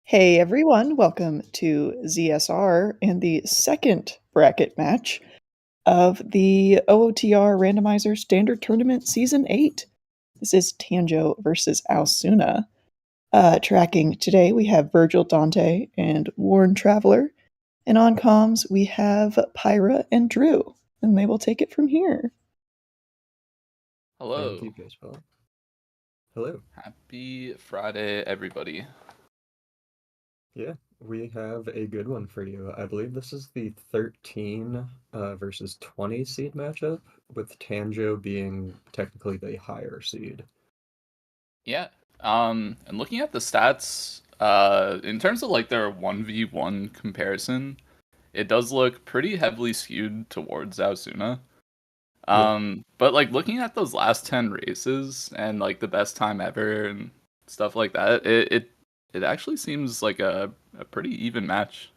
Hey everyone, welcome to ZSR and the second bracket match of the OOTR Randomizer Standard Tournament Season 8. This is Tanjo versus Aosuna. Tracking today, we have Virgil Dante and Warren Traveler. And on comms, we have Pyra and Drew. And they will take it from here. Hello. Thank you, Baseball. Hello. Happy Friday, everybody. Yeah, we have a good one for you. I believe this is the 13 versus 20 seed matchup, with Tanjo being technically the higher seed. Yeah. And looking at the stats, in terms of like their 1v1 comparison, it does look pretty heavily skewed towards Aosuna. But like looking at those last 10 races and like the best time ever and stuff like that, it actually seems like a pretty even match.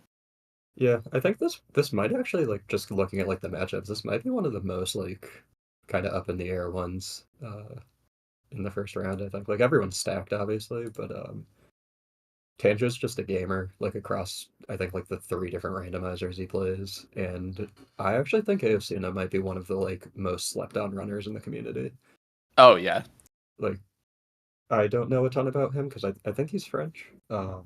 Yeah, I think this might actually, like, just looking at like the matchups, this might be one of the most like kind of up in the air ones in the first round. I think like everyone's stacked obviously, but Tanjo's just a gamer, like across I think like the three different randomizers he plays, and I actually think Aosuna might be one of the like most slept on runners in the community. Oh yeah. Like I don't know a ton about him because I think he's French. No,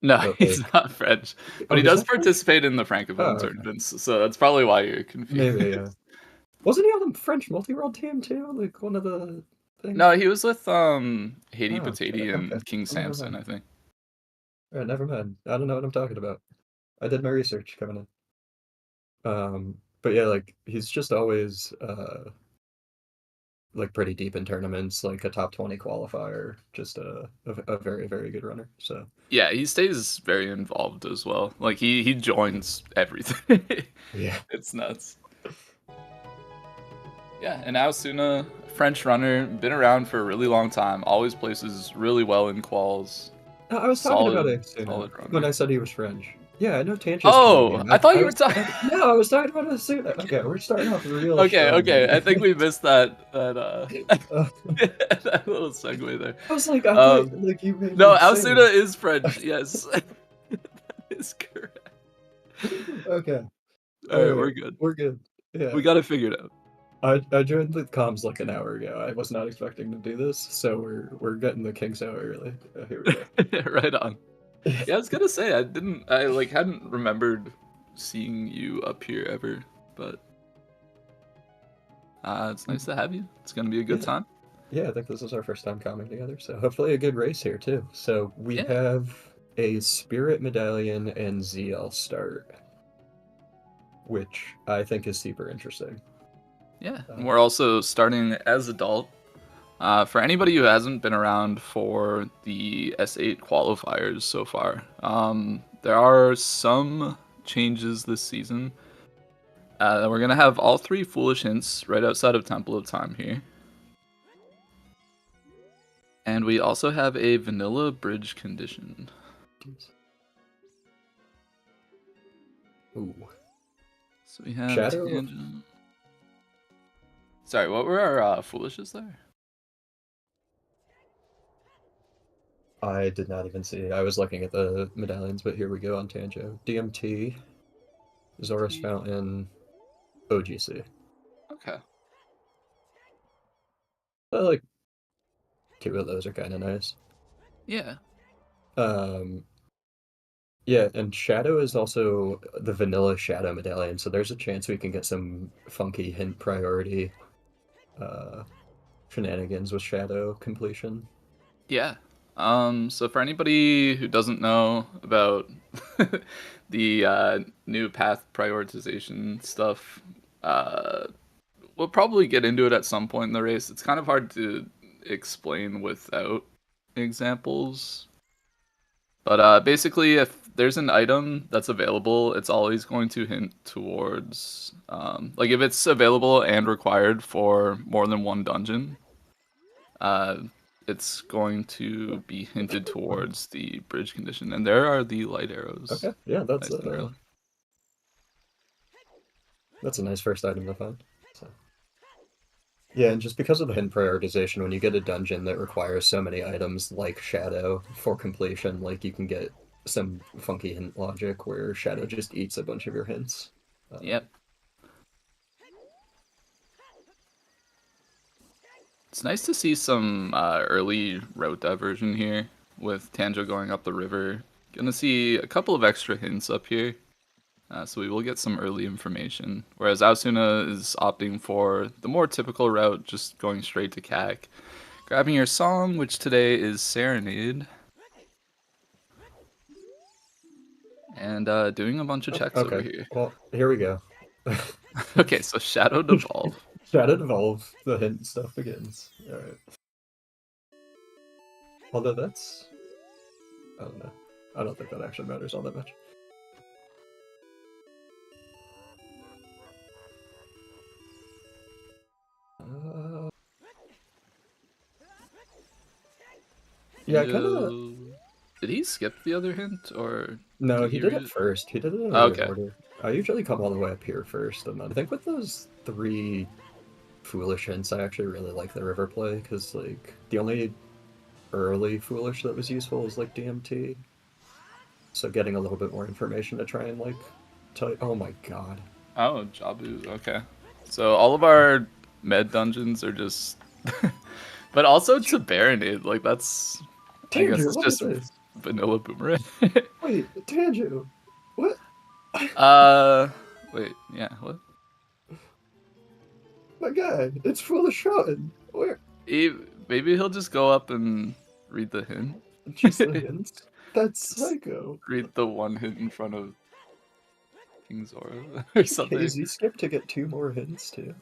But he's like, not French, but oh, he he's does not French? participate in the Oh, Francophone okay. tournaments, so that's probably why you're confused. Maybe, yeah. Wasn't he on the French multi-world team too? Like one of the things? No, he was with Haiti Oh, shit. Patati Okay. and King Well, never Samson, mind. I think. All right, never mind. I don't know what I'm talking about. I did my research coming in. But yeah, like he's just always like pretty deep in tournaments, like a top 20 qualifier, just a very, very good runner. So Yeah, he stays very involved as well. Like he joins everything. yeah. It's nuts. Yeah, and Aosuna, French runner, been around for a really long time. Always places really well in quals. No, I was talking about Aosuna Solid when runner. I said he was French. Yeah, I know Tanja's Oh, Canadian. I thought I you were was talking. no, I was talking about Aosuna. Okay, we're starting off real Okay, strong okay. I here. think we missed that Uh, that little segue there. I was like, I thought Um, like you made no, me say Aosuna it. is French. Yes, that is correct. Okay, All all right, right, we're good. we're good. Yeah, We got it figured out. I joined the comms like an hour ago. I was not expecting to do this, so we're getting the kinks out early. Here we go. Right on. Yeah, I was gonna say I like hadn't remembered seeing you up here ever, but it's nice to have you. It's gonna be a good Yeah, time. yeah. I think this is our first time coming together, so hopefully a good race here too. So we Yeah, have a Spirit Medallion and ZL start, which I think is super interesting. yeah. And Uh, we're also starting as adult. For anybody who hasn't been around for the S8 qualifiers so far, there are some changes this season. We're gonna have all three foolish hints right outside of Temple of Time here. And we also have a vanilla bridge condition. ooh, So we have Shadow. tangent. Sorry, what were our foolishes there? I did not even see. I was looking at the medallions, but here we go on Tanjo. DMT, Zora's Fountain, OGC. Okay. I like two of those are kind of nice. Yeah. Um, yeah, and Shadow is also the vanilla Shadow medallion, so there's a chance we can get some funky hint priority uh, shenanigans with Shadow completion. Yeah. So for anybody who doesn't know about the new path prioritization stuff, uh, we'll probably get into it at some point in the race. It's kind of hard to explain without examples. But basically, if there's an item that's available, it's always going to hint towards, like if it's available and required for more than one dungeon, uh, it's going to be hinted towards the bridge condition. And there are the light arrows, Okay, yeah, nice and early. that's a nice first item to find. So. Yeah, and just because of the hint prioritization, when you get a dungeon that requires so many items like Shadow for completion, like you can get some funky hint logic where Shadow just eats a bunch of your hints. Yep. It's nice to see some early route diversion here with Tanjo going up the river. Gonna see a couple of extra hints up here. So we will get some early information. Whereas Aosuna is opting for the more typical route, just going straight to CAC. Grabbing your song, which today is Serenade. And doing a bunch of checks over Okay, here. well, here we go. Okay, so Shadow Devolve. Shadow Devolve, the hint stuff begins. Alright. Although that's... I don't know. I don't think that actually matters all that much. Yeah, kind of... Did he skip the other hint, or No, did he he did read it it? first. He did it in a Oh, weird okay. order. I usually come all the way up here first, and then I think with those 3 foolish hints, I actually really like the river play, because, like, the only early foolish that was useful was, like, DMT. So getting a little bit more information to try and, like, tell you... Oh my god. Oh, Jabu. Okay. So all of our med dungeons are just... But also to Baronade, like that's... I guess Tanju, it's look at just this! vanilla boomerang. Wait, Tanju! What? uh... Wait, yeah, what? My god, it's full of shotting! Where? He, maybe he'll just go up and read the hint. Just the hints? That's Just psycho. read the one hint in front of King Zora or something. KZ skip to get 2 more hints, too.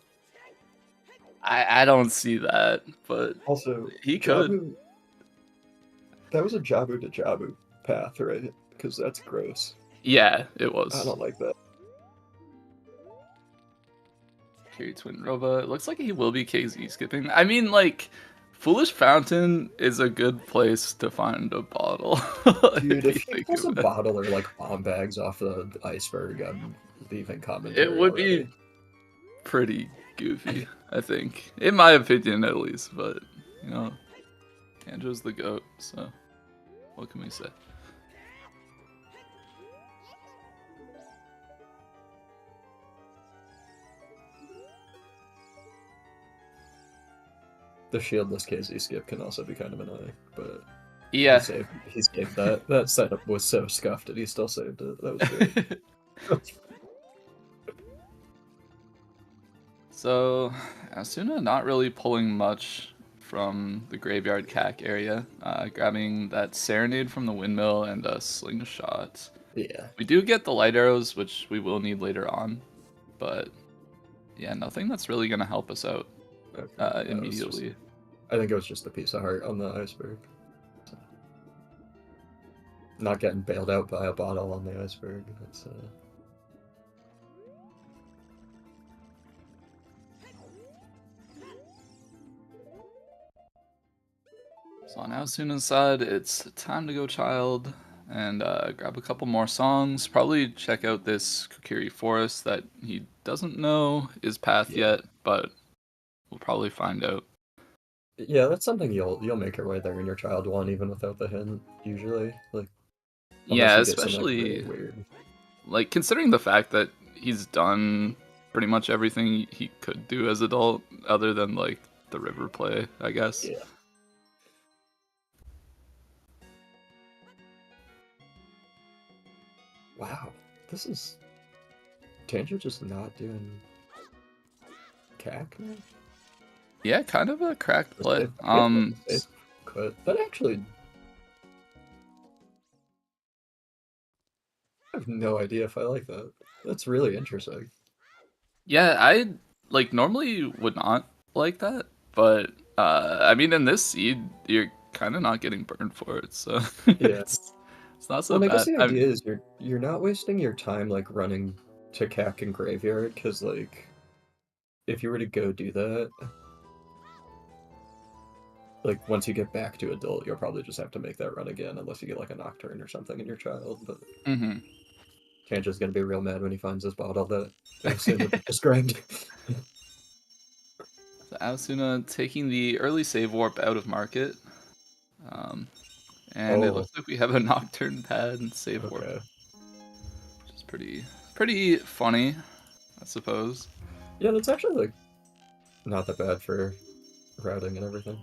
I don't see that, but Also, he could. Jabu... That was a Jabu to Jabu path, right? Because that's gross. Yeah, it I was. don't like that. Carry Twin Roba. It looks like he will be KZ skipping. I mean, like, Foolish Fountain is a good place to find a bottle. Dude, if if you he think pulls a of it. bottle or, like, bomb bags off the iceberg, I'm leaving It commentary would already. be pretty goofy, I think. In my opinion, at least. But, you know, Andrew's the GOAT, so what can we say? The shieldless KZ skip can also be kind of annoying, but Yeah. he saved that. That setup was so scuffed and he still saved it. That was great. So, Asuna not really pulling much from the graveyard CAC area, grabbing that Serenade from the windmill and a slingshot. Yeah. We do get the light arrows, which we will need later on, but yeah, nothing that's really going to help us out Okay. immediately. I think it was just a piece of heart on the iceberg. So, not getting bailed out by a bottle on the iceberg. That's So on Asuna's side, it's time to go child and grab a couple more songs. Probably check out this Kokiri Forest that he doesn't know is path yet, but we'll probably find out. Yeah, that's something you'll make your way there in your child one even without the hint, usually. Like Yeah, unless you get some, like, especially really weird. like considering the fact that he's done pretty much everything he could do as adult other than like the river play, I guess. Yeah. Wow, this is Tanjo just not doing CAC now? Yeah, kind of a cracked play. Quit. That actually, I have no idea if I like that. That's really interesting. Yeah, I like normally would not like that, but I mean in this seed you're kind of not getting burned for it, so Yeah. it's not so Well, and I guess bad. the idea is you're not wasting your time like running to CAC and Graveyard, because like if you were to go do that, like once you get back to adult, you'll probably just have to make that run again unless you get like a Nocturn or something in your child. But Tanja's gonna be real mad when he finds this bottle that Aosuna described. So Aosuna taking the early save warp out of market, And it Oh, looks like we have a Nocturn pad and save warp, okay. which is pretty funny, I suppose. Yeah, that's actually like not that bad for routing and everything.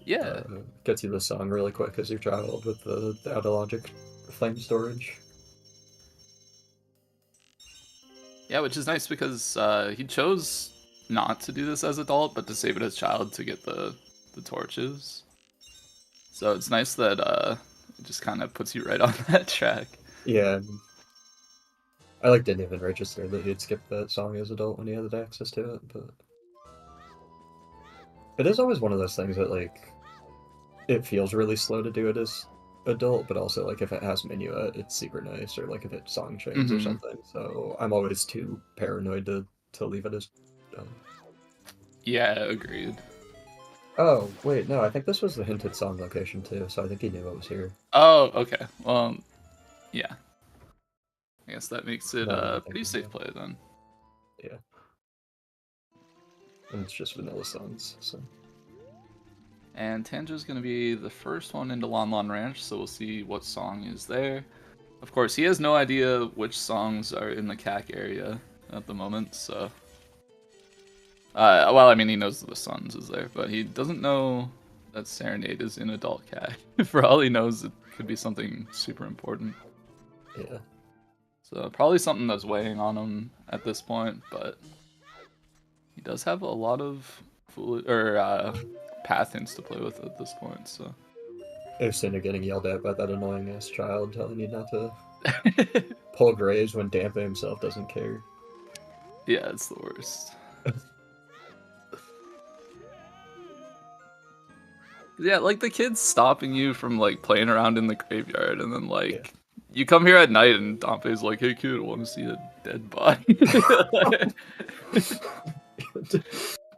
Yeah, Gets you the song really quick as you travel with the out of logic flame storage. yeah, which is nice because he chose not to do this as adult, but to save it as child to get the torches. So it's nice that it just kind of puts you right on that track. Yeah, I like didn't even register that he'd skipped that song as adult when he had access to it, but it is always one of those things that like it feels really slow to do it as adult, but also like if it has minuet, it's super nice, or like if it's song chains or something. So I'm always too paranoid to leave it as. Yeah, agreed. Oh wait, no, I think this was the hinted song location too, so I think he knew it was here. Oh, okay. Well, yeah. I guess that makes it Now that I think pretty of safe it. play then. Yeah, and it's just vanilla songs, so. And Tanjo's going to be the first one into Lon Lon Ranch, so we'll see what song is there. Of course, he has no idea which songs are in the CAC area at the moment, so... well, I mean, he knows the Suns is there, but he doesn't know that Serenade is in Adult CAC. For all he knows, it could be something super important. Yeah. So probably something that's weighing on him at this point, but he does have a lot of path hints to play with at this point, so... Aosuna getting yelled at by that annoying ass child telling you not to pull graves when Dampe himself doesn't care. Yeah, it's the worst. Yeah, like the kids stopping you from like playing around in the graveyard, and then like Yeah. you come here at night, and Dompe's like, "Hey kid, I want to see a dead body."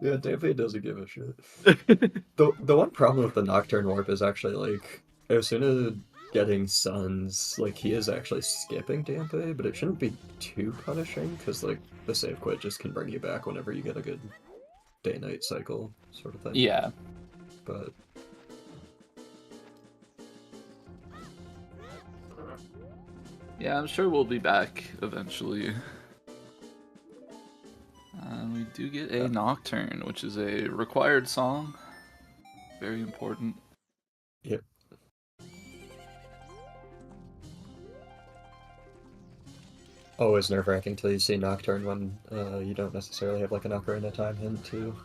Yeah, Dampe doesn't give a shit. The one problem with the Nocturne Warp is actually like Aosuna getting Suns, like he is actually skipping Dampe, but it shouldn't be too punishing because like the save quit just can bring you back whenever you get a good day-night cycle sort of thing. Yeah. But Yeah, I'm sure we'll be back eventually. We do get a Nocturne, which is a required song. Very important. yep. Always nerve-wracking till you see Nocturne when you don't necessarily have like an Ocarina of Time hint too.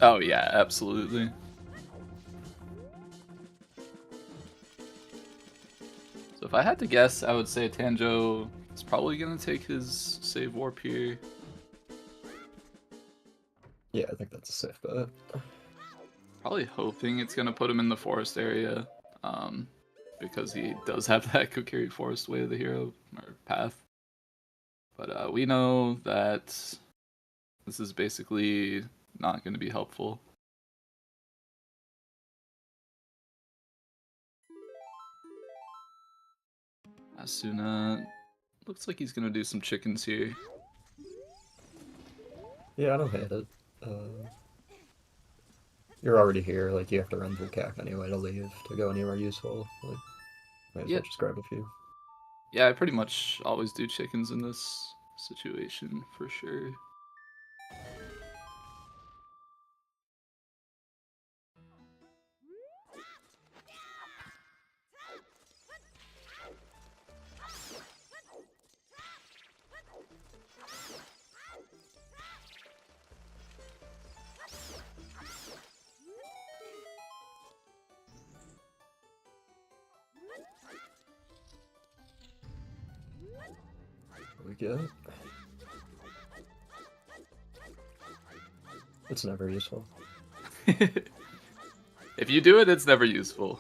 Oh yeah, absolutely. So if I had to guess, I would say Tanjo is probably going to take his save warp here. Yeah, I think that's a safe bet. Probably hoping it's going to put him in the forest area, because he does have that Kokiri Forest Way of the Hero, or path. But we know that this is basically not going to be helpful. Aosuna looks like he's going to do some chickens here. Yeah, I don't hate it. You're already here, like you have to run through CAC anyway to leave to go anywhere useful. Like, might as well just grab a few. Yeah, I pretty much always do chickens in this situation, for sure. We get it. It's never useful. If you do it, it's never useful.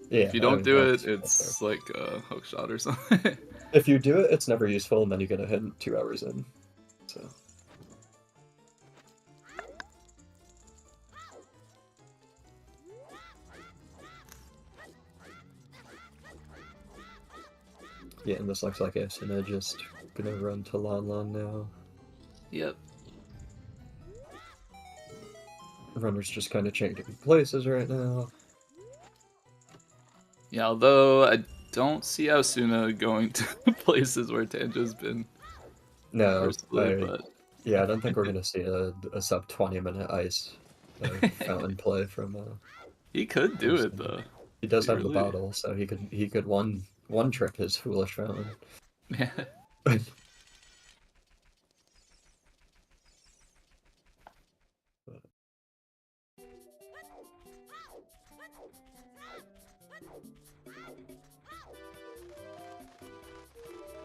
Yeah, If you don't do it, that's it's fair. like a hook shot or something. If you do it, it's never useful, and then you get a hint 2 hours in. So. Yeah, and this looks like Aosuna just gonna run to Lon Lon now. Yep. Runner's just kind of changing places right now. Yeah, although I don't see Aosuna going to places where Tanjo's been No, personally, but yeah, I don't think we're gonna see a sub 20-minute ice fountain play from he could do it Aosuna. though. He does He have the really, bottle, so he could one trick his foolish fountain. yeah.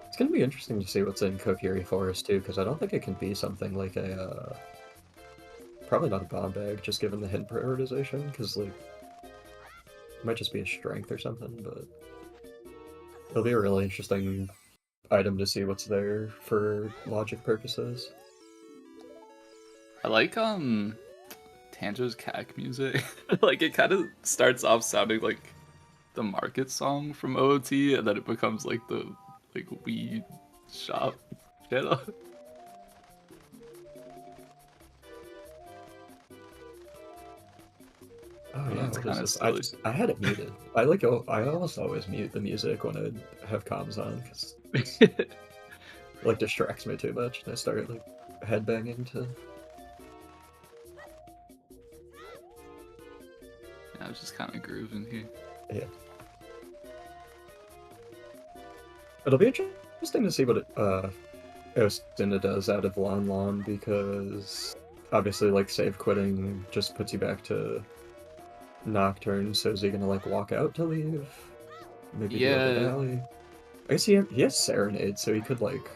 It's gonna be interesting to see what's in Kokiri Forest too, because I don't think it can be something like a probably not a bomb bag, just given the hint prioritization, because like it might just be a strength or something, but it'll be a really interesting item to see what's there for logic purposes. I like Tanjo's cack music. Like it kind of starts off sounding like the market song from OOT, and then it becomes like the weed shop channel. Oh And yeah, that's what is kind of this? silly. I had it muted. I almost always mute the music when I have comms on because it like distracts me too much, and I start like headbanging to. Yeah, I was just kind of grooving here. Yeah. It'll be interesting to see what Aosuna does out of Lon Lon, because obviously like save quitting just puts you back to Nocturne, so is he gonna like walk out to leave? Maybe do like a Yeah, valley? I guess he has Serenade, so he could like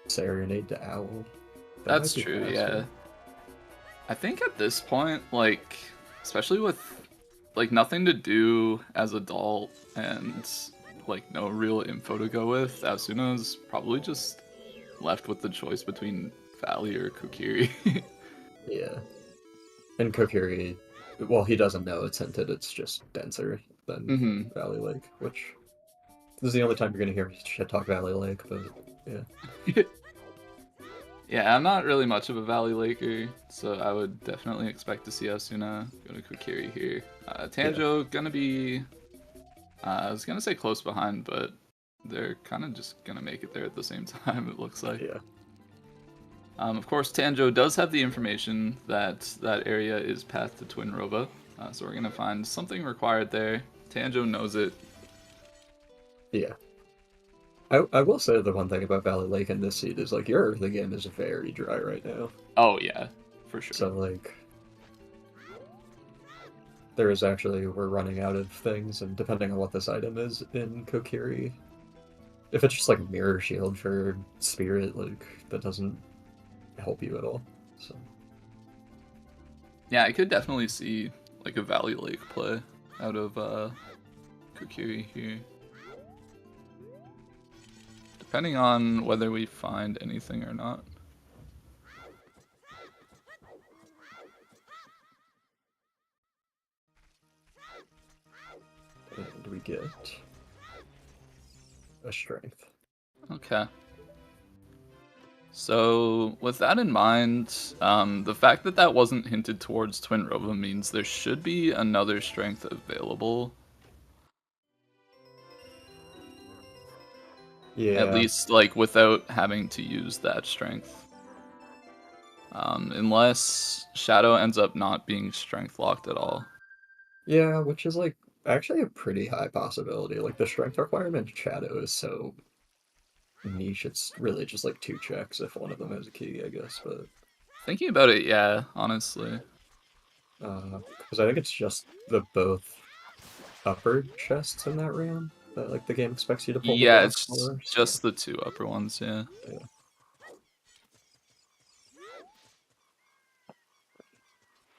Serenade to Owl. That might that's be true. faster. Yeah, I think at this point, like, especially with like nothing to do as adult and like no real info to go with, Asuna's probably just left with the choice between Valley or Kokiri. Yeah. And Kokiri, well, he doesn't know it's hinted, it's just denser than hmm Valley Lake, which this is the only time you're gonna hear shit talk Valley Lake, but yeah. Yeah, I'm not really much of a Valley Laker, so I would definitely expect to see Asuna go to Kokiri here. Yeah. Tanjo gonna be, I was gonna say close behind, but they're kind of just gonna make it there at the same time, it looks like. Yeah. Of course, Tanjo does have the information that that area is path to Twin Rova, so we're gonna find something required there. Tanjo knows it. Yeah. I will say the one thing about Valley Lake in this seed is like your early game is very dry right now. Oh yeah, for sure. So like there is actually we're running out of things, and depending on what this item is in Kokiri, if it's just like mirror shield for spirit, like that doesn't help you at all. So Yeah, I could definitely see like a Valley Lake play out of Kokiri here. Depending on whether we find anything or not. and we get a strength. Okay. So, with that in mind, the fact that that wasn't hinted towards Twin Rova means there should be another strength available. At Yeah. least, like, without having to use that strength. Unless Shadow ends up not being strength locked at all. Yeah, which is like actually a pretty high possibility. Like the strength requirement in Shadow is so niche, it's really just like 2 checks if one of them has a key, I guess. But Thinking about it, yeah, honestly. because I think it's just the both upper chests in that room that like the game expects you to pull the Yeah, blocks it's for. So, just the two upper ones, yeah. yeah.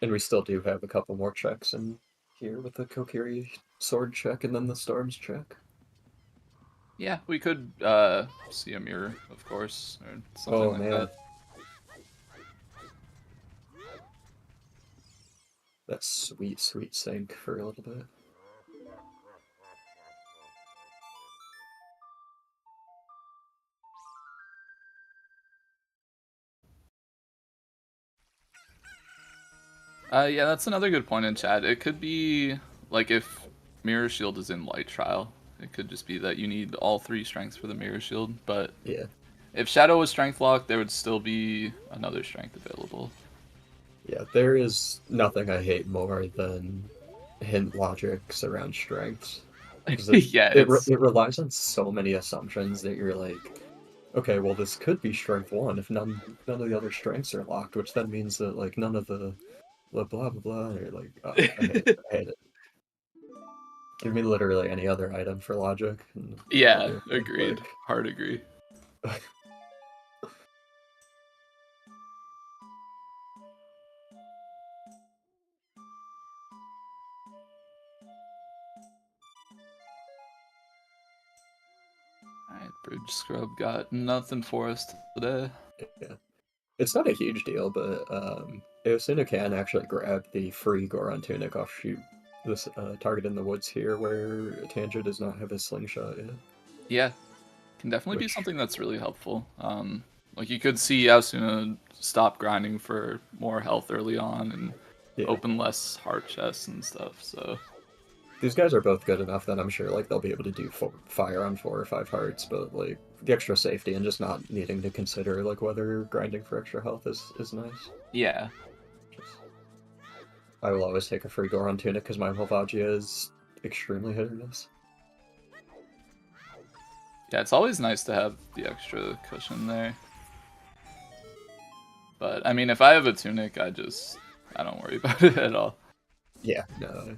And we still do have a couple more checks in here with the Kokiri sword check and then the storms check. Yeah, we could see a mirror, of course, or something Oh like man, that. that sweet, sweet sync for a little bit. Yeah, that's another good point in chat. It could be like if Mirror Shield is in Light Trial. It could just be that you need all 3 strengths for the Mirror Shield, but Yeah. if Shadow was strength locked, there would still be another strength available. Yeah, there is nothing I hate more than hint logics around strengths. Because Yeah, it's it relies on so many assumptions that you're like, okay, well this could be strength 1 if none of the other strengths are locked, which then means that like none of the blah blah blah blah. You're like, oh, I hate it. I hate it. Give me literally any other item for logic, and I'll be yeah, okay. agreed. Hard agree. Like, Alright, Bridge Scrub got nothing for us today. yeah. It's not a huge deal, but Aosuna can actually grab the free Goron tunic offshoot this target in the woods here, where Tanjo does not have his slingshot yet. Yeah, can definitely be Which, something that's really helpful. Like you could see Aosuna stop grinding for more health early on and yeah, open less heart chests and stuff. So these guys are both good enough that I'm sure like they'll be able to do fire on 4 or 5 hearts, but like the extra safety and just not needing to consider like whether grinding for extra health is nice. yeah, Just, I will always take a free Goron tunic because my Malvagia is extremely hit or miss. yeah, it's always nice to have the extra cushion there. But I mean, if I have a tunic, I don't worry about it at all. Yeah, no.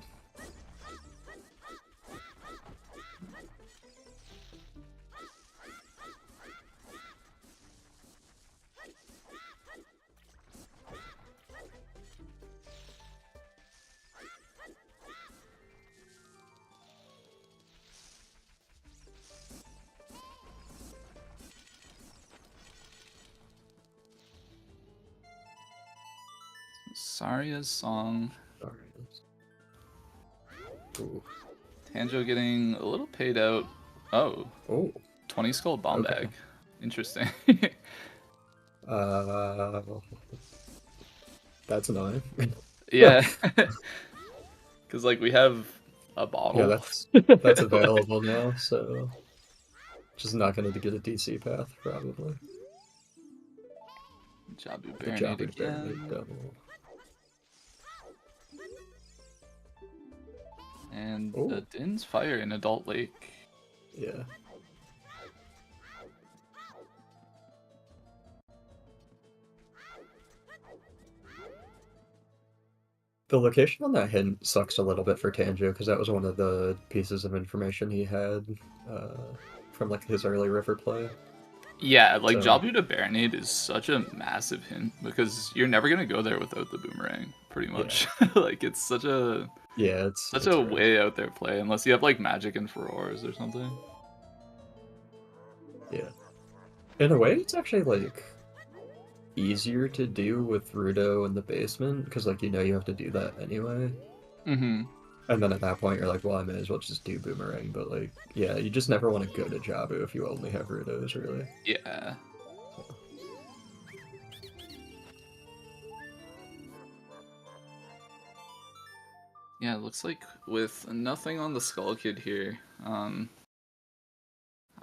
Saria's song. Sorry. Ooh. Tanjo getting a little paid out. Oh, Oh. 20 skull bomb Okay. bag. Interesting. Uh, that's annoying. Yeah. Because, like, we have a Yeah, bottle. that's available now, so just not going to get a DC path probably. Jabu The Baronade Jabu Baronade again. double. And Oh. Din's Fire in Adult Lake. Yeah. The location on that hint sucks a little bit for Tanjo because that was one of the pieces of information he had uh, from like his early river play. Yeah, like, So Jabu to Baronade is such a massive hint because you're never going to go there without the boomerang, pretty much. Like, it's such a yeah, it's a rough. way out there play, unless you have, like, Magic and Furores or something. Yeah. In a way, it's actually like easier to do with Rudo in the basement because like you have to do that anyway. Mm-hmm. And then at that point, you're like, well, I may as well just do Boomerang. But, like, yeah, you just never want to go to Jabu if you only have Rudos, really. Yeah. Yeah, it looks like with nothing on the Skull Kid here, I'm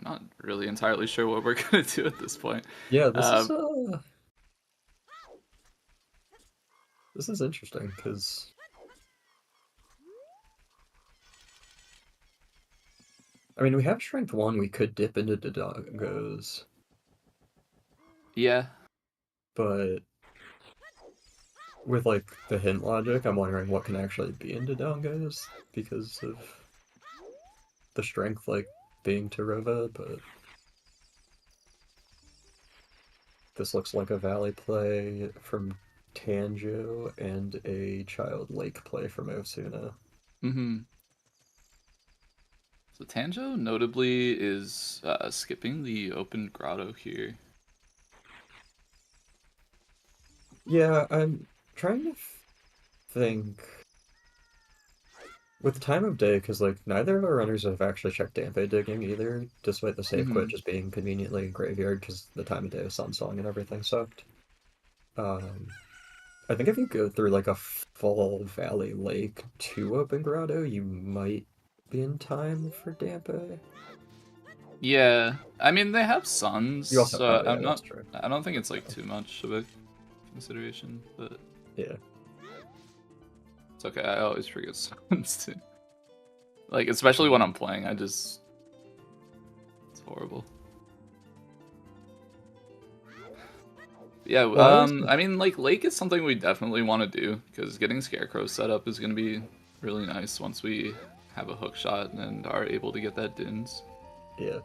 not really entirely sure what we're gonna do at this point. Yeah, this is interesting, because... I mean, we have Strength 1, we could dip into Dodongos. Yeah. But... with, like, the hint logic, I'm wondering what can actually be in Dodongos, because of the strength, like, being Tarova, but... This looks like a Valley play from Tanjo and a Child Lake play from Aosuna. Mm-hmm. So Tanjo notably is skipping the open grotto here. Yeah, I'm trying to think with time of day, because like neither of our runners have actually checked Dampe digging either, despite the save quit Mm-hmm. just being conveniently in graveyard because the time of day of Sunsong and everything sucked. Um, I think if you go through like a full Valley Lake to Open Grotto, you might be in time for Dampe. Yeah, I mean they have suns, You also, so yeah, that's true. I don't think it's like too much of a consideration, but Yeah. it's okay. I always forget suns too. Like especially when I'm playing, it's horrible. Yeah, I mean like Lake is something we definitely want to do because getting Scarecrow set up is gonna be really nice once we have a hook shot and are able to get that Dins. Yeah.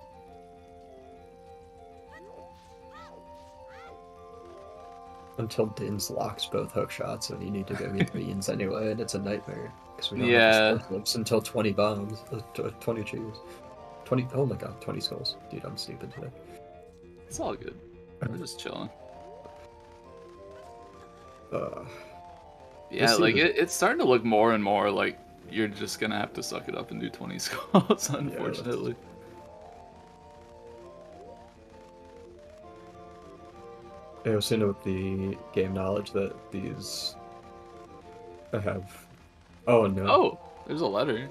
Until Dins locks both hook shots, and you need to go get beans anyway, and it's a nightmare because we don't have explosives until 20 bombs, 20 cheese, 20. Oh my god, 20 skulls, dude! I'm stupid today. It's all good. We're just chilling. Yeah, like it's starting to look more and more like you're just gonna have to suck it up and do 20 skulls, unfortunately. Aosuna with the game knowledge that these have. Oh no. Oh, there's a letter.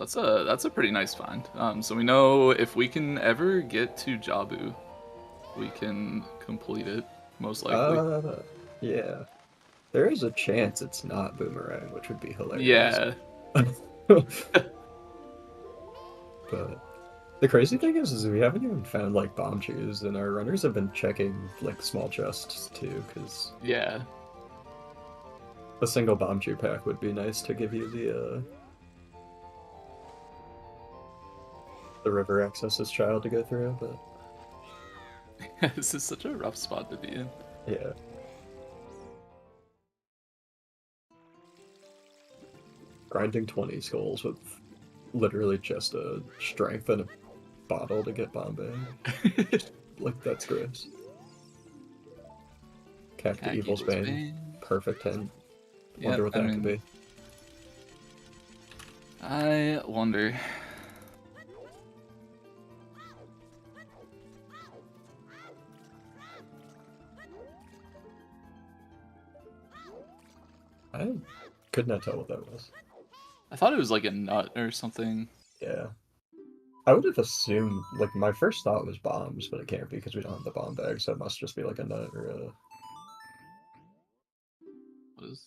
So that's a pretty nice find. So we know if we can ever get to Jabu, we can complete it, most likely. Yeah. There is a chance it's not Boomerang, which would be hilarious. Yeah. But the crazy thing is we haven't even found like bomb chews, and our runners have been checking like small chests too, because yeah, a single bomb chew pack would be nice to give you the river access's child to go through, but this is such a rough spot to be in. Yeah. Grinding 20 skulls with literally just a strength and a bottle to get Bombay. Like, that's gross. Cacti Evil's Bane. Perfect 10. Wonder what that could be. I wonder. I could not tell what that was. I thought it was like a nut or something. Yeah. I would have assumed, like, my first thought was bombs, but it can't be because we don't have the bomb bag, so it must just be like a nut or a... What is...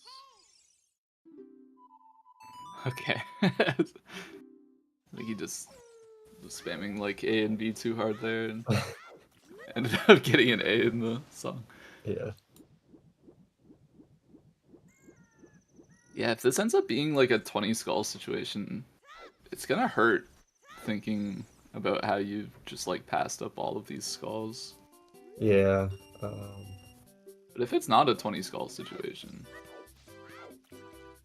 Okay. I think he just was spamming like A and B too hard there and ended up getting an A in the song. Yeah. Yeah, if this ends up being like a 20 skull situation, it's gonna hurt thinking about how you just like passed up all of these skulls. Yeah. But if it's not a 20 skull situation,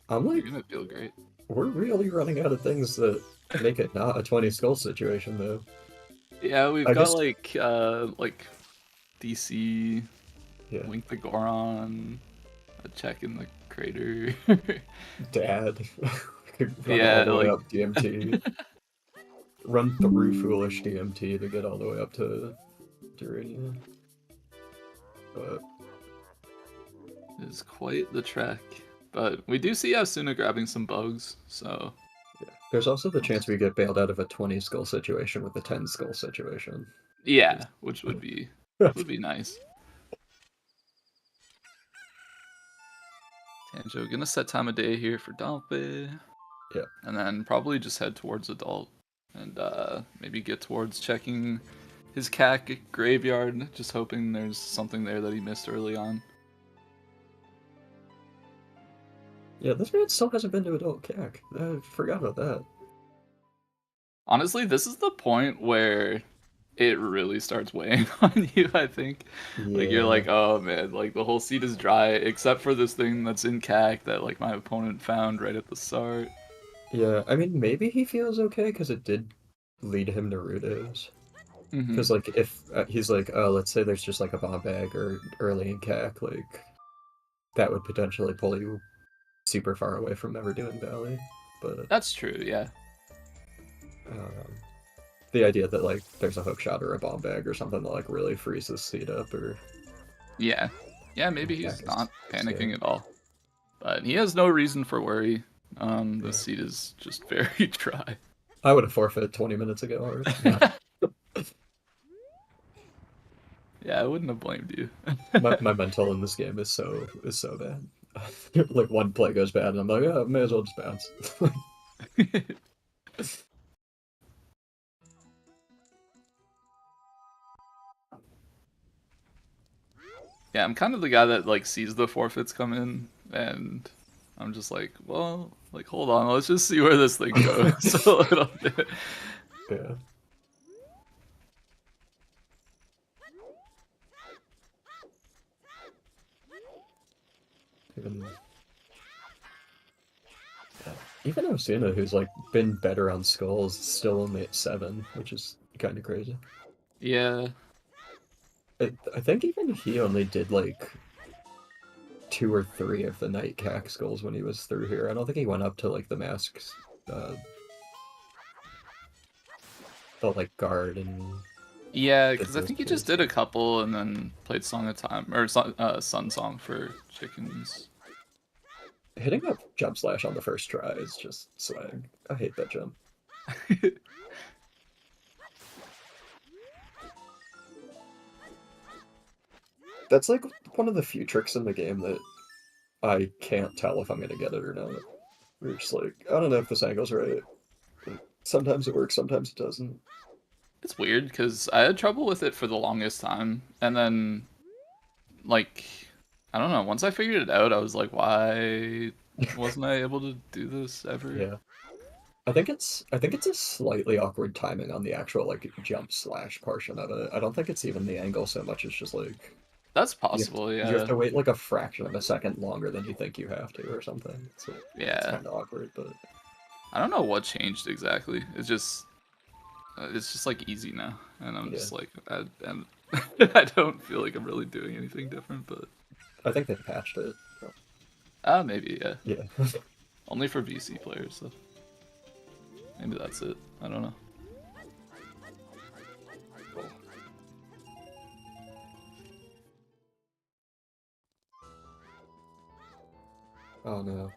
I'm like, you're gonna feel great. We're really running out of things that make it not a 20 skull situation, though. Yeah, we've got like DC, yeah. Link the Goron, a check in the crater. Dad. Yeah, all the way up DMT. Run through foolish DMT to get all the way up to Durania. But it is quite the trek. But we do see Aosuna grabbing some bugs, so... Yeah. There's also the chance we get bailed out of a 20 skull situation with a 10 skull situation. Yeah, which would be nice. Tanjo gonna set time of day here for Dalpe. Yeah. And then probably just head towards Adult. And maybe get towards checking his CAC graveyard, just hoping there's something there that he missed early on. Yeah, this man still hasn't been to Adult CAC. I forgot about that. Honestly, this is the point where it really starts weighing on you, I think. Yeah. Like, you're like, oh man, like the whole seat is dry, except for this thing that's in CAC that like my opponent found right at the start. Yeah, I mean, maybe he feels okay because it did lead him to Rudos. Because, like, if he's like, oh, let's say there's just like a bomb bag or early in CAC, like, that would potentially pull you super far away from ever doing Valley. But that's true, yeah. The idea that like there's a hook shot or a bomb bag or something that like really frees this seat up, or yeah, maybe he's not panicking at all. But he has no reason for worry. The seat is just very dry. I would have forfeited 20 minutes ago already. Yeah, I wouldn't have blamed you. my mental in this game is so bad. Like one play goes bad, and I'm like, oh, may as well just bounce. Yeah, I'm kind of the guy that like sees the forfeits come in, and I'm just like, well, like hold on, let's just see where this thing goes a little bit. Yeah. Even Aosuna, who's like been better on skulls, is still only at 7, which is kind of crazy. Yeah. I think even he only did like 2 or 3 of the night cack skulls when he was through here. I don't think he went up to like the masks, the like guard and Yeah, did because I those think he two. just did a couple and then played Song of Time or Sun Song for chickens. Hitting up jump slash on the first try is just swag. I hate that jump. That's like one of the few tricks in the game that I can't tell if I'm gonna get it or not. We're just like, I don't know if this angle's right. Sometimes it works, sometimes it doesn't. It's weird because I had trouble with it for the longest time, and then like I don't know. Once I figured it out, I was like, why wasn't I able to do this ever? Yeah. I think it's a slightly awkward timing on the actual like jump slash portion of it. I don't think it's even the angle so much. It's just like That's possible. you have Yeah. to wait like a fraction of a second longer than you think you have to, or something. It's Yeah. kind of awkward, but I don't know what changed exactly. It's just like easy now, and I'm yeah. just like and I don't feel like I'm really doing anything different, but I think they patched it. maybe yeah. Yeah. Only for VC players, so maybe that's it. I don't know. Oh no.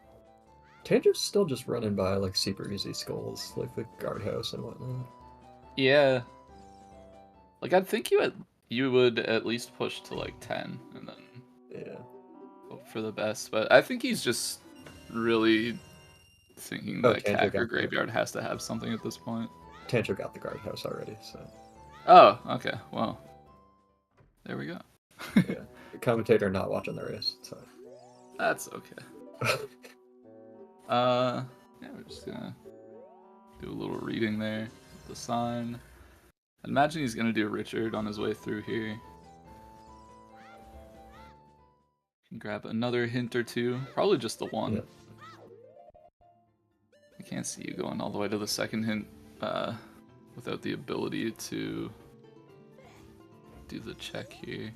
Tanger's still just running by like super easy skulls, like the guardhouse and whatnot. Yeah, like I'd think you would at least push to like 10 and then Yeah. hope for the best, but I think he's just really thinking Oh, that Cack or Graveyard has to have something at this point. Tanger got the guardhouse already, so Oh, okay. Well, there we go. yeah. The commentator not watching the race, so That's okay. Yeah, we're just gonna do a little reading there. The sign. I'd imagine he's gonna do Richard on his way through here. Can grab another hint or two. Probably just the one. Yeah. I can't see you going all the way to the second hint without the ability to do the check here.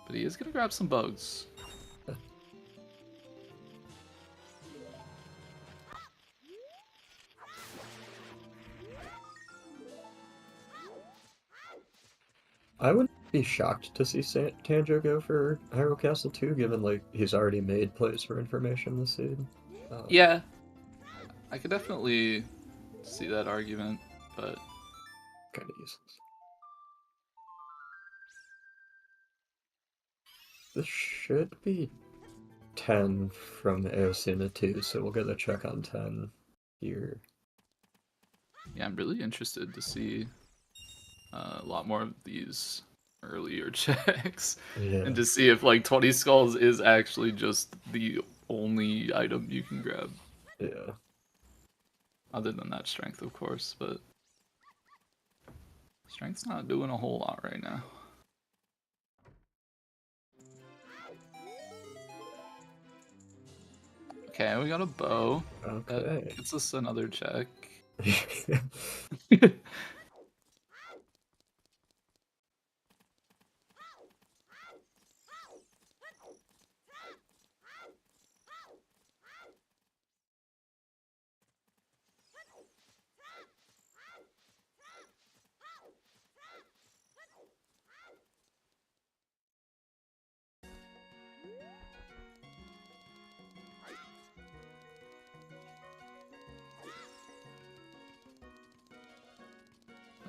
But he is gonna grab some bugs. I wouldn't be shocked to see Tanjo go for Hyrule Castle 2, given like he's already made plays for information this season. Yeah, I could definitely see that argument, but Kind of useless. This should be 10 from Aosuna 2, so we'll get a check on 10 here. yeah, I'm really interested to see a lot more of these earlier checks Yeah. and to see if like 20 skulls is actually just the only item you can grab. Yeah. Other than that strength, of course, but strength's not doing a whole lot right now. Okay, we got a bow. Okay. That gets us another check.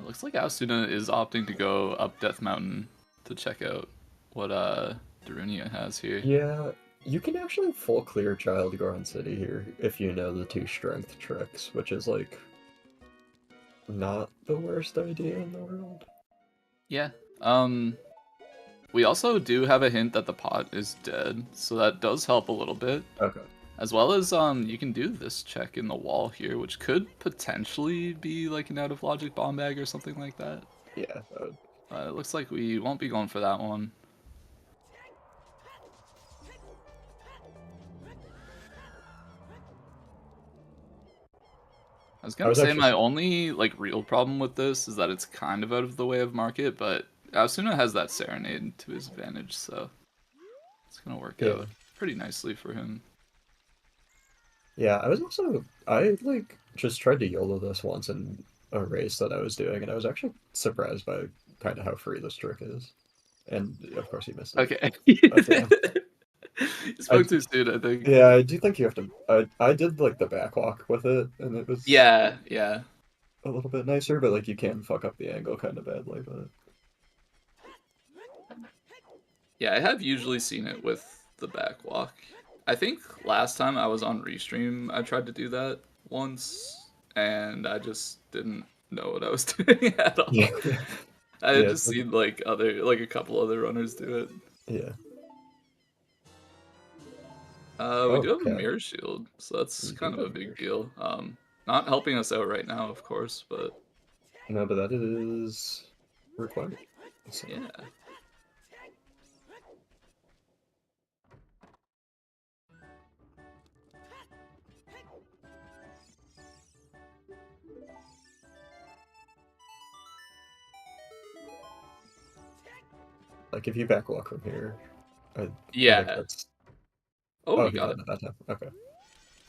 looks like Aosuna is opting to go up Death Mountain to check out what Darunia has here. Yeah, you can actually full clear Child Goron City here if you know the 2 strength tricks, which is like not the worst idea in the world. Yeah. We also do have a hint that the pot is dead, so that does help a little bit. Okay. As well as you can do this check in the wall here, which could potentially be like an out of logic bomb bag or something like that. Yeah, that would... It looks like we won't be going for that one. I was gonna say my only like real problem with this is that it's kind of out of the way of market, but Aosuna has that Serenade to his advantage, so it's gonna work out pretty nicely for him. Yeah, I like just tried to YOLO this once in a race that I was doing, and I was actually surprised by kind of how free this trick is. And of course, he missed it. Okay. You spoke too soon, I think. Yeah, I do think you have to. I did like the backwalk with it, and it was yeah a little bit nicer, but like you can fuck up the angle kind of badly. But yeah, I have usually seen it with the backwalk. I think last time I was on Restream, I tried to do that once, and I just didn't know what I was doing at all. Yeah. I had just seen like a couple other runners do it. Yeah. We do have a mirror shield, so that's kind of a big deal. Not helping us out right now, of course, but no, but that is required. So. Yeah. Like if you backwalk from here, yeah. I think that's... Oh, you got it. That time. Okay.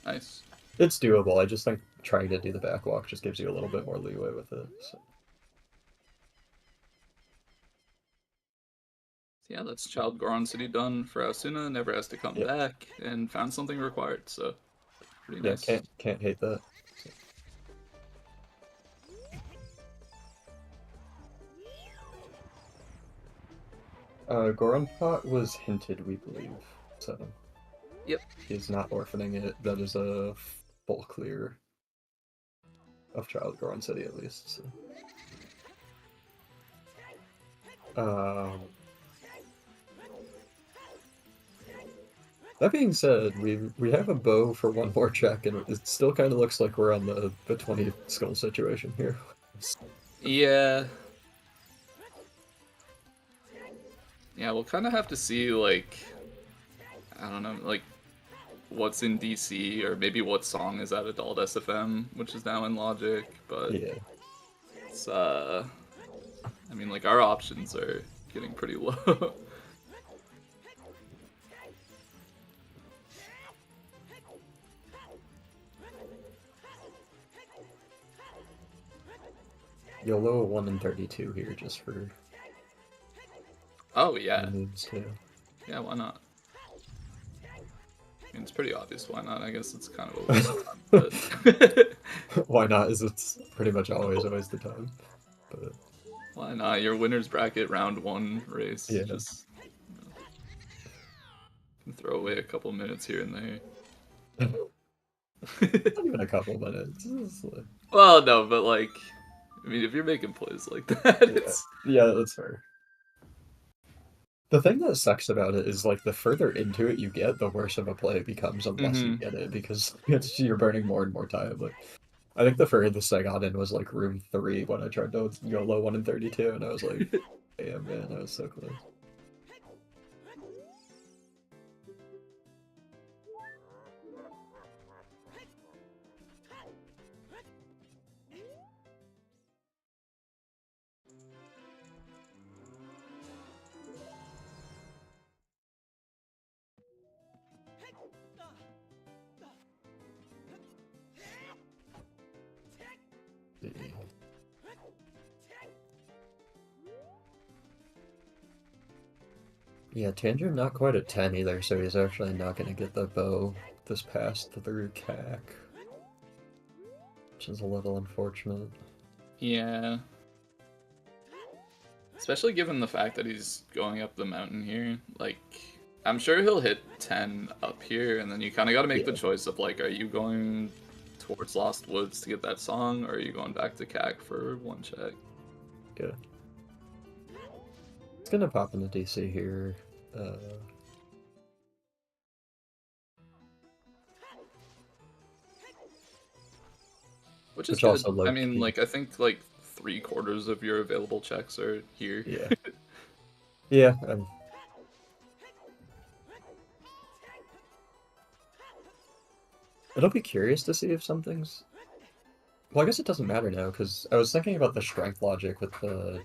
Nice. It's doable. I just think trying to do the backwalk just gives you a little bit more leeway with it. So. Yeah, that's Child Goron City done for Aosuna. Never has to come back and found something required. So pretty nice. Yeah, can't hate that. Goron Pot was hinted, we believe. So. Yep. He's not orphaning it. That is a full clear of Child Goron City at least. So. That being said, we have a bow for one more check, and it still kind of looks like we're on the 20 skull situation here. Yeah. Yeah, we'll kind of have to see, like, I don't know, like, what's in DC, or maybe what song is at Adult SFM, which is now in Logic, but yeah. It's, I mean, like, our options are getting pretty low. YOLO 1 in 32 here just for... Oh, yeah. Moves too. Yeah, why not? I mean, it's pretty obvious why not. I guess it's kind of a waste of time, but... Why not? Is it's pretty much always a waste of time. But... Why not? Your winner's bracket round 1 race. Yeah. Just can throw away a couple minutes here and there. Not even a couple minutes. Like... Well, no, but like, I mean, if you're making plays like that, it's... Yeah, that's fair. The thing that sucks about it is, like, the further into it you get, the worse of a play it becomes unless you get it, because you're burning more and more time. Like, I think the furthest I got in was, like, room 3 when I tried to YOLO 1 in 32, and I was like, damn, man, that was so close. Yeah, Tanjo not quite a 10 either, so he's actually not going to get the bow this pass through CAC. Which is a little unfortunate. Yeah. Especially given the fact that he's going up the mountain here. Like, I'm sure he'll hit 10 up here, and then you kind of got to make the choice of, like, are you going towards Lost Woods to get that song, or are you going back to CAC for one check? Yeah. It's gonna pop into DC here. Which is Which good. also I mean, low-key. like, I think, like, 3/4 of your available checks are here. Yeah. Yeah. It'll be curious to see if something's... Well, I guess it doesn't matter now, because I was thinking about the strength logic with the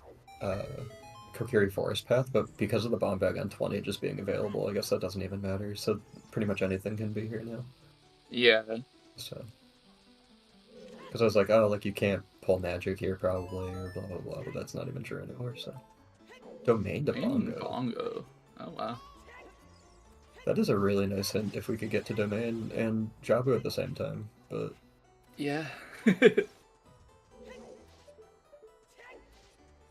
Kokiri Forest Path, but because of the bomb bag on 20 just being available, I guess that doesn't even matter, so pretty much anything can be here now. Yeah. So... Because I was like, oh, like, you can't pull magic here, probably, or blah, blah, blah, but that's not even true anymore, so... Domain to Bongo. Bongo. Oh, wow. That is a really nice hint if we could get to Domain and Jabu at the same time, but... Yeah. It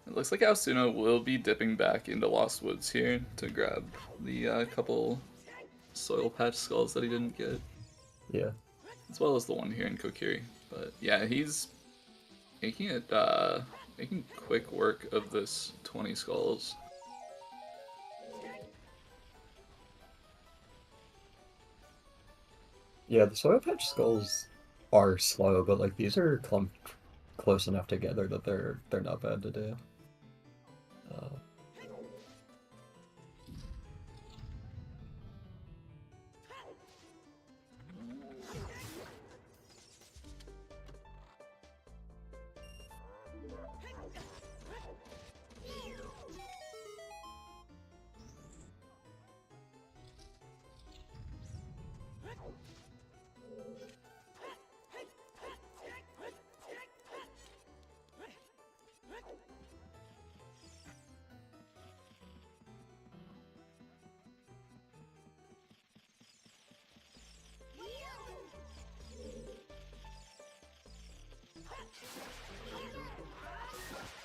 looks like Aosuna will be dipping back into Lost Woods here to grab the couple soil patch skulls that he didn't get. Yeah. As well as the one here in Kokiri. But yeah, he's making it making quick work of this 20 skulls. Yeah, the soil patch skulls are slow, but like these are clumped close enough together that they're not bad to do.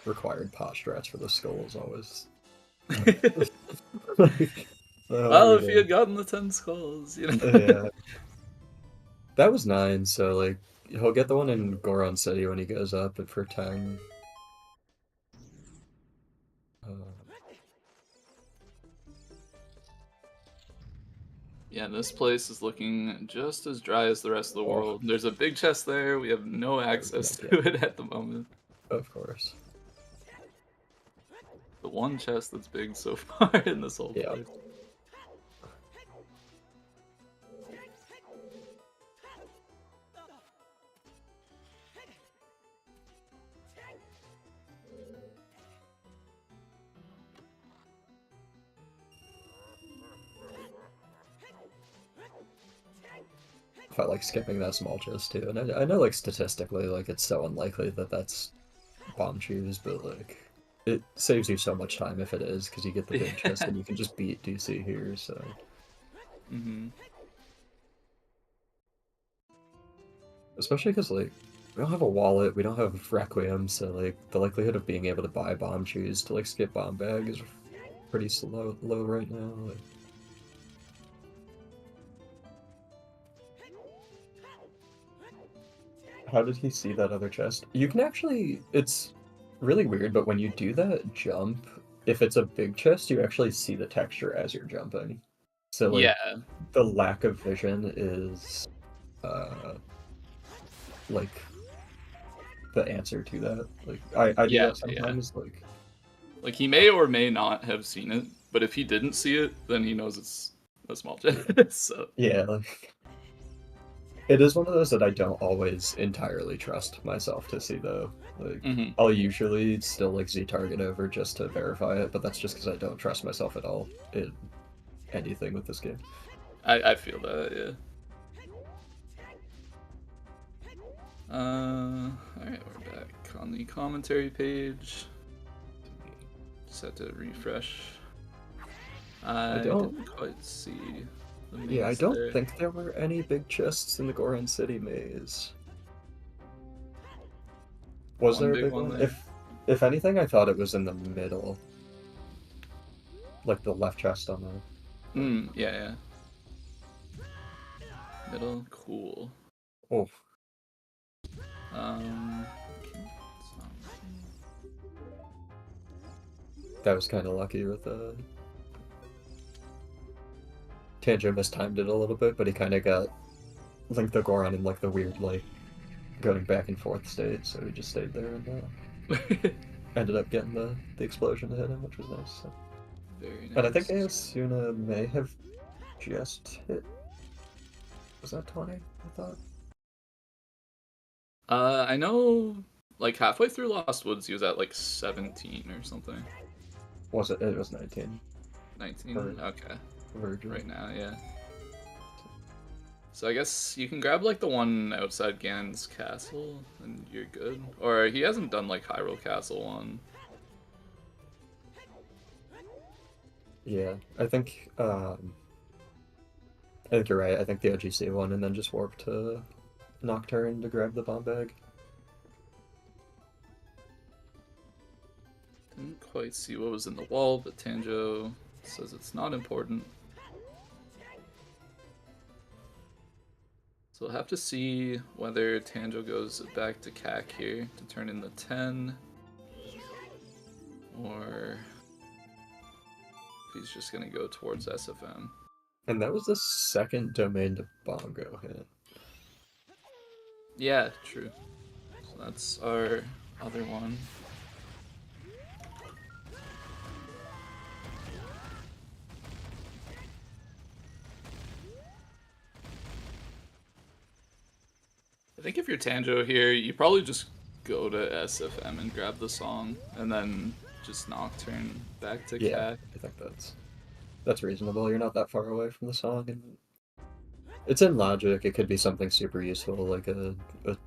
Required pot strats for the skull is always... Well, if he had gotten the 10 skulls, you know. Yeah. That was 9, so like he'll get the one in Goron City when he goes up for 10. Yeah, this place is looking just as dry as the rest of the world. There's a big chest there. We have no access to it at the moment. Of course. The one chest that's big so far in this whole place. I like skipping that small chest too, and I know like statistically like it's so unlikely that that's bomb choose, but like it saves you so much time if it is, because you get the big chest and you can just beat DC here, so... Especially because, like, we don't have a wallet, we don't have Requiem, so, like, the likelihood of being able to buy bomb choose to, like, skip bomb bag is pretty low right now. Like... How did he see that other chest? You can actually... It's really weird, but when you do that jump, if it's a big chest, you actually see the texture as you're jumping. So, like, the lack of vision is, like, the answer to that. Like, I do that sometimes, like, he may or may not have seen it, but if he didn't see it, then he knows it's a small chest, so... Yeah, like... It is one of those that I don't always entirely trust myself to see, though. Like, I'll usually still, like, Z-target over just to verify it, but that's just because I don't trust myself at all in anything with this game. I feel that, yeah. Alright, we're back on the commentary page. Just had to refresh. I didn't quite see... Yeah, I don't think there were any big chests in the Goron City maze. Was there a big one? If anything, I thought it was in the middle. Like the left chest on the... Yeah. Middle, cool. Oh, that was kind of lucky with Tanjo mistimed it a little bit, but he kind of got Link the Goron in like the weird, like, going back and forth state, so he just stayed there and ended up getting the explosion to hit him, which was nice. So. Very nice. And I think Aosuna may have just hit... Was that 20, I thought? I know, like, halfway through Lost Woods, he was at, like, 17 or something. Was it? It was 19. 19? Okay. Virgin. Right now, yeah. So I guess you can grab, like, the one outside Ganon's castle, and you're good. Or he hasn't done, like, Hyrule Castle one. Yeah, I think you're right. I think the OGC one, and then just warp to Nocturn to grab the bomb bag. Didn't quite see what was in the wall, but Tanjo says it's not important. So we'll have to see whether Tanjo goes back to CAC here to turn in the 10, or if he's just going to go towards SFM. And that was the second domain to Bongo hit. Yeah, true. So that's our other one. I think if you're Tanjo here, you probably just go to SFM and grab the song, and then just Nocturne back to Yeah, CAC. I think that's reasonable. You're not that far away from the song, and it's in logic. It could be something super useful, like a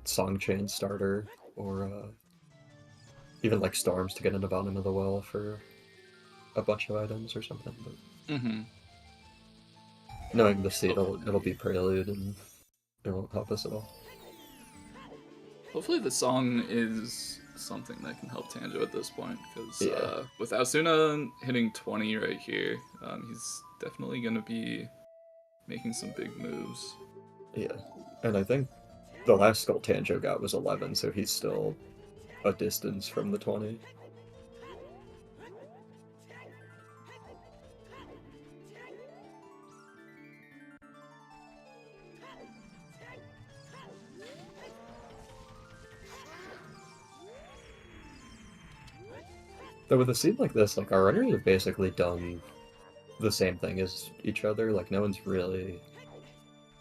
song chain starter, or even like storms to get in the bottom of the well for a bunch of items or something. But knowing the seed, it'll be prelude, and it won't help us at all. Hopefully the song is something that can help Tanjo at this point, because with Aosuna hitting 20 right here, he's definitely going to be making some big moves. Yeah, and I think the last skull Tanjo got was 11, so he's still a distance from the 20. Though with a scene like this, like, our runners have basically done the same thing as each other. Like, no one's really...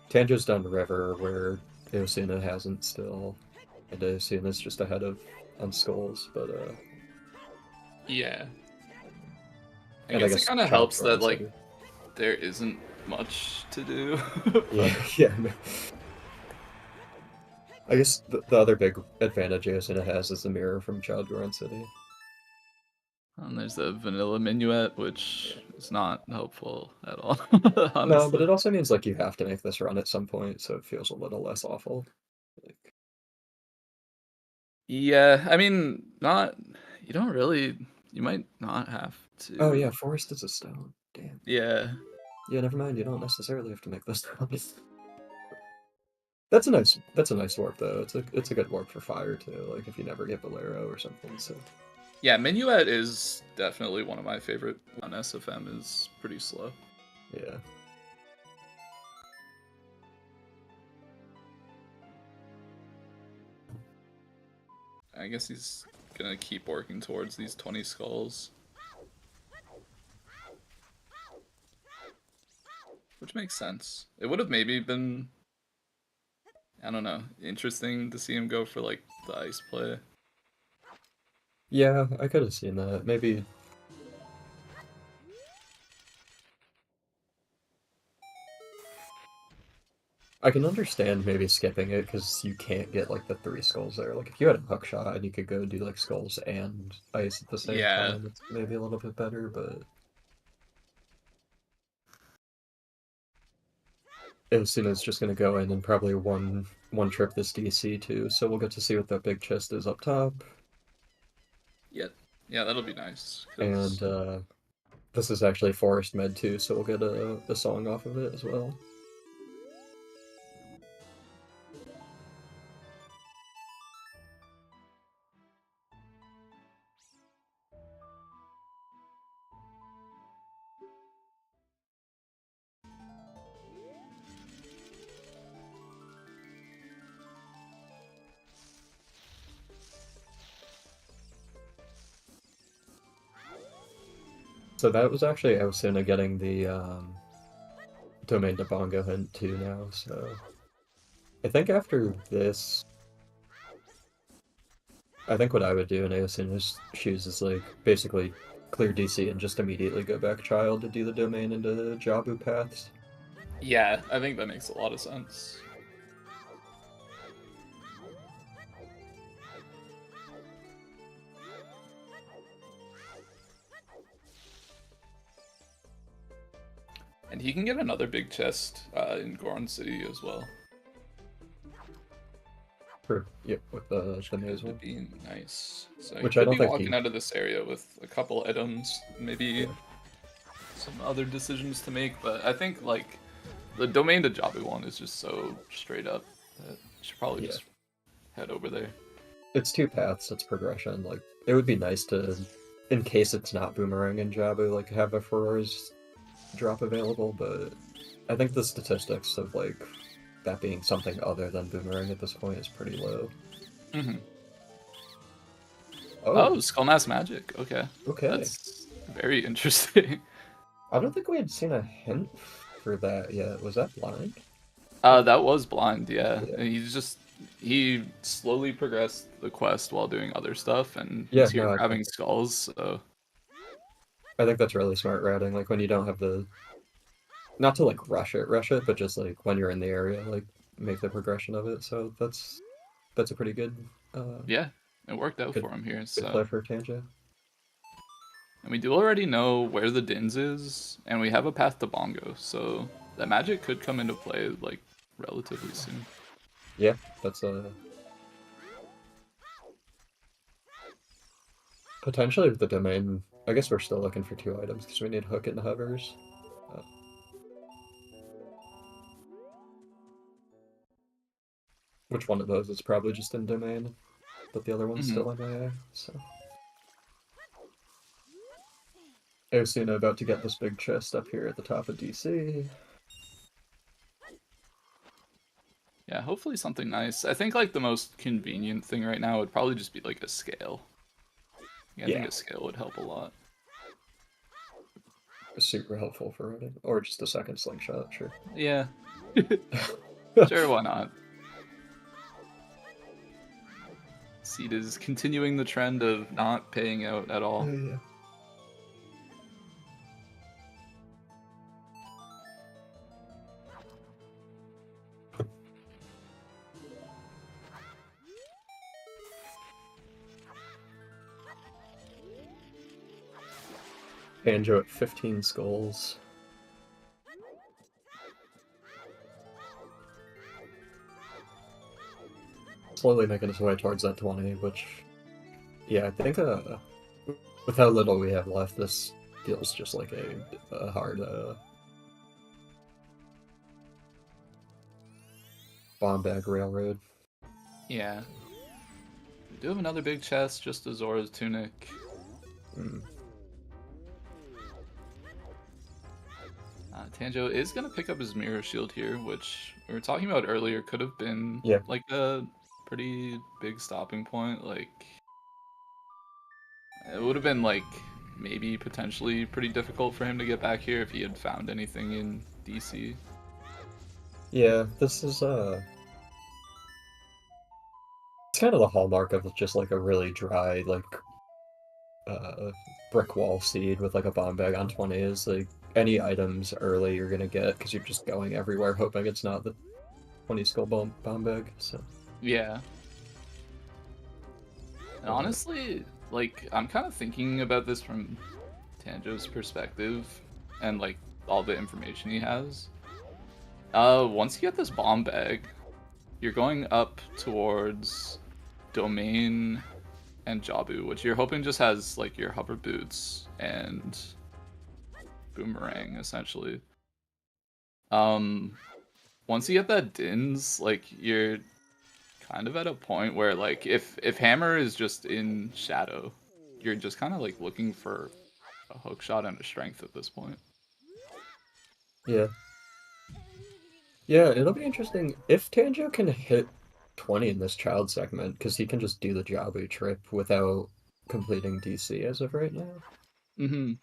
Tanjo's done River, where Aosuna hasn't still, and Aosuna's just ahead of on Skulls, but Yeah. I and I guess guess it kind of Child helps that, Thrones, like, maybe. there isn't much to do. Yeah. I guess the other big advantage Aosuna has is the mirror from Child City. And there's the vanilla minuet, which is not helpful at all, honestly. No, but it also means, like, you have to make this run at some point, so it feels a little less awful. Like... Yeah, I mean, you don't really, you might not have to. Oh yeah, Forest is a stone. Damn. Yeah. Yeah, never mind, you don't necessarily have to make this run. That's a nice warp though. It's a good warp for fire too, like if you never get Bolero or something, so. Yeah, Minuet is definitely one of my favorite. On SFM is pretty slow. Yeah. I guess he's gonna keep working towards these 20 skulls. Which makes sense. It would have maybe been, I don't know, interesting to see him go for, like, the ice play. Yeah, I could have seen that. Maybe... I can understand maybe skipping it, because you can't get, like, the 3 skulls there. Like, if you had a hook shot and you could go do, like, skulls and ice at the same time, it's maybe a little bit better, but... Aosuna's just gonna go in and probably one trip this DC too, so we'll get to see what that big chest is up top. Yeah, that'll be nice. And this is actually Forest Med too, so we'll get a song off of it as well. So that was actually Aosuna getting the domain to Bongo hint too now, so I think after this, I think what I would do in Aosuna's shoes is like basically clear DC and just immediately go back child to do the domain into the Jabu paths. Yeah, I think that makes a lot of sense. And he can get another big chest in Goron City as well. For, yep, with the Could nasal. be nice. So Which he I could don't be think walking he- out of this area with a couple items, maybe Yeah. some other decisions to make. But I think like the domain to Jabu one is just so straight up that you should probably Yeah. just head over there. It's 2 paths, it's progression. Like, it would be nice to, in case it's not Boomerang and Jabu, like, have a Ferrar's drop available, but I think the statistics of, like, that being something other than Boomerang at this point is pretty low. Mm-hmm. Oh, Oh, Skullmask Magic. Okay. okay. That's very interesting. I don't think we had seen a hint for that yet. Was that blind? That was blind, yeah. Yeah. And he slowly progressed the quest while doing other stuff, and Yeah, he's here no, grabbing skulls, so I think that's really smart routing. Like, when you don't have the... Not to, like, rush it, but just, like, when you're in the area, like, make the progression of it. So that's a pretty good... yeah, it worked out good, for him here. good So, play for Tanjo. and we do already know where the Dins is, and we have a path to Bongo, so that magic could come into play like relatively soon. Yeah, that's potentially with the domain. I guess we're still looking for 2 items because we need hook and hovers. Which one of those is probably just in domain, but the other one's still in AA, so. Aosuna about to get this big chest up here at the top of DC. Yeah, hopefully something nice. I think like the most convenient thing right now would probably just be like a scale. Yeah, I think a scale would help a lot. Super helpful for running, or just a second slingshot, sure. Yeah. Sure, why not? Seed is continuing the trend of not paying out at all. Yeah. Banjo at 15 skulls. Slowly making his way towards that 20, which, yeah, I think with how little we have left, this feels just like a hard bomb bag railroad. Yeah. We do have another big chest, just as Zora's tunic. Tanjo is going to pick up his mirror shield here, which we were talking about earlier could have been like a pretty big stopping point. Like, it would have been like maybe potentially pretty difficult for him to get back here if he had found anything in DC. Yeah, this is it's kind of the hallmark of just like a really dry like brick wall seed with like a bomb bag on 20 is like any items early you're gonna get because you're just going everywhere hoping it's not the 20 skull bomb bag. So yeah. And honestly, like I'm kind of thinking about this from Tanjo's perspective and like all the information he has. Once you get this bomb bag, you're going up towards domain and Jabu, which you're hoping just has like your hover boots and boomerang essentially. Once you get that Dins, like you're kind of at a point where like if Hammer is just in Shadow, you're just kind of like looking for a hook shot and a strength at this point. Yeah. Yeah, it'll be interesting if Tanjo can hit 20 in this child segment, because he can just do the Jabu trip without completing DC as of right now. Mm-hmm.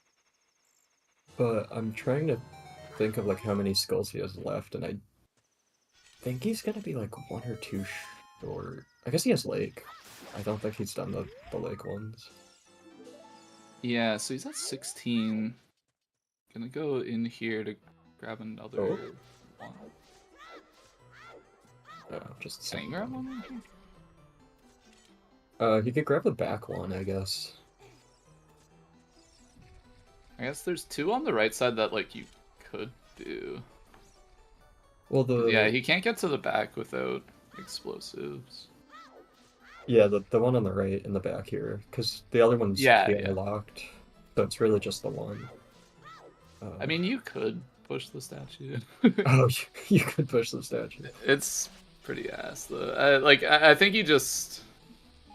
But I'm trying to think of like how many skulls he has left, and I think he's gonna be like one or two short. I guess he has Lake. I don't think he's done the Lake ones. Yeah, so he's at 16. Gonna go in here to grab another Oh. one. Just Can he grab one in here? he could grab the back one, I guess. I guess there's two on the right side that like you could do. Well, Yeah, he can't get to the back without explosives. Yeah, the one on the right in the back here, because the other one's Yeah, PI yeah. locked, so it's really just the one. I mean, you could push the statue. Oh, you could push the statue. It's pretty ass though. I think he just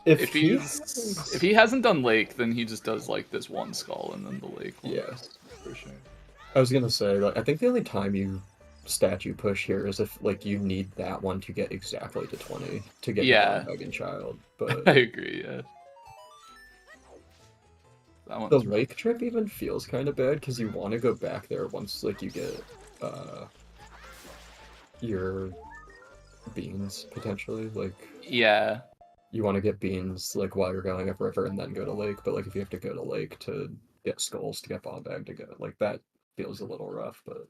if he hasn't done Lake, then he just does like this one skull and then the Lake one. Yeah, for sure. I was gonna say, like, I think the only time you statue push here is if like you need that one to get exactly to 20 to get the Dragon Child. But I agree. Yeah. The Lake trip even feels kind of bad because you want to go back there once like you get your beans potentially. Like yeah, you want to get beans like while you're going up river and then go to lake. But like if you have to go to lake to get skulls to get bomb bag to go, like that feels a little rough. But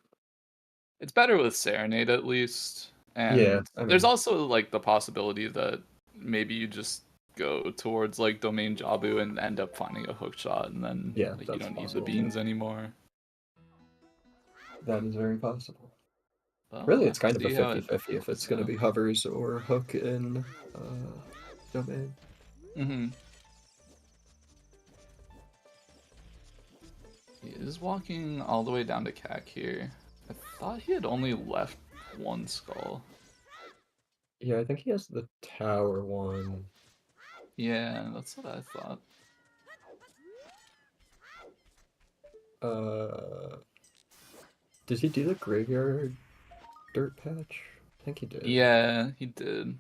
it's better with Serenade at least. And yeah, I mean, there's also like the possibility that maybe you just go towards like Domain Jabu and end up finding a hook shot, and then yeah, like, you don't need the beans anymore. That is very possible. But Really, we'll it's kind of a see how 50-50 if it's going to be hovers or hook in Domain. Mm-hmm. He is walking all the way down to CAC here. I thought he had only left one skull. Yeah, I think he has the tower one. Yeah, that's what I thought. Did he do the graveyard dirt patch? I think he did. Yeah, he did.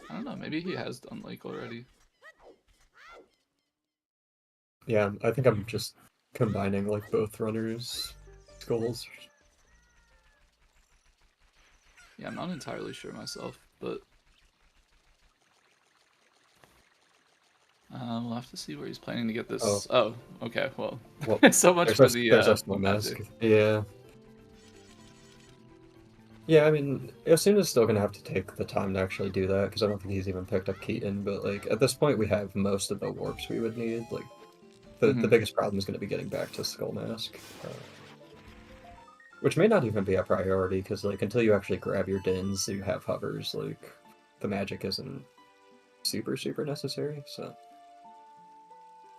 I don't know, maybe he has done Lake already. Yeah, I think I'm just combining like both runners' skulls. Yeah, I'm not entirely sure myself, but we'll have to see where he's planning to get this. Oh, okay. Well, so much for the mask. Yeah. Yeah, I mean, Aosuna's still gonna have to take the time to actually do that because I don't think he's even picked up Keaton. But like at this point, we have most of the warps we would need. Like the biggest problem is going to be getting back to Skull Mask, which may not even be a priority because like until you actually grab your dins, you have hovers. Like the magic isn't super necessary. So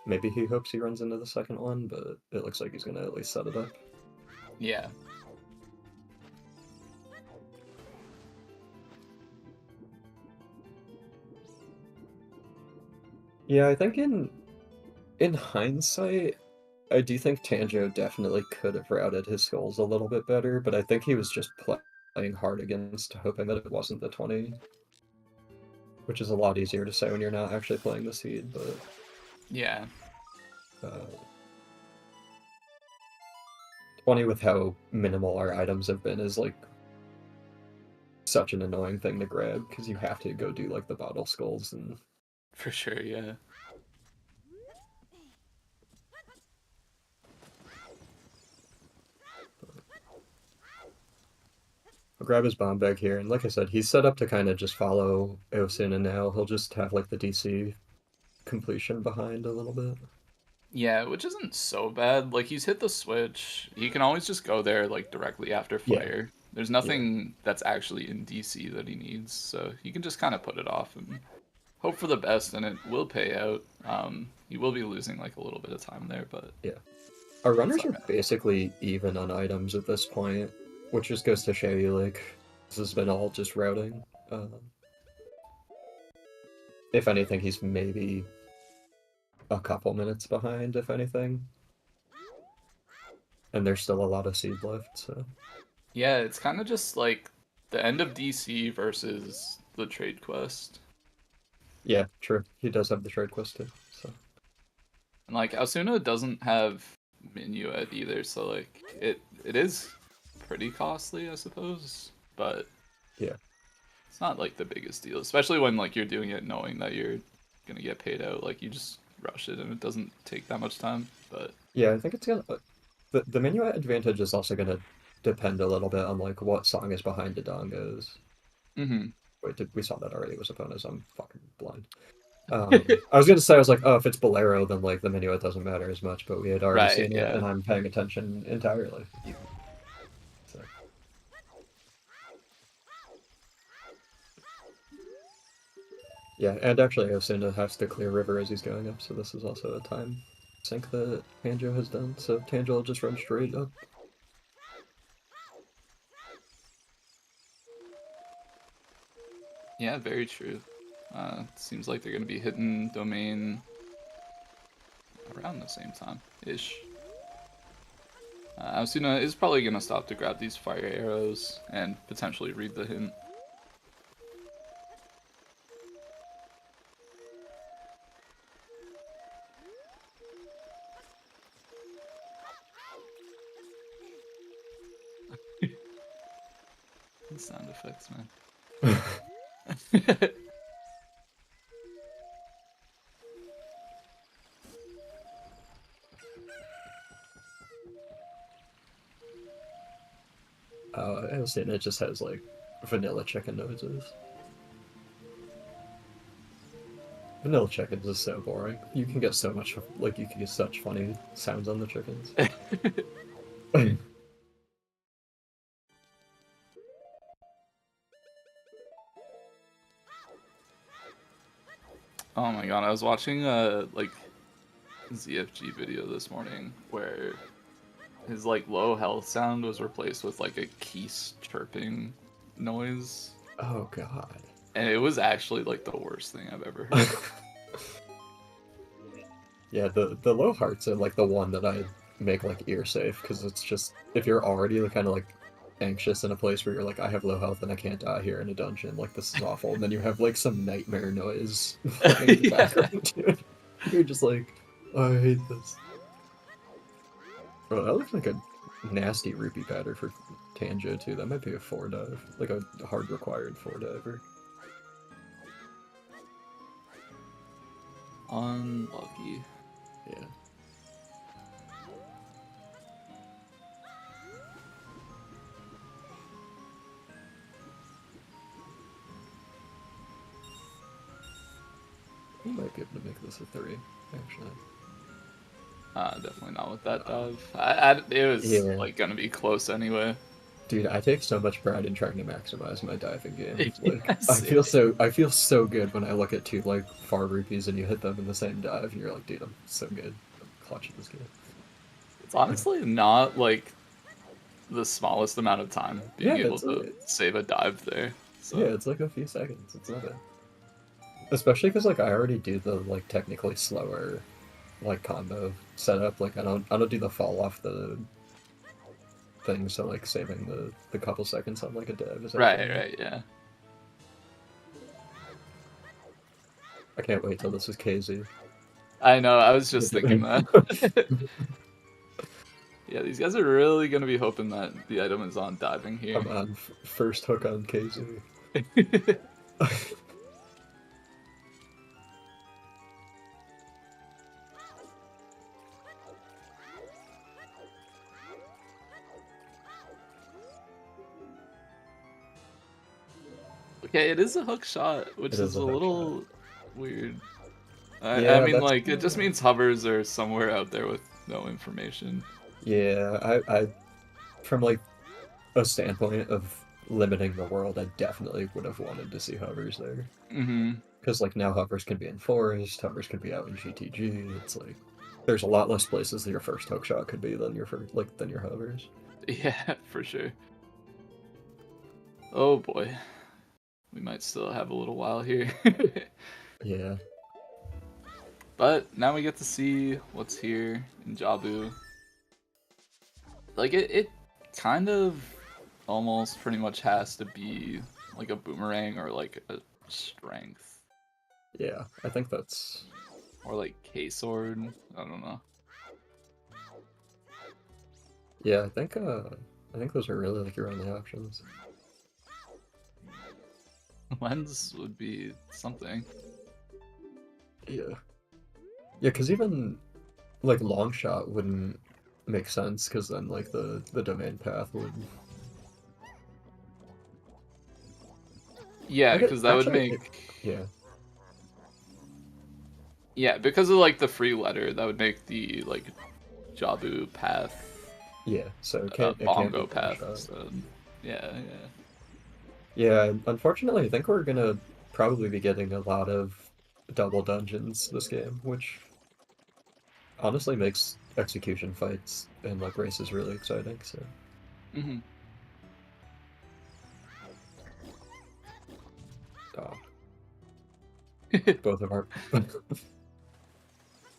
maybe he hopes he runs into the second one, but it looks like he's going to at least set it up. Yeah. Yeah, I think in hindsight, I do think Tanjo definitely could have routed his skulls a little bit better, but I think he was just playing hard against, hoping that it wasn't the 20. Which is a lot easier to say when you're not actually playing the seed, but... Yeah. 20 with how minimal our items have been is, like, such an annoying thing to grab, because you have to go do, like, the bottle skulls and... For sure, yeah. I'll grab his bomb bag here, and like I said, he's set up to kind of just follow Aosuna now. He'll just have like the DC completion behind a little bit. Yeah, which isn't so bad. Like, he's hit the switch. He can always just go there, like, directly after Yeah. fire. There's nothing that's actually in DC that he needs, so he can just kind of put it off and hope for the best, and it will pay out. He will be losing, like, a little bit of time there, but... Yeah. Our runners are alright. basically even on items at this point, which just goes to show you, like, this has been all just routing. If anything, he's maybe a couple minutes behind, if anything. And there's still a lot of seed left, so... Yeah, it's kind of just, like, the end of DC versus the trade quest. Yeah, true. He does have the trade quest too, so... And, like, Aosuna doesn't have Minuet either, so, like, it is pretty costly, I suppose, but... Yeah. It's not, like, the biggest deal, especially when, like, you're doing it knowing that you're gonna get paid out. Like, you just rush it and it doesn't take that much time, but... Yeah, I think it's gonna... The minuet advantage is also gonna depend a little bit on, like, what song is behind the dongos. Mm-hmm. Wait, we saw that already. It was Opponents. I'm fucking blind. I was gonna say, I was like, oh, if it's Bolero, then, like, the minuet doesn't matter as much, but we had already Right, seen it, yeah. and I'm paying attention entirely. So... Yeah, and actually Aosuna has to clear river as he's going up, so this is also a time sink that Tanjo has done, so Tanjo will just run straight up. Yeah, very true. Seems like they're gonna be hitting domain around the same time-ish. Aosuna is probably gonna stop to grab these fire arrows and potentially read the hint. The sound effects, man. Aosuna just has, like, vanilla chicken noises. Vanilla chickens is so boring. You can get so much, like, you can get such funny sounds on the chickens. Oh my god, I was watching like ZFG video this morning where his like low health sound was replaced with like a keys chirping noise. Oh god. And it was actually like the worst thing I've ever heard. Yeah, the low hearts are like the one that I make like ear safe, because it's just, if you're already kind of like anxious in a place where you're like, I have low health and I can't die here in a dungeon, like this is awful, and then you have like some nightmare noise in the background, dude. You're just like, oh, I hate this. Bro, that looks like a nasty rupee pattern for Tanjo too. That might be a 4-dive, like a hard required 4-diver. Unlucky. Yeah. We might be able to make this a 3, actually. Definitely not with that dive. It was Yeah. like gonna be close anyway. Dude, I take so much pride in trying to maximize my diving game. Like, Yes, I feel so good when I look at 2 like far rupees and you hit them in the same dive, and you're like, dude, I'm so good. I'm clutching this game. It's honestly not like the smallest amount of time being Yeah, able to save a dive there. So. Yeah, it's like a few seconds. It's nothing. Especially because like I already do the like technically slower like combo setup. Like I don't do the fall off the thing, so like saving the couple seconds on like a dive is Right, yeah. I can't wait till this is KZ. I know, I was just thinking that. Yeah, these guys are really gonna be hoping that the item is on diving here. Come on, first hook on KZ. Okay, it is a hook shot, which It is is a a hook little weird. I Yeah, mean, that's like, it just means hovers are somewhere out there with no information. yeah. I from like a standpoint of limiting the world, I definitely would have wanted to see hovers there. Mm-hmm. Because like now hovers can be in forest, hovers can be out in GTG. It's like there's a lot less places that your first hook shot could be than your than your hovers. Yeah, for sure. Oh boy. We might still have a little while here. Yeah. But now we get to see what's here in Jabu. Like, it kind of almost pretty much has to be like a boomerang or like a strength. Yeah. I think that's Or like K-sword. I don't know. yeah, I think those are really like your only options. Lens would be something. Yeah. Yeah, because even like long shot wouldn't make sense because then like the domain path would Yeah, I could because that would actually make... yeah. Yeah, because of like the free letter, that would make the like Jabu path Yeah, so it can't be Bongo long path shot. instead. Yeah, yeah. Yeah, unfortunately, I think we're gonna probably be getting a lot of double dungeons this game, which honestly makes execution fights and like races really exciting. So, Hmm. uh, both of our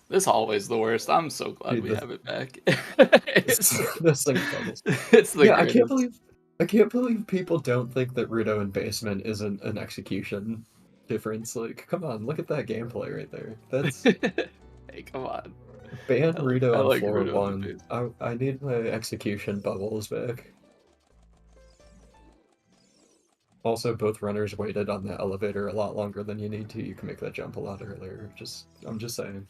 This hallway's the worst. I'm so glad dude, we this have it back. this, it's, this thing bubbles. it's the Yeah, greatest. I can't believe people don't think that Rudo in basement isn't an execution difference. Like, come on, look at that gameplay right there. That's Hey, come on. ban Rudo I on like floor Rudo in the one. base. I need my execution bubbles back. Also, both runners waited on the elevator a lot longer than you need to. You can make that jump a lot earlier. I'm just saying.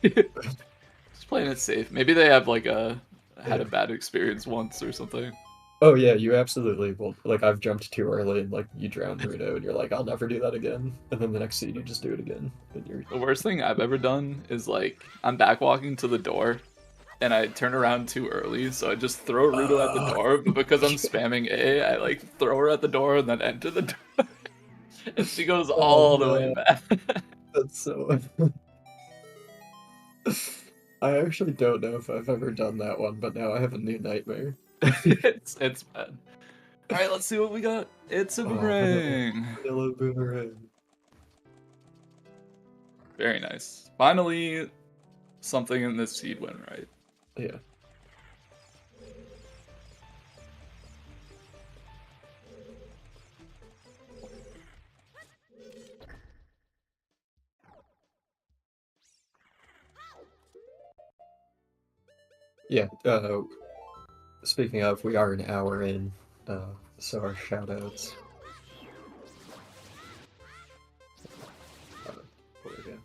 Just playing it safe. Maybe they have like had a Yeah. bad experience once or something. Oh yeah, you absolutely will. Like I've jumped too early and like you drown Rudo and you're like, I'll never do that again. And then the next scene you just do it again. And you're The worst thing I've ever done is like I'm back walking to the door and I turn around too early, so I just throw Rudo at the door, but because I'm spamming A, I like throw her at the door and then enter the door. And she goes oh all the way no, back. that's so. I actually don't know if I've ever done that one, but now I have a new nightmare. It's bad. Alright, let's see what we got. It's a Oh, boomerang. vanilla boomerang. Very nice. Finally, something in this seed went right. Yeah. Yeah. Speaking of, we are an hour in, so our shoutouts. What again?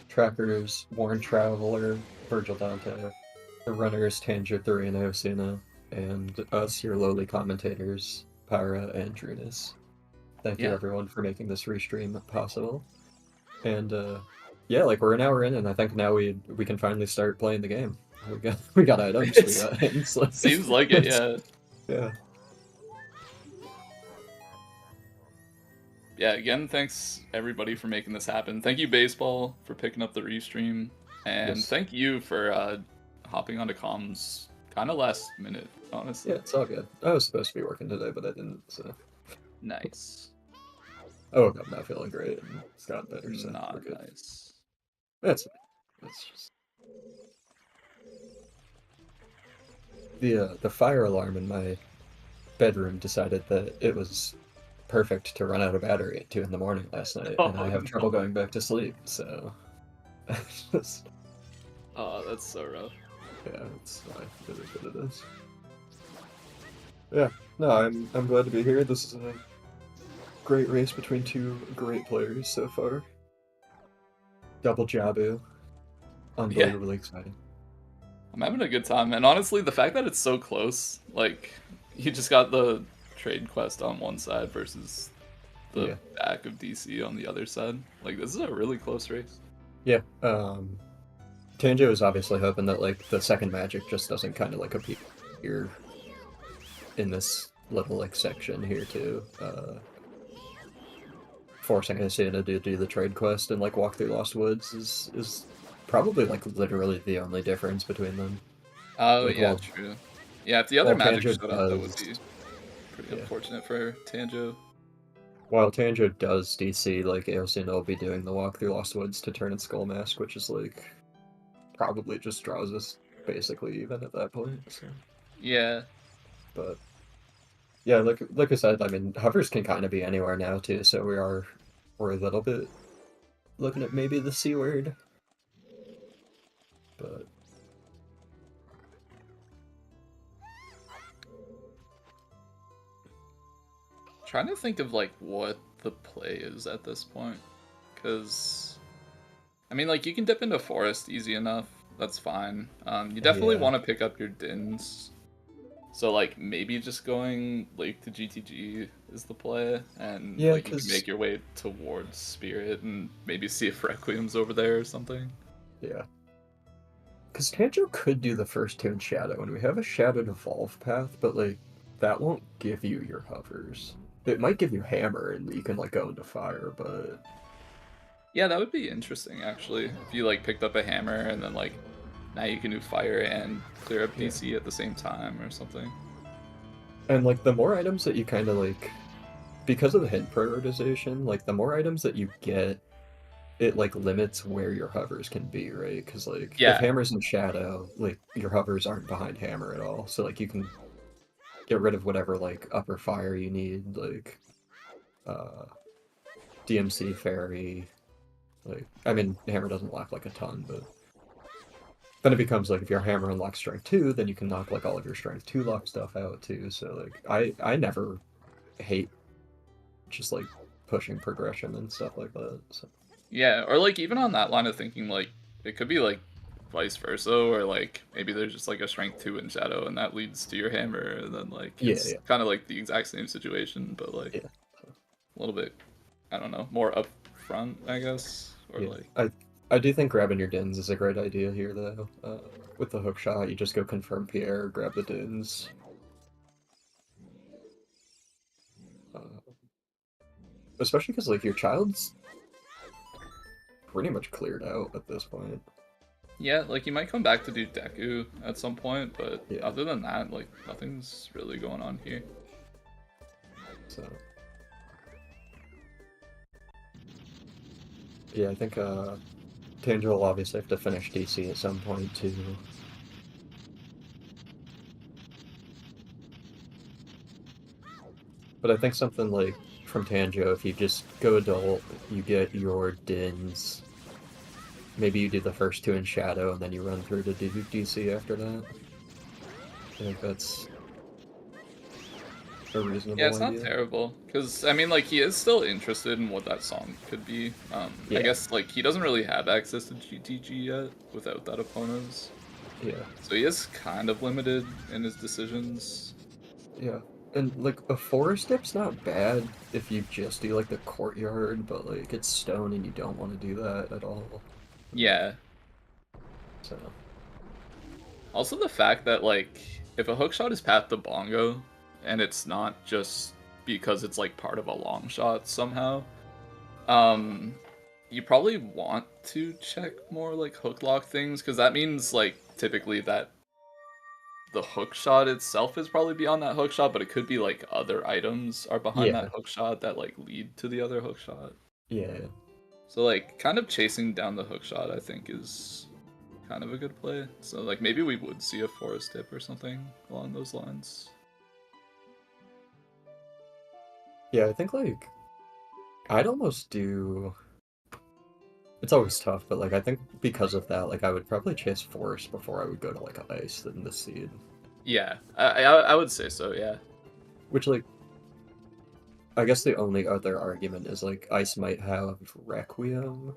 Trackers, Worn Traveler, Virgil Dante, the runners tanjo3 and Aosuna, and us, your lowly commentators, Pyra and Drunus. Thank you Yeah. everyone for making this restream possible. And yeah, like we're an hour in, and I think now we can finally start playing the game. We got items, we got things. Seems like it, yeah. Yeah. Yeah, again, thanks everybody for making this happen. Thank you, Baseball, for picking up the restream. And Yes. thank you for hopping onto comms kind of last minute, honestly. Yeah, it's all good. I was supposed to be working today, but I didn't, so. Nice. I woke up not feeling great, and it's gotten better, so we're Not good. nice. That's just the fire alarm in my bedroom decided that it was perfect to run out of battery at 2 in the morning last night, and I Oh, have no. trouble going back to sleep. So, just, Oh, that's so rough. yeah, it's fine. It is what it is. Yeah, no, I'm glad to be here. This is a great race between two great players so far. Double Jabu, unbelievably exciting. I'm having a good time, and honestly, the fact that it's so close, like, you just got the trade quest on one side versus the back of DC on the other side. Like, this is a really close race. Yeah. Tanjo is obviously hoping that like the second magic just doesn't kind of like appear in this little like section here too, forcing Aosuna to do the trade quest and like walk through Lost Woods is probably like literally the only difference between them. Oh like, yeah, true. Yeah, if the other magic Tanjo showed up, that would be pretty unfortunate for Tanjo. While Tanjo does DC, like Aosuna will be doing the walk through Lost Woods to turn its Skull Mask, which is like probably just draws us basically even at that point. So. Yeah. But yeah, like I said, I mean hovers can kind of be anywhere now too, so we're a little bit looking at maybe the C word. But Trying to think of like what the play is at this point, because I mean, like, you can dip into forest easy enough. That's fine. You definitely want to pick up your dins. So like maybe just going Lake to GTG is the play, and like you can make your way towards Spirit and maybe see if Requiem's over there or something. Yeah. Because Tanjo could do the first two in Shadow, and we have a Shadowed Evolve path, but like that won't give you your hovers. It might give you Hammer, and you can like go into Fire, but yeah, that would be interesting actually. If you like picked up a Hammer and then like now you can do Fire and clear up DC at the same time or something. And like the more items that you kind of like, because of the hint prioritization, like the more items that you get, it like limits where your hovers can be, right? Because like if Hammer's in Shadow, like your hovers aren't behind Hammer at all, so like you can get rid of whatever like upper fire you need, like DMC Fairy. Like I mean Hammer doesn't lack like a ton, but then it becomes like if your Hammer unlocks Strength 2, then you can knock like all of your Strength 2 lock stuff out too. So like I never hate just like pushing progression and stuff like that. So. Yeah, or like even on that line of thinking, like it could be like vice versa, or like maybe there's just like a Strength 2 in Shadow and that leads to your Hammer, and then like it's kind of like the exact same situation, but like a little bit, I don't know, more upfront, I guess, or like. I do think grabbing your Dins is a great idea here, though. With the hook shot, you just go confirm Pierre, grab the Dins. Especially because, like, your child's pretty much cleared out at this point. Yeah, like, you might come back to do Deku at some point, but other than that, like, nothing's really going on here. So. Yeah, I think, Tanjo will obviously have to finish DC at some point, too. But I think something like, from Tanjo, if you just go adult, you get your Dins. Maybe you do the first two in Shadow, and then you run through to DC after that. I think that's a reasonable idea. Yeah, it's not terrible, because, I mean, like, he is still interested in what that song could be. I guess, like, he doesn't really have access to GTG yet, without that opponents. Yeah. So he is kind of limited in his decisions. Yeah. And, like, a forest dip's not bad if you just do, like, the courtyard, but, like, it's stone and you don't want to do that at all. Yeah. So. Also the fact that, like, if a hookshot is path to Bongo, and it's not just because it's, like, part of a long shot somehow, you probably want to check more, like, hook lock things, because that means, like, typically that the hook shot itself is probably beyond that hook shot, but it could be like other items are behind that hook shot that like lead to the other hook shot. Yeah. So like kind of chasing down the hook shot I think is kind of a good play. So like maybe we would see a forest dip or something along those lines. Yeah, I think like I'd almost do. It's always tough, but like I think because of that, like I would probably chase forest before I would go to like ice than the seed. Yeah, I would say so. Yeah. Which like, I guess the only other argument is like ice might have Requiem,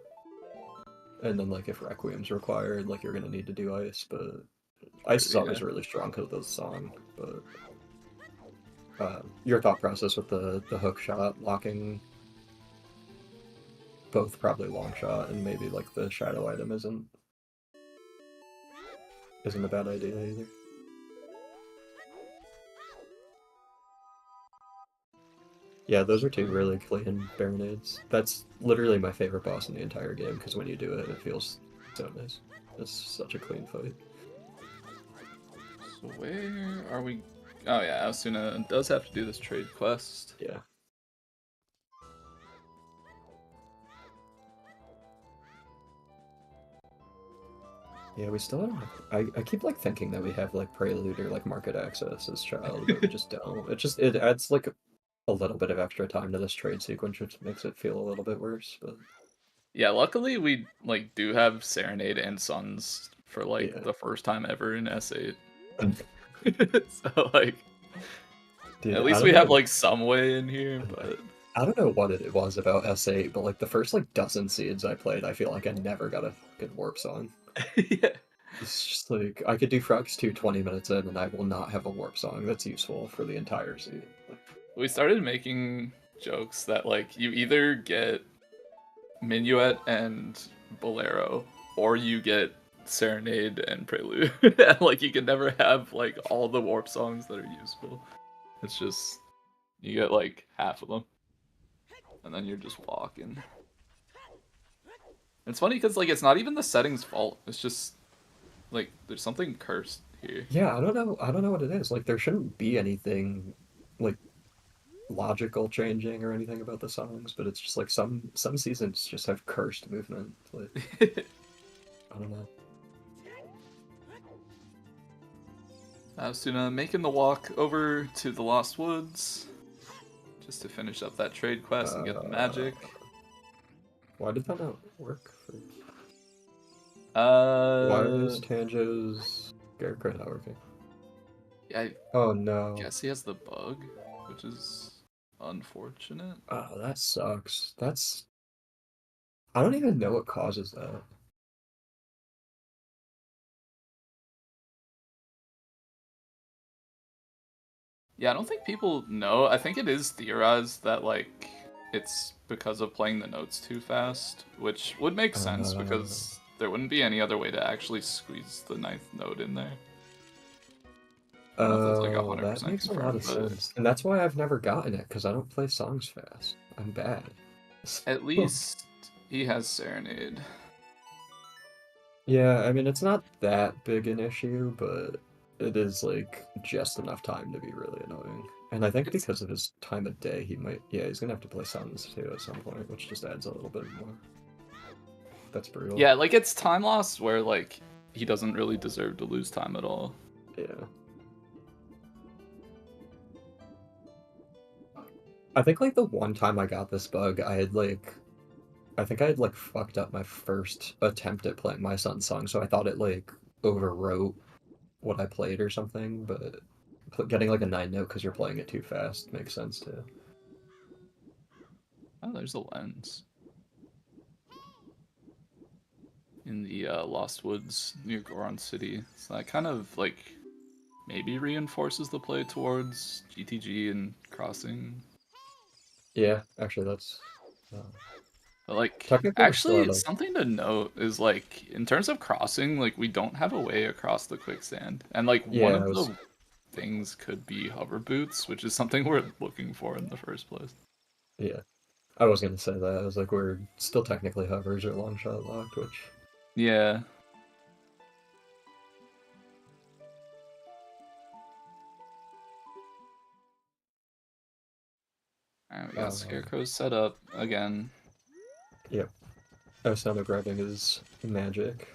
and then like if Requiem's required, like you're gonna need to do ice. But ice is always really strong because of the song. But your thought process with the hook shot locking both probably long shot and maybe like the shadow item isn't a bad idea either. Yeah, those are two really clean baronades. That's literally my favorite boss in the entire game, because when you do it, it feels so nice. It's such a clean fight. So where are we? Oh yeah, Aosuna does have to do this trade quest. Yeah. Yeah, we still don't have, I keep like thinking that we have like Prelude or like market access as child, but we just don't. It adds like a little bit of extra time to this trade sequence, which makes it feel a little bit worse, but Yeah, luckily we like do have Serenade and Suns for like yeah. the first time ever in S8. So like Dude, at I least don't we have know. like some way in here, but I don't know what it was about S8, but like the first like dozen seeds I played, I feel like I never got a fucking warp song. yeah. It's just like I could do Frogs 2 20 minutes in, and I will not have a warp song that's useful for the entire seed. Like, We started making jokes that like you either get Minuet and Bolero or you get Serenade and Prelude. Like you can never have like all the warp songs that are useful. It's just you get like half of them. And then you're just walking. It's funny because like it's not even the setting's fault. It's just like there's something cursed here. yeah, I don't know. I don't know what it is. Like there shouldn't be anything like logical changing or anything about the songs, but it's just like some seasons just have cursed movement. Like I don't know. Aosuna making the walk over to the Lost Woods just to finish up that trade quest and get the magic. Why did that not work? Uh, Why is Tanjo's Scarecrow not working? I Oh no. guess he has the bug, which is unfortunate. Oh, that sucks. That's I don't even know what causes that. Yeah, I don't think people know. I think it is theorized that like it's because of playing the notes too fast, which would make sense because there wouldn't be any other way to actually squeeze the ninth note in there. I don't know if that's like Oh, that 100% makes a lot confirmed, of but sense. And that's why I've never gotten it, because I don't play songs fast. I'm bad. at least he has Serenade. Yeah, I mean, it's not that big an issue, but it is like just enough time to be really annoying. And I think It's because of his time of day, yeah, he's gonna have to play songs too at some point, which just adds a little bit more. That's brutal. yeah, like it's time loss where like he doesn't really deserve to lose time at all. Yeah. I think like the one time I got this bug, I think I had like fucked up my first attempt at playing my son's song, so I thought it like overwrote what I played or something, but getting like a 9 note because you're playing it too fast makes sense too. Oh, there's a lens in the Lost Woods near Goron City. So that kind of like maybe reinforces the play towards GTG and crossing. Yeah, actually that's But like technically we're still at actually like something to note is like in terms of crossing, like we don't have a way across the quicksand. And like one yeah, of the things could be hover boots, which is something we're looking for in the first place. yeah. I was gonna say that. I was like we're still technically hovers or long shot locked, which Yeah. Alright, we got Scarecrow set up again. yep. Aosuna grabbing his magic.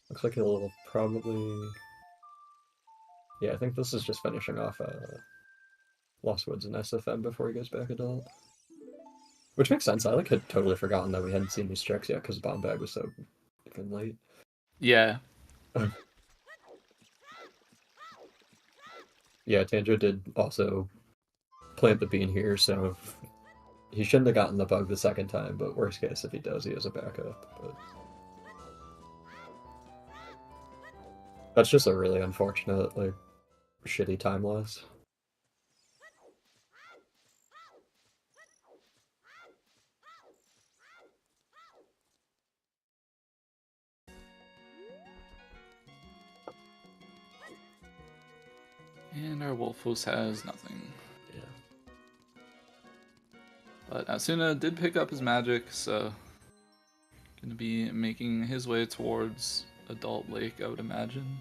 Looks like he'll probably yeah, I think this is just finishing off Lost Woods and SFM before he goes back adult. Which makes sense. I like had totally forgotten that we hadn't seen these checks yet because Bomb Bag was so fucking late. Yeah. Yeah, Tanjo did also plant the bean here, so he shouldn't have gotten the bug the second time, but worst case, if he does, he has a backup. But That's just a really unfortunate, like, shitty time loss. And our Wolfos has nothing. Yeah. But Aosuna did pick up his magic, so gonna be making his way towards Adult Lake, I would imagine.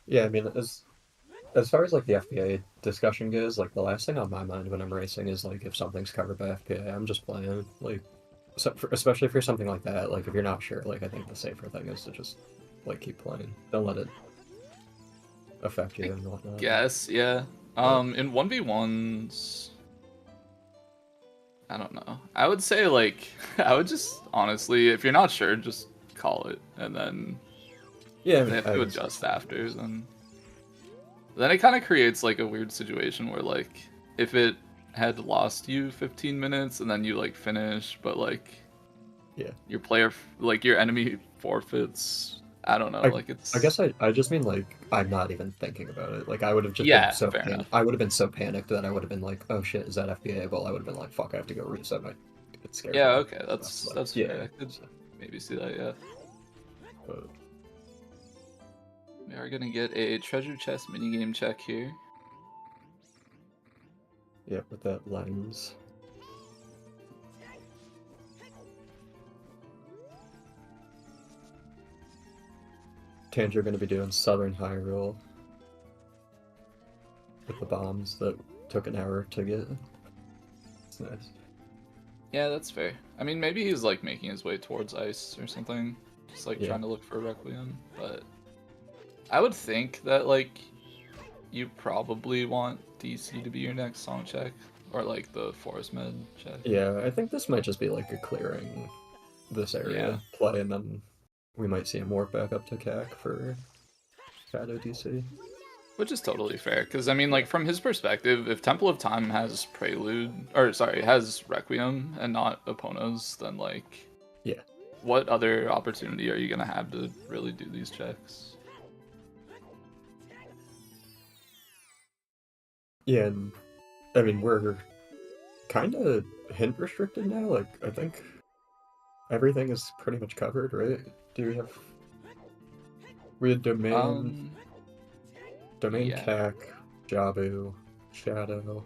Yeah, I mean, as far as like the FPA discussion goes, like the last thing on my mind when I'm racing is like if something's covered by FPA, I'm just playing. Like, especially for something like that, like if you're not sure, like I think the safer thing is to just like keep playing. Don't let it affect you and whatnot. Yes, yeah. In 1v1s, I don't know. I would say like I would just honestly, if you're not sure, just call it, and then Yeah, they have to adjust after. Then it kind of creates like a weird situation where like if it had lost you 15 minutes and then you like finish, but like yeah, your player like your enemy forfeits. I don't know. Like it's. I guess I just mean like I'm not even thinking about it. Like I would have just Yeah, been so fair enough. I would have been so panicked that I would have been like, oh shit, is that FBA? Well, I would have been like, fuck, I have to go reset my scared. Yeah, okay, that's yeah. fair. I could maybe see that. Yeah. But We are gonna get a treasure chest minigame check here. yeah, with that lens. Tanjo going to be doing Southern Hyrule with the bombs that took an hour to get. It's nice. Yeah, that's fair. I mean, maybe he's like making his way towards ice or something, just like Yeah. trying to look for Requiem. But I would think that like you probably want DC to be your next song check, or like the Forest Med check. Yeah, I think this might just be like a clearing this area play, and then we might see him warp back up to CAC for Shadow DC. Which is totally fair, because I mean, like from his perspective, if Temple of Time has Prelude, or sorry, has Requiem and not Epona, then like, yeah, what other opportunity are you gonna have to really do these checks? Yeah, and I mean we're kind of hint restricted now. Like I think everything is pretty much covered, right? Do we had domain? Domain yeah. CAC, Jabu, Shadow.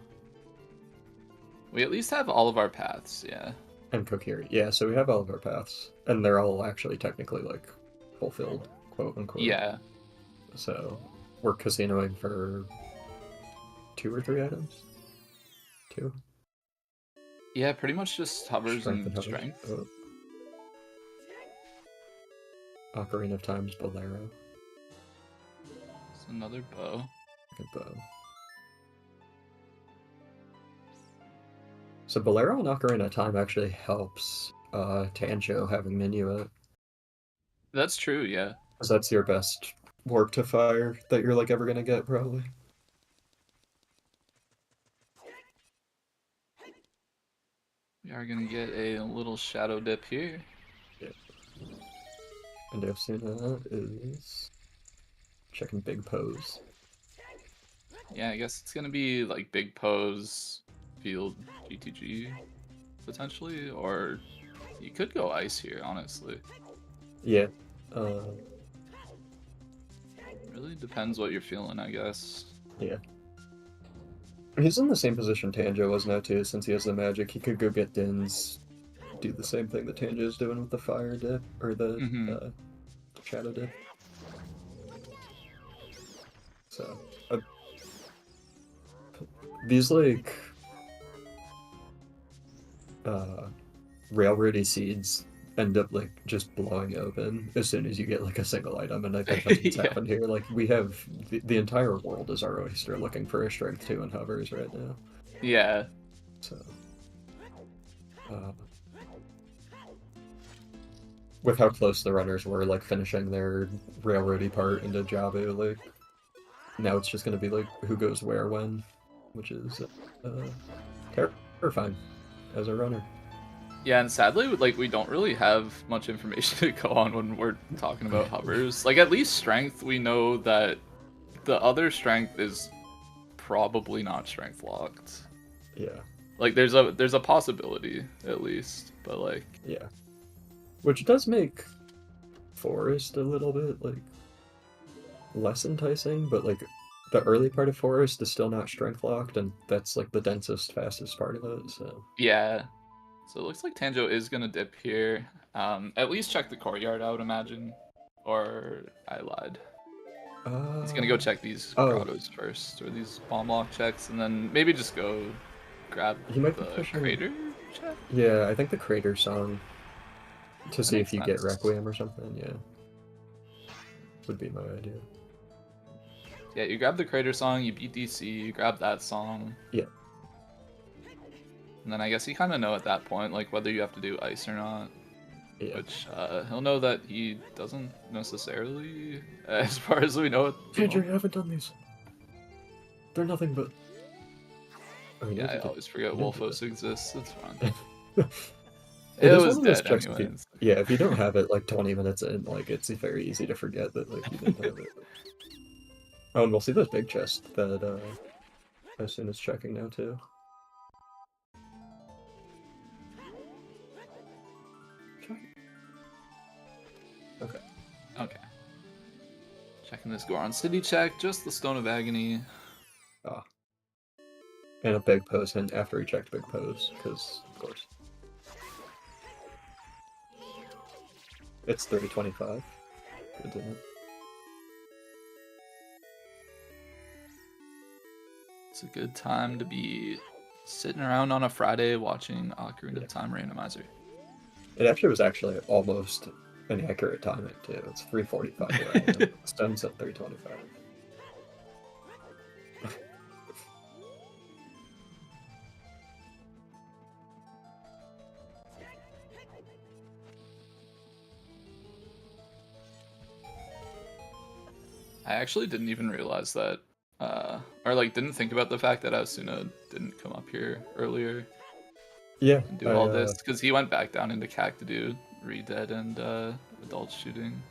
We at least have all of our paths, yeah. And Kokiri. Yeah, so we have all of our paths. And they're all actually technically, like, fulfilled, quote unquote. Yeah. So we're casinoing for 2 or 3 items? 2? Yeah, pretty much just hovers and hovers. strength. Oh. Ocarina of Time's Bolero. It's another bow. Good bow. So Bolero and Ocarina of Time actually helps Tanjo having Minuet. That's true, yeah. Because that's your best warp to fire that you're like ever gonna get, probably. We are gonna get a little shadow dip here. Yep. And Aosuna is checking big pose. Yeah, I guess it's gonna be like big pose, field GTG, potentially, or you could go ice here, honestly. Yeah. Really depends what you're feeling, I guess. Yeah. He's in the same position Tanjo was now too, since he has the magic. He could go get Din's, do the same thing that Tanjo's doing with the fire dip, or the shadow dip. So, these like railroady seeds end up like just blowing open as soon as you get like a single item, and I think that's what's happened here. Like we have the entire world is our oyster, looking for a strength 2 and hovers right now. Yeah. So, uh, with how close the runners were, like finishing their railroady part into Jabu, like now it's just gonna be like who goes where when, which is terrifying as a runner. Yeah, and sadly, like we don't really have much information to go on when we're talking about hovers. Like at least strength, we know that the other strength is probably not strength locked. Yeah. Like there's a possibility at least, but like Yeah. Which does make Forest a little bit like less enticing, but like the early part of Forest is still not strength locked, and that's like the densest, fastest part of it. So yeah. So it looks like Tanjo is gonna dip here. At least check the courtyard, I would imagine, or I lied. He's gonna go check these oh, grottos first, or these bomb lock checks, and then maybe just go grab he might be the pushing. crater check. Yeah, I think the crater song to see if you get sense. Requiem or something. Yeah, would be my idea. Yeah, you grab the crater song, you beat DC, you grab that song. Yeah. And then I guess you kind of know at that point, like, whether you have to do ice or not. Yeah. Which, he'll know that he doesn't necessarily, as far as we know. Andrew, you haven't done these. They're nothing but... Oh, yeah, I always forget Wolfos exists, it's fine. It was dead anyways. Yeah, if you don't have it, like, 20 minutes in, like, it's very easy to forget that, like, you didn't have it. Oh, and we'll see those big chests that, Aosuna's checking now, too. Okay. Okay. Checking this Goron City check, just the Stone of Agony. Ah. And a big pose hint after he checked big pose, because, of course. It's 30-25. Good to know. It's a good time to be sitting around on a Friday watching Ocarina of Time Randomizer. It actually was almost an accurate timing, too. It's 3:45 right? Stone's at 3:25. I actually didn't even realize that, or like didn't think about the fact that Aosuna didn't come up here earlier. Yeah. And do all this, because he went back down into CAC to do Re-Dead and adult shooting.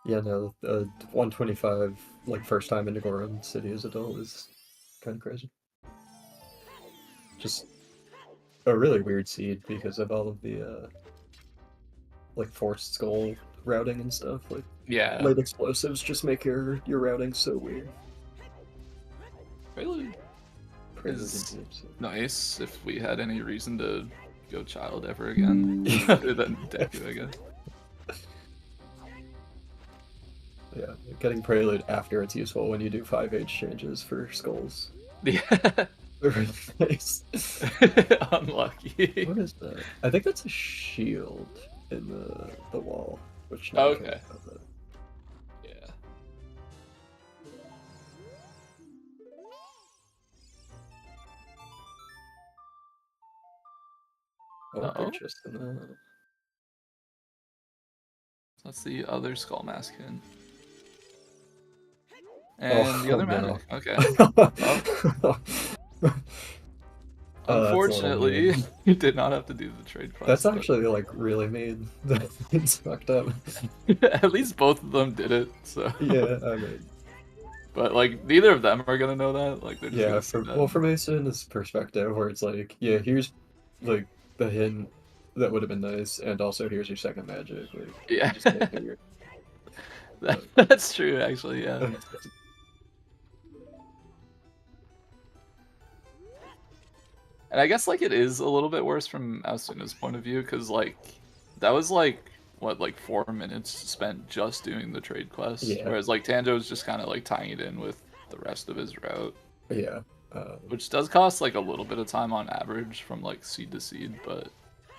Yeah, no, 125, like, first time into Goron City as adult is kind of crazy. Just a really weird seed because of all of the, like, forced skull routing and stuff. Like, Yeah. late explosives just make your routing so weird. Prelude is nice if we had any reason to go child ever again, other than Deku, I guess. Yeah, getting Prelude after it's useful when you do 5H changes for skulls. Yeah. They're really nice. Unlucky. What is that? I think that's a shield in the wall. Which okay. Yeah. Oh, interesting. That's the other skull mask hint. And the other magic. Okay. Unfortunately, you did not have to do the trade quest. That's actually like really mean. It's fucked up. At least both of them did it. So yeah, I mean. But like neither of them are gonna know that. Like they're just well, from Aosuna's perspective, where it's like, yeah, here's like the hint that would have been nice, and also here's your second magic. Like, yeah, that's true. Actually, yeah. And I guess like it is a little bit worse from Aosuna's point of view, because like that was like what, like 4 minutes spent just doing the trade quest, whereas like Tanjo was just kind of like tying it in with the rest of his route. Yeah. Which does cost like a little bit of time on average from like seed to seed, but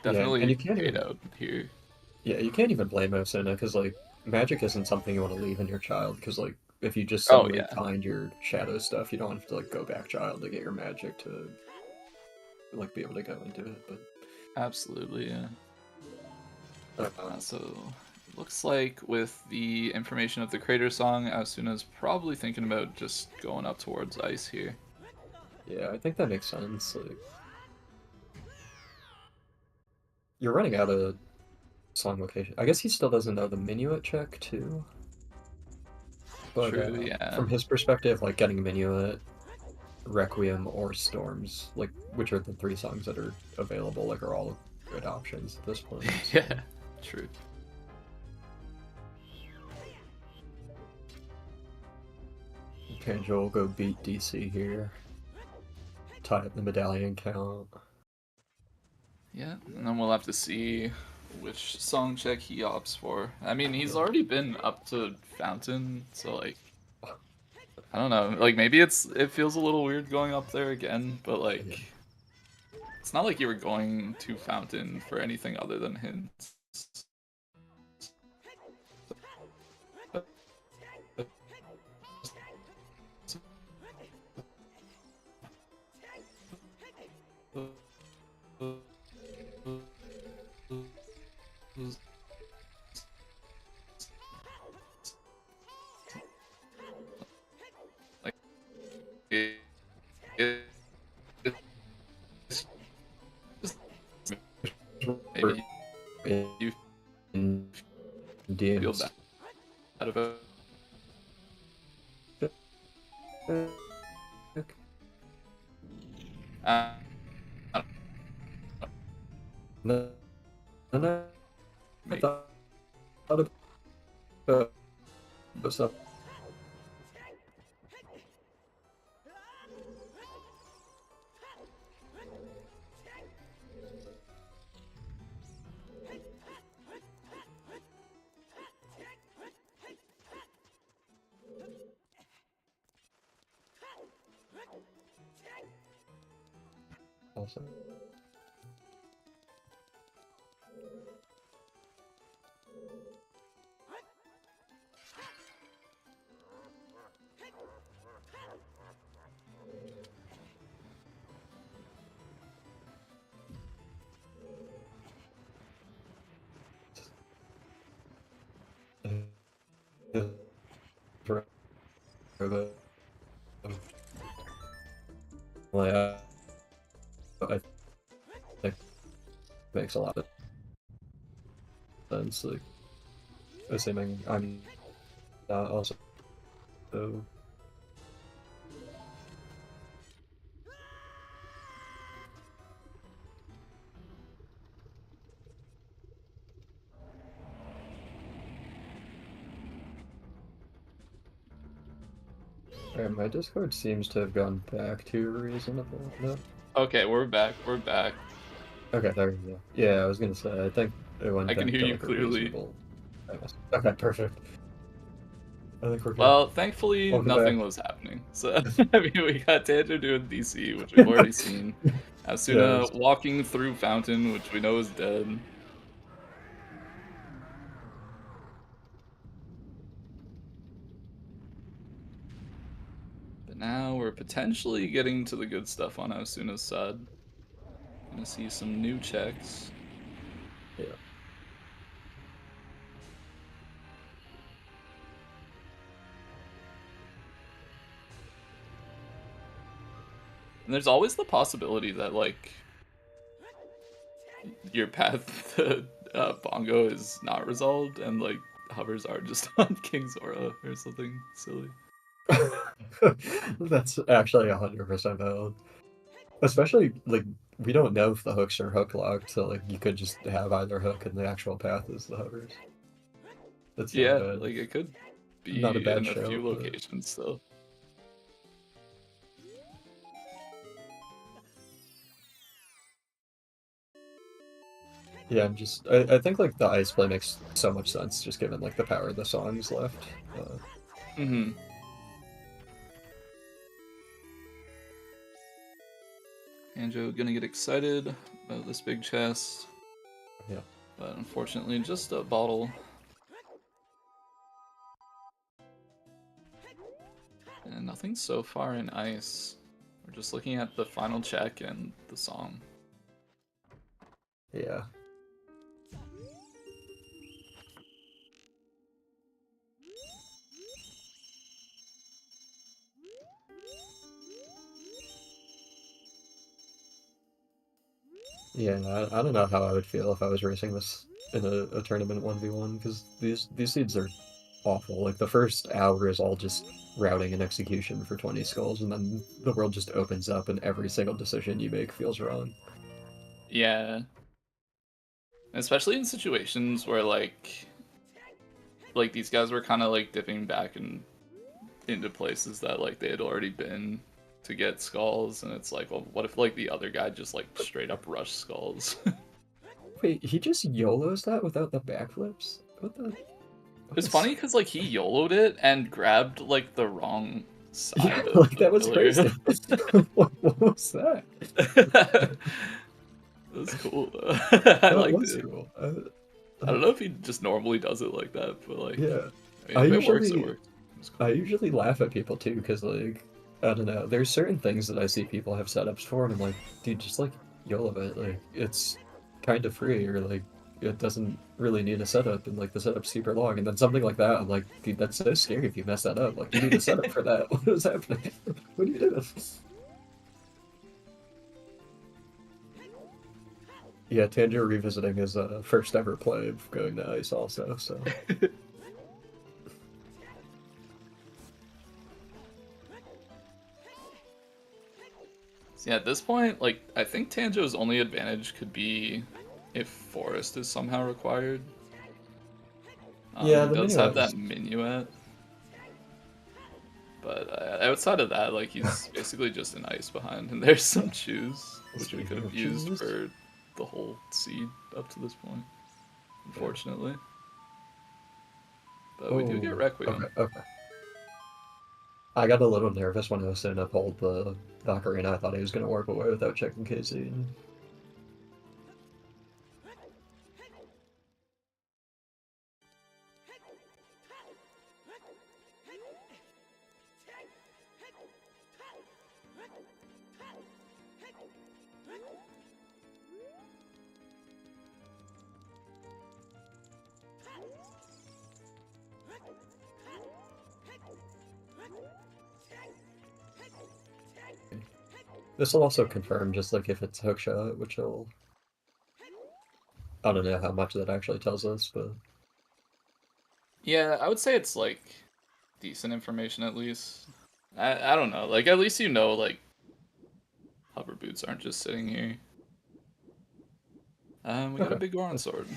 definitely paid out here. Yeah, you can't even blame Aosuna because like magic isn't something you want to leave in your child because like if you just Oh, suddenly yeah. find your shadow stuff, you don't have to like go back child to get your magic to like be able to go into it. But Absolutely, yeah. uh, So it looks like with the information of the crater song, Aosuna's probably thinking about just going up towards ice here. yeah, I think that makes sense. Like, you're running out of song location. I guess he still doesn't know the Minuet check too. But True, yeah. from his perspective, like getting Minuet, Requiem, or Storms, like which are the 3 songs that are available, like are all good options at this point. So. Yeah, true. Tanjo will go beat DC here. Tie up the medallion count. Yeah, and then we'll have to see which song check he opts for. I mean, he's already been up to Fountain, so like, I don't know. Like maybe it feels a little weird going up there again, but like, Yeah. it's not like you were going to Fountain for anything other than hints. Like, it's just maybe you In feel DMs. bad about. Uh, No, no, I Make thought about stuff. Also. I think makes a lot of sense. Like, assuming I'm not also. So, alright, my Discord seems to have gone back to reasonable enough. Okay, we're back. We're back. Okay, there we go. Yeah, I was gonna say, I think it went I can back hear to you like a clearly. reasonable. Okay, perfect. I think we're good. Well, thankfully, Welcome nothing back. was happening. So, I mean, we got Tanjo doing DC, which we've already seen. Yes. Asuna walking through Fountain, which we know is dead. But now we're potentially getting to the good stuff on Asuna's side. Gonna see some new checks. Yeah. And there's always the possibility that, like, your path to Bongo is not resolved, and, like, hovers are just on King's Aura or something silly. That's actually 100% valid. Especially, like, we don't know if the hooks are hook locked, so, like, you could just have either hook and the actual path is the hovers. That's not Yeah, bad. like, it could Not a be bad in a show, few but locations still. yeah, I think, like, the ice play makes so much sense, just given, like, the power of the songs left. Mm-hmm. Anjo gonna get excited about this big chest. Yeah. But unfortunately, just a bottle. And nothing so far in ice. We're just looking at the final check and the song. Yeah. Yeah, I don't know how I would feel if I was racing this in a tournament 1v1, because these seeds are awful. Like, the first hour is all just routing and execution for 20 skulls, and then the world just opens up and every single decision you make feels wrong. Yeah. Especially in situations where, like these guys were kind of, like, dipping back into places that, like, they had already been to get skulls, and it's like, well, what if, like, the other guy just, like, straight up rushed skulls? Wait, he just YOLOs that without the backflips? What the... It's funny because, like, he YOLO'd it and grabbed, like, the wrong Yeah, side of like, the that was pillar. crazy. What was that? That was cool, though. I That liked was it. cool. I don't know if he just normally does it like that, but, like, Yeah. I mean, if it works, it works. It I cool. usually laugh at people too, because, like, I don't know, there's certain things that I see people have setups for, and I'm like, dude, just, like, YOLO it. Like, it's kind of free, or, like, it doesn't really need a setup, and, like, the setup's super long. And then something like that, I'm like, dude, that's so scary if you mess that up. Like, you need a setup for that. What is happening? What are you doing? Yeah, Tanjo revisiting his first ever play of going to ice also, so... So yeah, at this point, like, I think Tanjo's only advantage could be if Forest is somehow required. Yeah, He the does have minuet that is... minuet. But outside of that, like, he's basically just an ice behind. And there's some choose, which we could have used Choose? for the whole seed up to this point, unfortunately. But we do get Oh, Requiem. okay. I got a little nervous when Aosuna pulled the ocarina. I thought he was going to warp away without checking KC. And... This will also confirm just, like, if it's hookshot, which will... I don't know how much that actually tells us, but... Yeah, I would say it's, like, decent information at least. I don't know. Like, at least you know, like, hover boots aren't just sitting here. We got a big Goron sword.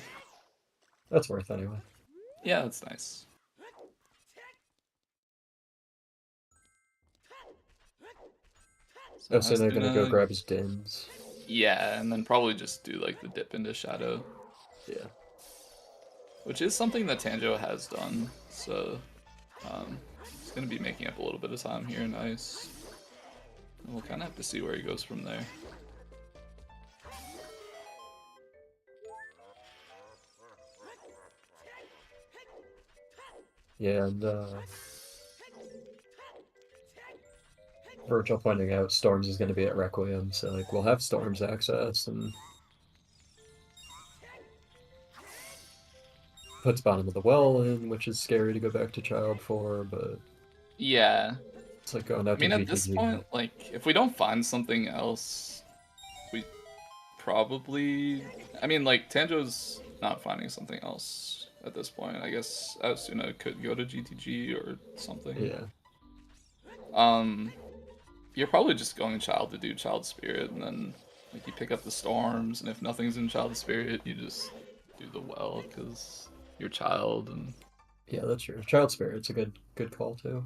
That's worth anyway. Yeah, that's nice. So Aosuna gonna go Aosuna, grab his dins. yeah, and then probably just do, like, the dip into shadow. Yeah. Which is something that Tanjo has done, so he's going to be making up a little bit of time here in ice. And we'll kind of have to see where he goes from there. Yeah, and Virgil pointing out Storms is going to be at Requiem, so, like, we'll have Storms access, and puts bottom of the well in, which is scary to go back to Child for, but Yeah. it's like going out I mean, to at this GTG. point, like, if we don't find something else, we probably... I mean, like, Tanjo's not finding something else at this point. I guess Aosuna could go to GTG or something. Yeah. You're probably just going Child to do Child Spirit, and then, like, you pick up the Storms, and if nothing's in Child Spirit, you just do the well, because you're Child, and... Yeah, that's true. Child Spirit's a good call, too.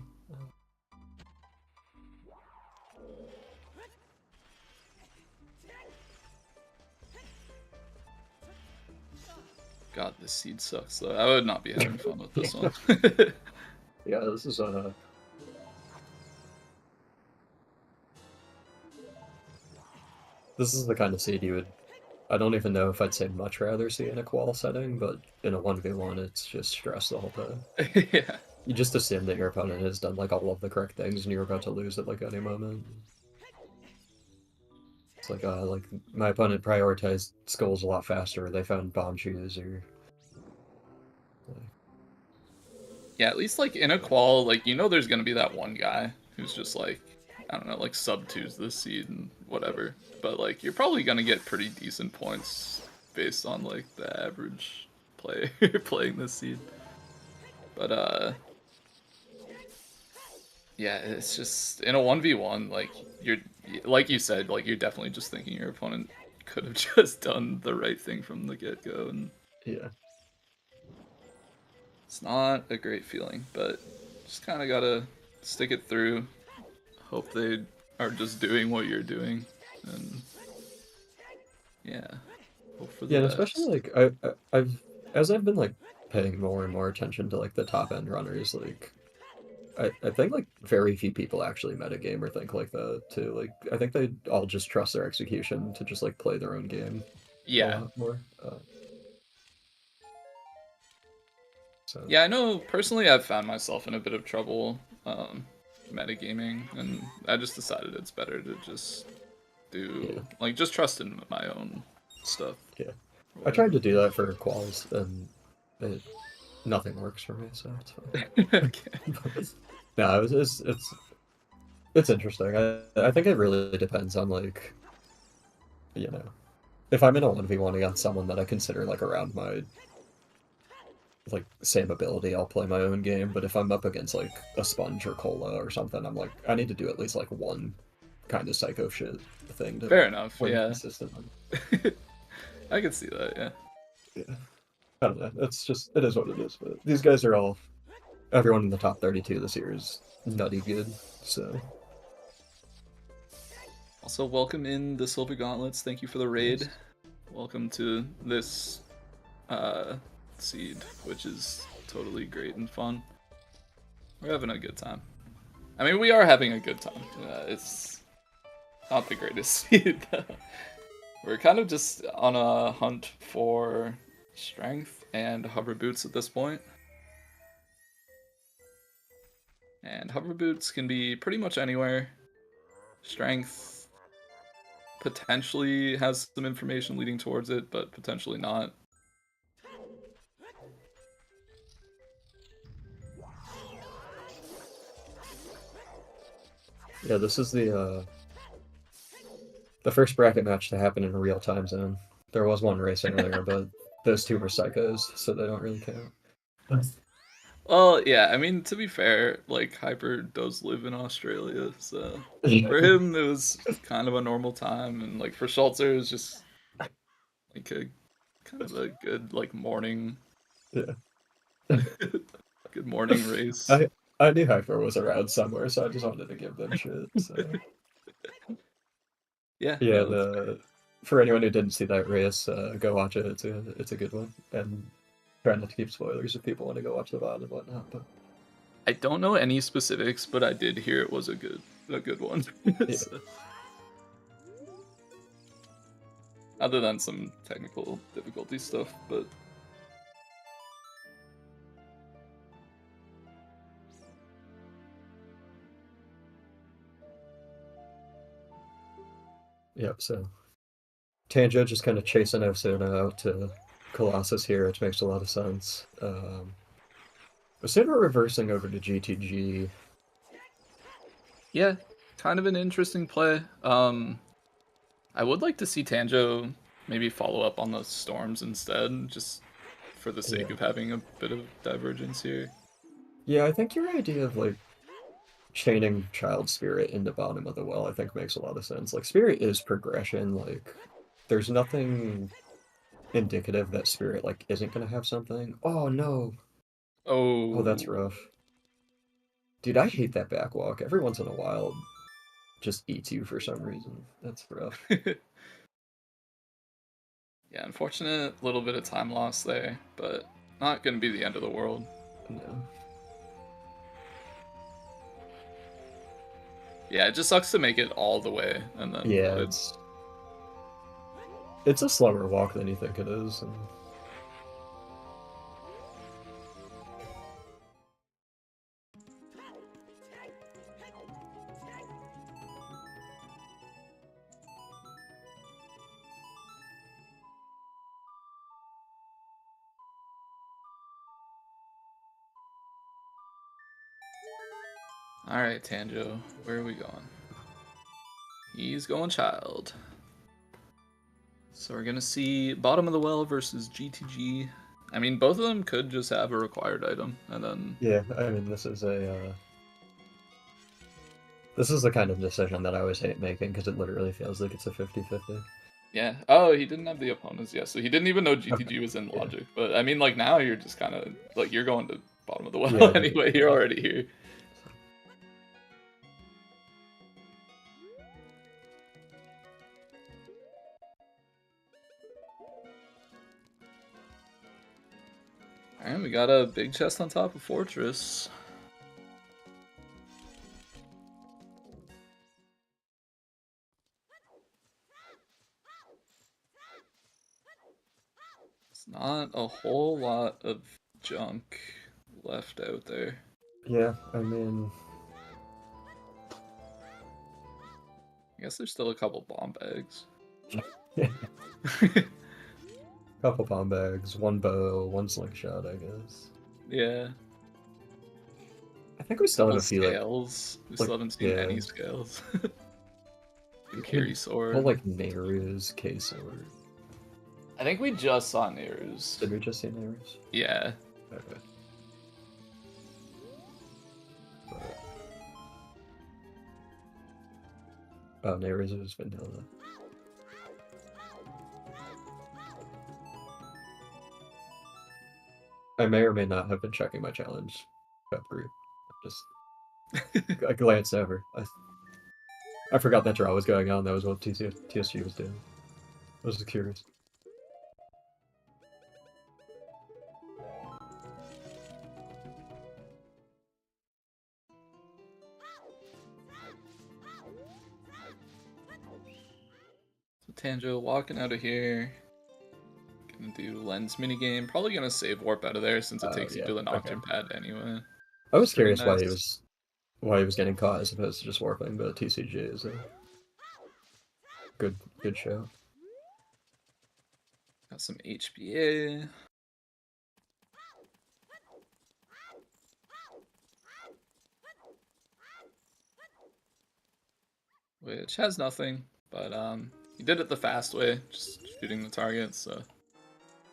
God, this seed sucks, though. I would not be having fun with this one. Yeah, this is this is the kind of seed you would... I don't even know if I'd say much rather see in a qual setting, but in a 1v1, it's just stress the whole time. Yeah. you just assume that your opponent has done like all of the correct things and you're about to lose at like any moment. It's like my opponent prioritized skulls a lot faster. They found bomb shoes or. Yeah, at least like in a qual, like you know, there's gonna be that one guy who's just like, I don't know, like sub twos this seed and whatever. But like you're probably gonna get pretty decent points based on like the average player playing this seed. But yeah, it's just in a 1v1, like you're like you said, like you're definitely just thinking your opponent could have just done the right thing from the get-go, and Yeah. it's not a great feeling, but just kind of gotta stick it through. Hope they are just doing what you're doing, and yeah, hope for the Yeah, and best. especially like I've as I've been like paying more and more attention to like the top end runners, like I think like very few people actually metagame or think like that too. Like I think they all just trust their execution to just like play their own game a Yeah, lot more. So yeah, I know personally I've found myself in a bit of trouble metagaming, and I just decided it's better to just yeah, do like just trust in my own stuff yeah. or I tried whatever. to do that for quals and it, nothing works for me, so it's fine. Okay. No, it's interesting. I think it really depends on like you know if I'm in a 1v1 against someone that I consider like around my like same ability, I'll play my own game. But if I'm up against like a Sponge or Cola or something, I'm like, I need to do at least like one kind of psycho shit thing to Fair enough. win Yeah, consistently. I can see that. Yeah. Yeah, I don't know. It's just it is what it is. But these guys are all everyone in the top 32 this year is nutty good. So Also, welcome in the Silver Gauntlets. Thank you for the raid. nice. Welcome to this uh, seed, which is totally great and fun. We're having a good time. I mean, we are having a good time. It's not the greatest seed. We're kind of just on a hunt for strength and hover boots at this point. And hover boots can be pretty much anywhere. Strength potentially has some information leading towards it, but potentially not. Yeah, this is the first bracket match to happen in a real time zone. There was one race earlier, but those two were psychos, so they don't really count. Well, yeah, I mean, to be fair, like, Hyper does live in Australia, so for him, it was kind of a normal time, and, like, for Schultzer, it was just, like, a kind of a good, like, morning, Yeah. good morning race. I knew Hyper was around somewhere, so I just wanted to give them shit. So Yeah, yeah, no, that's the for anyone who didn't see that race, go watch it. It's a good one, and try not to keep spoilers if people want to go watch the VOD and whatnot. But I don't know any specifics, but I did hear it was a good one. yeah, So, other than some technical difficulty stuff, but yeah. So Tanjo just kind of chasing Aosuna out to Colossus here, which makes a lot of sense. Aosuna reversing over to GTG. yeah, kind of an interesting play. I would like to see Tanjo maybe follow up on the storms instead, just for the Yeah, sake of having a bit of divergence here. yeah. I think your idea of like chaining Child Spirit into bottom of the well, I think makes a lot of sense. Like Spirit is progression. Like there's nothing indicative that Spirit like isn't gonna have something. Oh no. Oh, that's Oh, rough. Dude, I hate that backwalk. Every once in a while, just eats you for some reason. That's rough. yeah, unfortunate little bit of time loss there, but not gonna be the end of the world. No. Yeah, it just sucks to make it all the way and then Yeah, flooded. it's a slower walk than you think it is, and Alright, Tanjo, where are we going? He's going child. So we're gonna see bottom of the well versus GTG. I mean, both of them could just have a required item, and then... Yeah, I mean, this is a, this is the kind of decision that I always hate making, because it literally feels like it's a 50-50. Yeah. Oh, he didn't have the opponents yet, so he didn't even know GTG was in Yeah. Logic. But, I mean, like, now you're just kind of... Like, you're going to bottom of the well Yeah, anyway, you're already here. Alright, we got a big chest on top of Fortress. It's not a whole lot of junk left out there. Yeah, I mean... I guess there's still a couple bomb bags. Couple bomb bags, one bow, one slingshot, I guess. Yeah. I think we still have a few, scales. We still haven't seen yeah. any scales. And carry sword. Well, like Nehru's K-sword. I think we just saw Nehru's. Did we just see Nehru's? Yeah. Okay. Oh, Nehru's was vanilla. I may or may not have been checking my challenge prep group. Just I glanced over. I forgot that draw was going on. That was what TSG was doing. I was just curious. So Tanjo walking out of here. Gonna do lens minigame. Probably gonna save warp out of there since it takes you to the Nocturn pad anyway. I was Pretty curious nice. why he was getting caught as opposed to just warping, but TCG is a good show. Got some HBA. Which has nothing, but he did it the fast way, just shooting the targets, so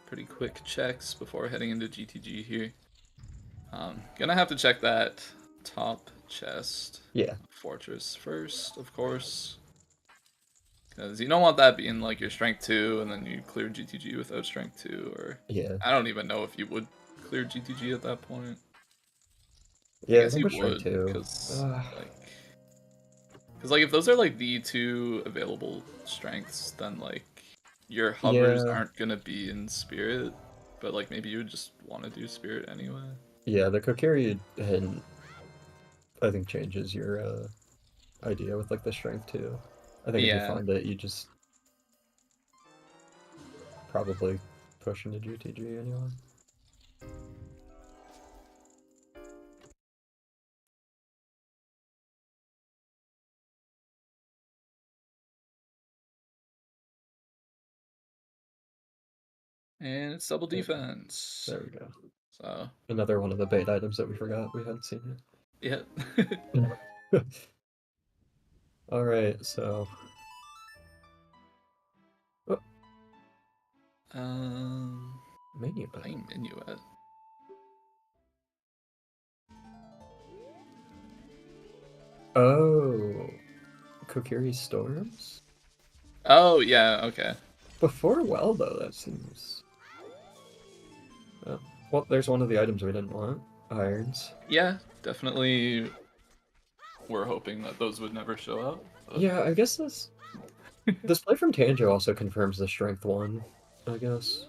pretty quick checks before heading into GTG here. Gonna have to check that top chest. Yeah. Fortress first, of course. Because you don't want that being like your strength 2 and then you clear GTG without strength 2, or... Yeah. I don't even know if you would clear GTG at that point. Yeah, I guess think you with strength would, 2. because like if those are like the 2 available strengths, then like your hovers aren't gonna be in spirit, but like maybe you would just want to do spirit anyway. Yeah, the Kokiri hint, I think, changes your idea with like the strength 2. I think if you find it, you just probably push into GTG anyway. And it's double defense. There we go. So another one of the bait items that we forgot we hadn't seen yet. Yeah. All right, so. Oh. Minuet. Minuet. Oh. Kokiri Storms? Oh, yeah, okay. Before well, though, that seems... Oh. Well, there's one of the items we didn't want. Irons. Yeah, definitely we're hoping that those would never show up. But... Yeah, I guess this... this play from Tanjo also confirms the strength 1, I guess.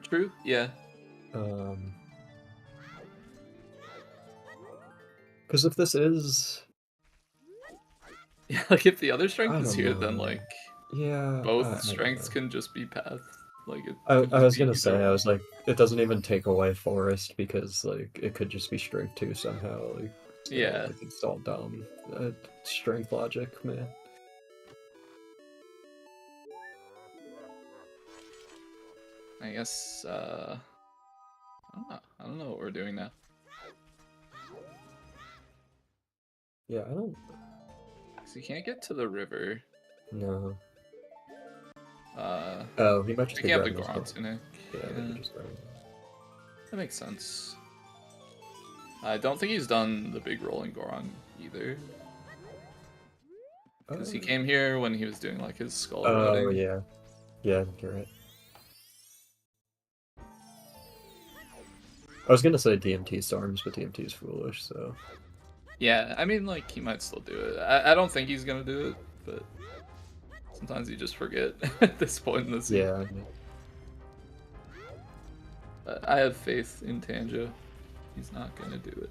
True, yeah. Because if this is... Yeah, like if the other strength is here, know. then like... Yeah. Both strengths can just be path. Like I was gonna say, I was like, it doesn't even take away Forest because like it could just be strength 2 somehow. Like, so, yeah, like, it's all dumb. Strength logic, man. I guess I don't know what we're doing now. Yeah, I don't. So you can't get to the river. No. I Oh, he might just think be you have the grabbing his Goron phone. tunic. Yeah, maybe just grabbing. That makes sense. I don't think he's done the big rolling Goron either. Because he came here when he was doing like his skull Oh, eroding. yeah. Yeah, you're right. I was gonna say DMT Storms, but DMT is foolish, so. Yeah, I mean, like, he might still do it. I don't think he's gonna do it, but sometimes you just forget at this point in the season. Yeah, I mean, But I have faith in Tanjo. He's not gonna do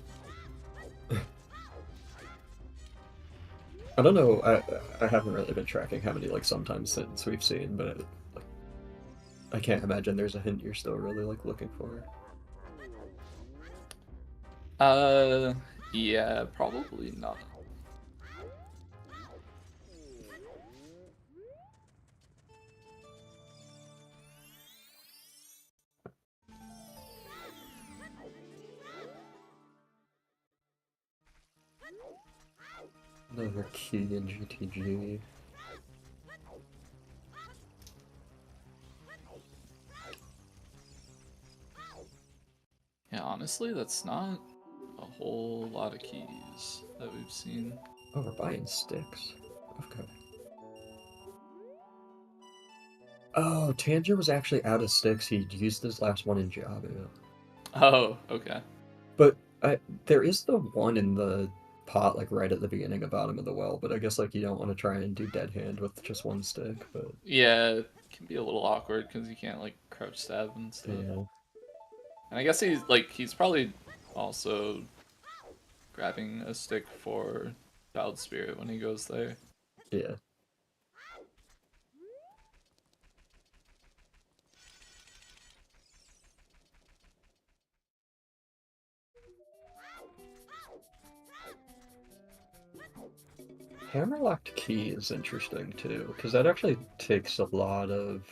it. I don't know. I haven't really been tracking how many like sometimes since we've seen, but like, I can't imagine there's a hint you're still really like looking for. Yeah, probably not. Another key in GTG. Yeah, honestly, that's not a whole lot of keys that we've seen. Oh, we're buying sticks. Okay. Oh, Tanjo was actually out of sticks. He used his last one in Jabu. Oh, okay. But there is the one in the pot, like right at the beginning of bottom of the well. But I guess like you don't want to try and do dead hand with just one stick. But Yeah, it can be a little awkward because you can't like crouch stab and stuff. yeah, And I guess he's probably also grabbing a stick for Child Spirit when he goes there. yeah. Hammerlocked key is interesting too, because that actually takes a lot of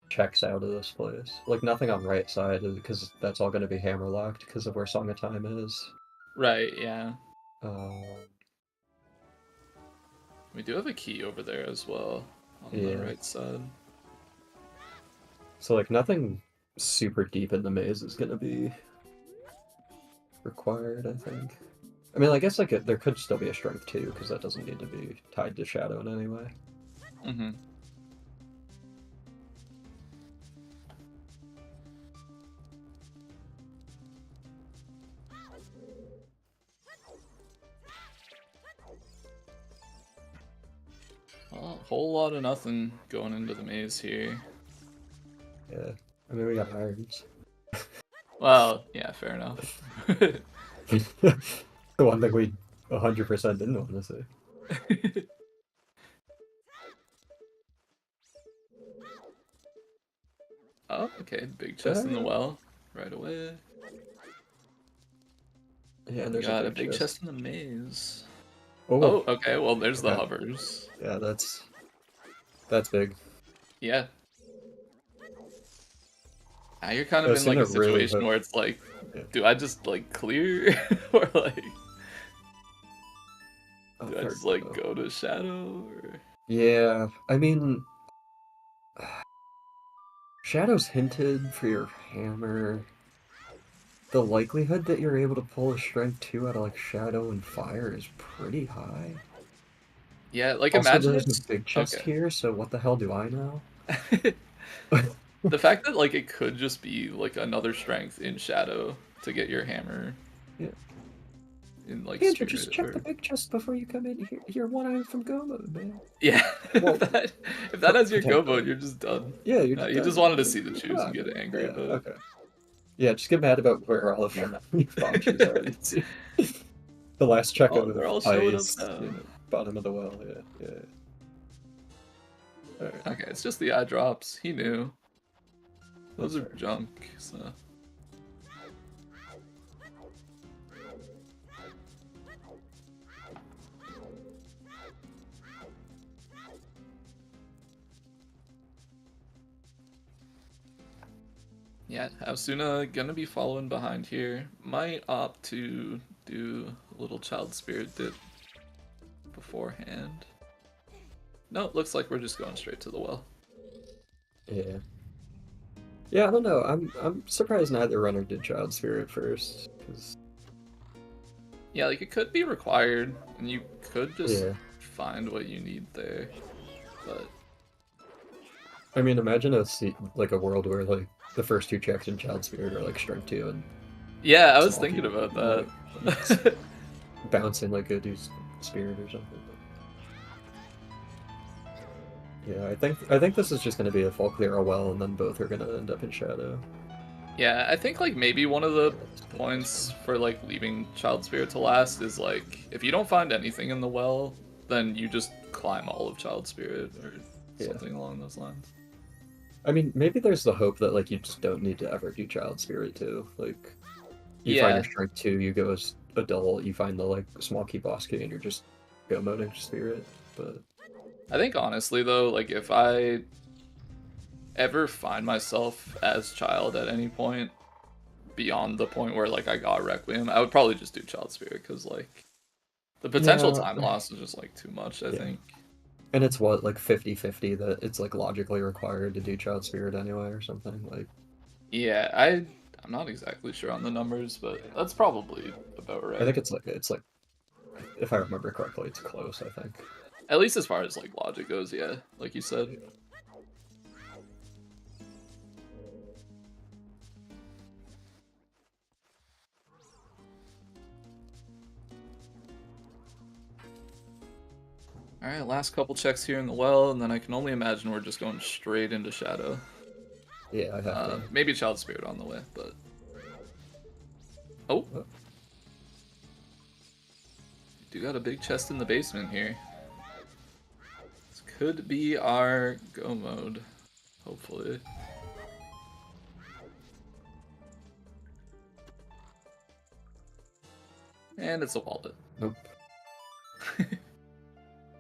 checks out of this place. Like nothing on right side, because that's all going to be hammerlocked because of where Song of Time is. Right, yeah. Um, We do have a key over there as well on the yeah. right side. So like nothing super deep in the maze is going to be required, I think. I mean, I guess like there could still be a strength too, because that doesn't need to be tied to shadow in any way. Mm-hmm. Well, a whole lot of nothing going into the maze here. Yeah. I mean, we got irons. Well, yeah, fair enough. The one thing we 100% didn't want to see. Oh, okay, big chest in the well right away. Yeah, and We there's got a big chest in the maze. Oh, Oh, okay, well, there's the okay. hovers. Yeah, that's big. Yeah. Now you're kind of in like Aosuna a really situation where it's like, yeah. do I just like clear or like Oh, do I just like go to shadow or Yeah, I mean, Shadow's hinted for your hammer. The likelihood that you're able to pull a strength 2 out of like Shadow and Fire is pretty high. yeah, like Also, imagine there's it's a big chest okay. here, so what the hell do I know? The fact that like it could just be like another strength in shadow to get your hammer. Yeah. In like Andrew, spirit just check or... the big chest before you come in here. You're one item from go mode, man. Yeah, Well, if that has your go potentially. mode, you're just done. Yeah, you're You just wanted to see the choose and get angry Yeah, about it. okay. Yeah, just get mad about where all of your boxes are. The last check Oh, of they're all showing up ice, now. bottom of the well, yeah. Alright. Okay, it's just the eye drops. He knew. Those That's are fair. junk, so... Yeah, Aosuna gonna be following behind here. Might opt to do little child spirit dip beforehand. No, it looks like we're just going straight to the well. Yeah. Yeah, I don't know. I'm surprised neither runner did child spirit first. Cause... Yeah, like it could be required, and you could just Yeah. find what you need there. But I mean, imagine like a world where like the first two checks in child spirit are like strength 2 and yeah, I was small thinking key, about like, that. bouncing like a dude's spirit or something. Yeah, I think this is just gonna be a full clear a well, and then both are gonna end up in shadow. Yeah, I think like maybe one of the points for like leaving child spirit to last is like if you don't find anything in the well, then you just climb all of child spirit or something along those lines. I mean, maybe there's the hope that like you just don't need to ever do child spirit too. Like, you find your strength 2, you go as adult, you find the like small key boss key, and you're just go moding spirit. But I think honestly though, like if I ever find myself as child at any point beyond the point where like I got Requiem, I would probably just do child spirit because like the potential time loss is just like too much, I think. And it's what, like 50-50 that it's like logically required to do child spirit anyway or something like. Yeah, I'm not exactly sure on the numbers, but that's probably about right. I think it's like if I remember correctly, it's close, I think. At least as far as like logic goes, yeah, like you said. Alright, last couple checks here in the well, and then I can only imagine we're just going straight into Shadow. Yeah, I have to. Maybe Child Spirit on the way, but... Oh! Do got a big chest in the basement here. This could be our go mode, hopefully. And it's a wallet. Nope.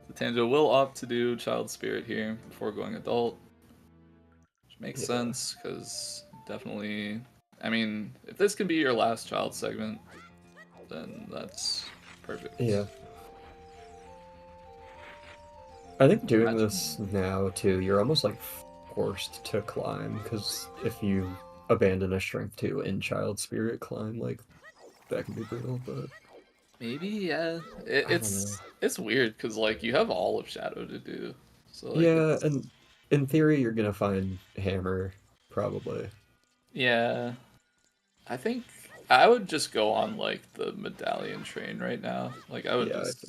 The Tanjo will opt to do Child Spirit here before going Adult. Which makes sense, because definitely... I mean, if this can be your last Child segment, then that's perfect. Yeah. I think doing this now, too, you're almost, like, forced to climb, because if you abandon a Strength 2 in Child Spirit climb, like, that can be brutal, but... Maybe, yeah. It's weird, because, like, you have all of Shadow to do. So, like, yeah, and in theory, you're gonna find Hammer, probably. Yeah. I think I would just go on, like, the Medallion train right now. Like, I would just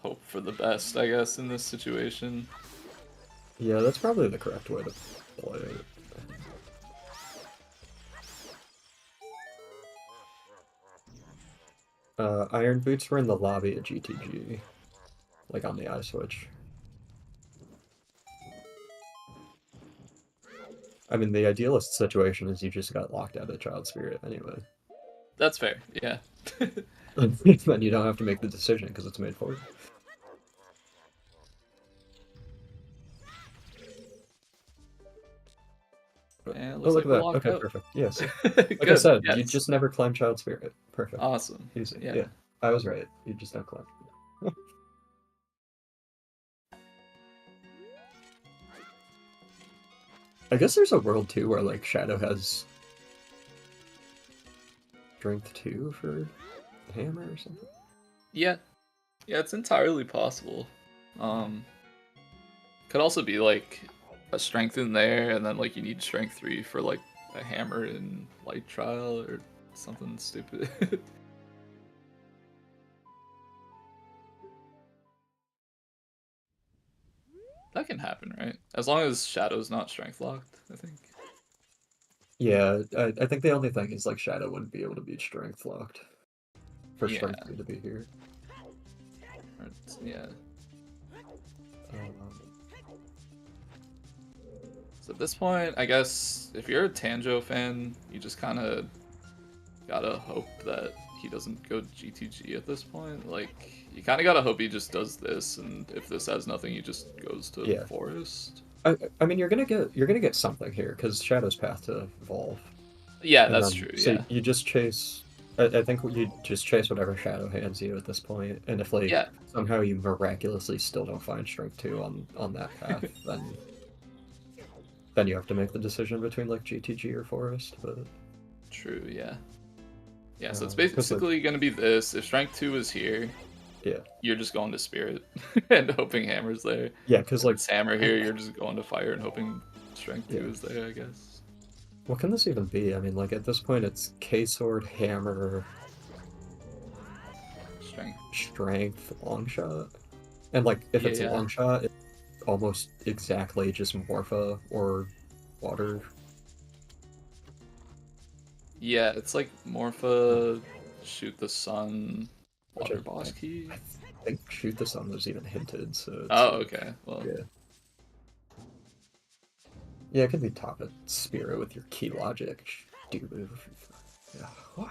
hope for the best, I guess, in this situation. Yeah, that's probably the correct way to play it. Iron Boots were in the lobby at GTG. Like, on the eye switch. I mean, the idealist situation is you just got locked out of Child Spirit anyway. That's fair, yeah. Then you don't have to make the decision because it's made for you. And oh, look like at that. Okay, out. perfect. Yes. Like I said, you just never climb Child Spirit. Perfect. Awesome. Easy. Yeah. I was right. You just don't climb. I guess there's a world too where like Shadow has Strength 2 for Hammer or something. Yeah. Yeah, it's entirely possible. Could also be like a strength in there, and then like you need strength 3 for like a hammer in Light Trial or something stupid. That can happen, right? As long as Shadow's not strength locked, I think. Yeah, I think the only thing is like Shadow wouldn't be able to be strength locked for Strength 3 to be here. Yeah. So at this point, I guess if you're a Tanjo fan, you just kind of gotta hope that he doesn't go GTG at this point. Like, you kind of gotta hope he just does this, and if this has nothing, he just goes to Forest. I mean, you're gonna get something here because Shadow's path to evolve. Yeah, that's true. So yeah, you just chase I think you just chase whatever shadow hands you at this point, and if like Yeah, somehow you miraculously still don't find strength 2 on that path, then you have to make the decision between like GTG or forest. But true. Yeah. Yeah. So it's because like basically gonna be this. If Strength 2 is here, yeah, you're just going to Spirit and hoping Hammer's there. yeah, because If like it's Hammer here, you're just going to Fire and hoping Strength yeah, 2 is there, I guess. what can this even be? I mean, like at this point, it's K sword, hammer, Strength. strength, long shot, and like if it's a Yeah. long shot, it's almost exactly just Morpha or water. Yeah, it's like Morpha, Shoot the Sun, Which Water Boss Key. I think shoot the sun was even hinted, so it's Oh, like okay. Well, yeah. Yeah, it could be top of spirit with your key logic. Dude. Yeah. What?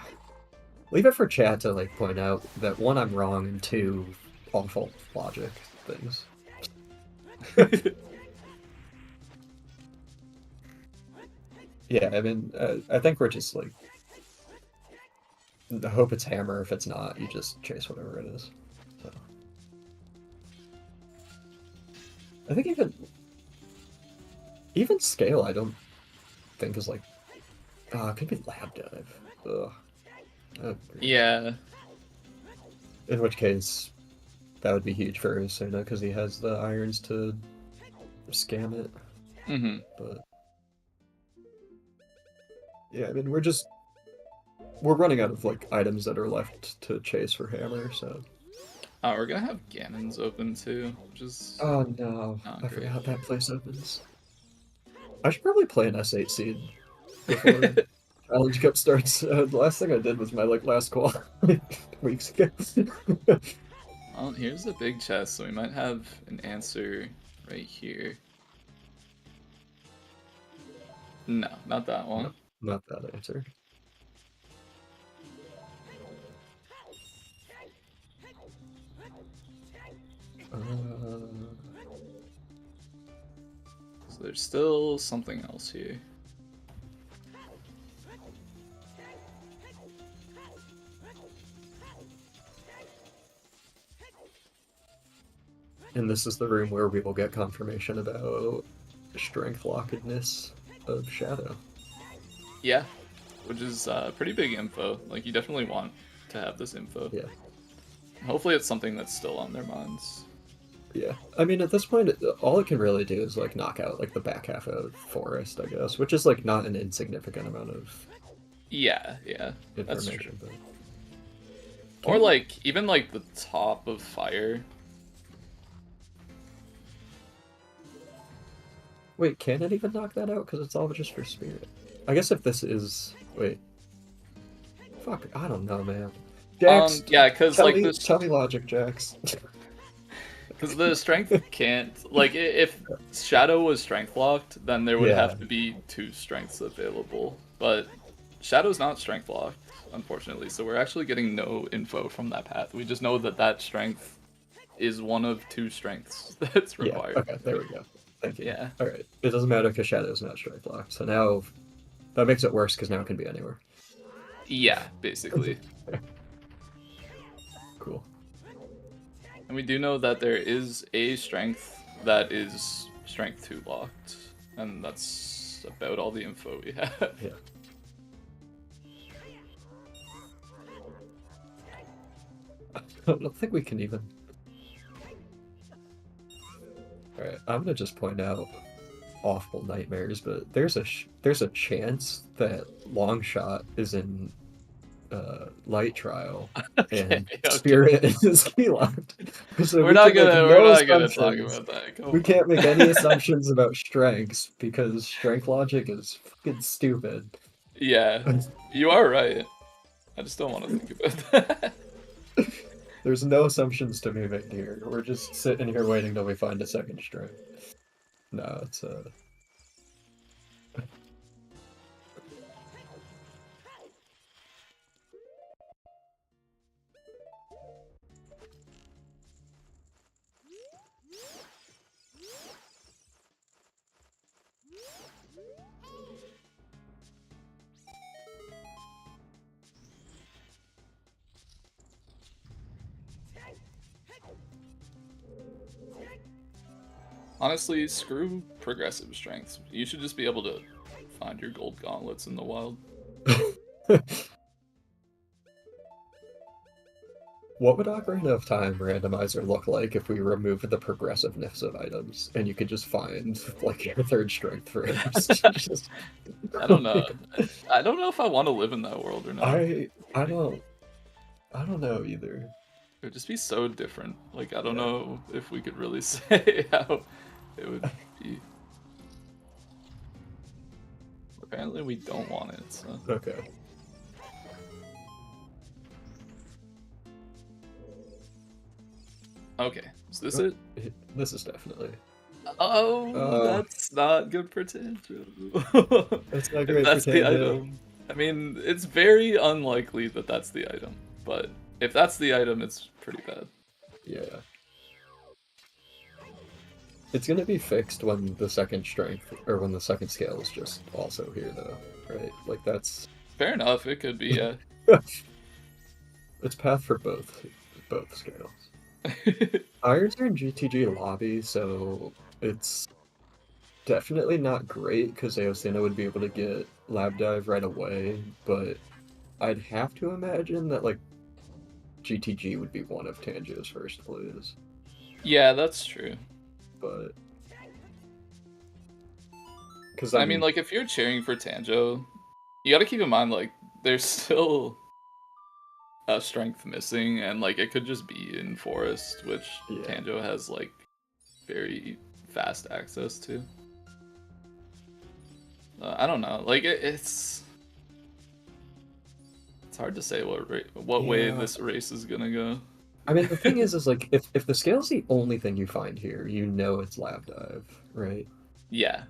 Leave it for chat to like point out that one, I'm wrong, and two, awful logic things. Yeah, I mean, I think we're just like, I hope it's hammer. If it's not, you just chase whatever it is. So, I think even scale, I don't think is like, it could be lab dive. Ugh. yeah. In which case, that would be huge for Aosuna because he has the irons to scam it. Mm-hmm. But yeah, I mean, we're running out of like items that are left to chase for hammer. So We're gonna have Ganon's open too, which is oh no, not I great. forgot that place opens. I should probably play an S8 seed before Challenge Cup starts. The last thing I did was my like last qual weeks ago. Well, here's a big chest, so we might have an answer right here. No, not that one. No, not that answer. So there's still something else here. And this is the room where we will get confirmation about strength lockedness of Shadow. Yeah, which is pretty big info. Like, you definitely want to have this info. Yeah. Hopefully it's something that's still on their minds. Yeah, I mean, at this point, all it can really do is like knock out like the back half of Forest, I guess, which is like not an insignificant amount of Yeah, that's true. information. But Or like, even like the top of Fire. wait, can it even knock that out? Because it's all just for spirit. I guess if this is wait, fuck, I don't know, man. Jax, Yeah, because like this. tell me logic, Jax. Because the strength can't, like, if Shadow was strength locked, then there would Yeah. have to be 2 strengths available. But Shadow's not strength locked, unfortunately, so we're actually getting no info from that path. We just know that that strength is one of 2 strengths that's required. Yeah. Okay, there we go. Thank you. Yeah. All right. It doesn't matter because Shadow's not strength locked. So now that makes it worse because now it can be anywhere. Yeah, basically. Cool. And we do know that there is a strength that is strength 2 locked, and that's about all the info we have. Yeah. I don't think we can even. Alright, I'm gonna just point out awful nightmares, but there's a chance that Longshot is in light trial and Spirit is key locked. So we're not gonna talk assumptions. about that. We can't make any assumptions about strengths because strength logic is fucking stupid. Yeah, you are right. I just don't want to think about that. There's no assumptions to be made here. We're just sitting here waiting till we find a second string. No, it's Honestly, screw progressive strengths. You should just be able to find your gold gauntlets in the wild. What would Ocarina of Time Randomizer look like if we removed the progressiveness of items and you could just find like your third strength first? Just, I don't know. I don't know if I want to live in that world or not. I don't know either. It would just be so different. Like, I don't Yeah. know if we could really say how it would be. Apparently we don't want it, so... Okay. Okay, is this it? This is definitely. Oh, that's not good for Tanjo. That's not If great that's for the Tanjo. item. I mean, it's very unlikely that that's the item, but if that's the item, it's pretty bad. Yeah. It's gonna be fixed when the second strength, or when the second scale is just also here, though, right? Like, that's... Fair enough, it could be, yeah. It's path for both scales. Irons are in GTG lobby, so it's definitely not great, because Aosuna would be able to get Lab Dive right away, but I'd have to imagine that, like, GTG would be one of Tanjo's first plays. Yeah, that's true. But... Because I mean, like, if you're cheering for Tanjo, you gotta keep in mind, like, there's still a strength missing, and, like, it could just be in Forest, which Tanjo has, like, very fast access to. I don't know. Like, it's hard to say what way this race is gonna go. I mean, the thing is like, if the scale's the only thing you find here, you know it's Lab Dive, right? Yeah.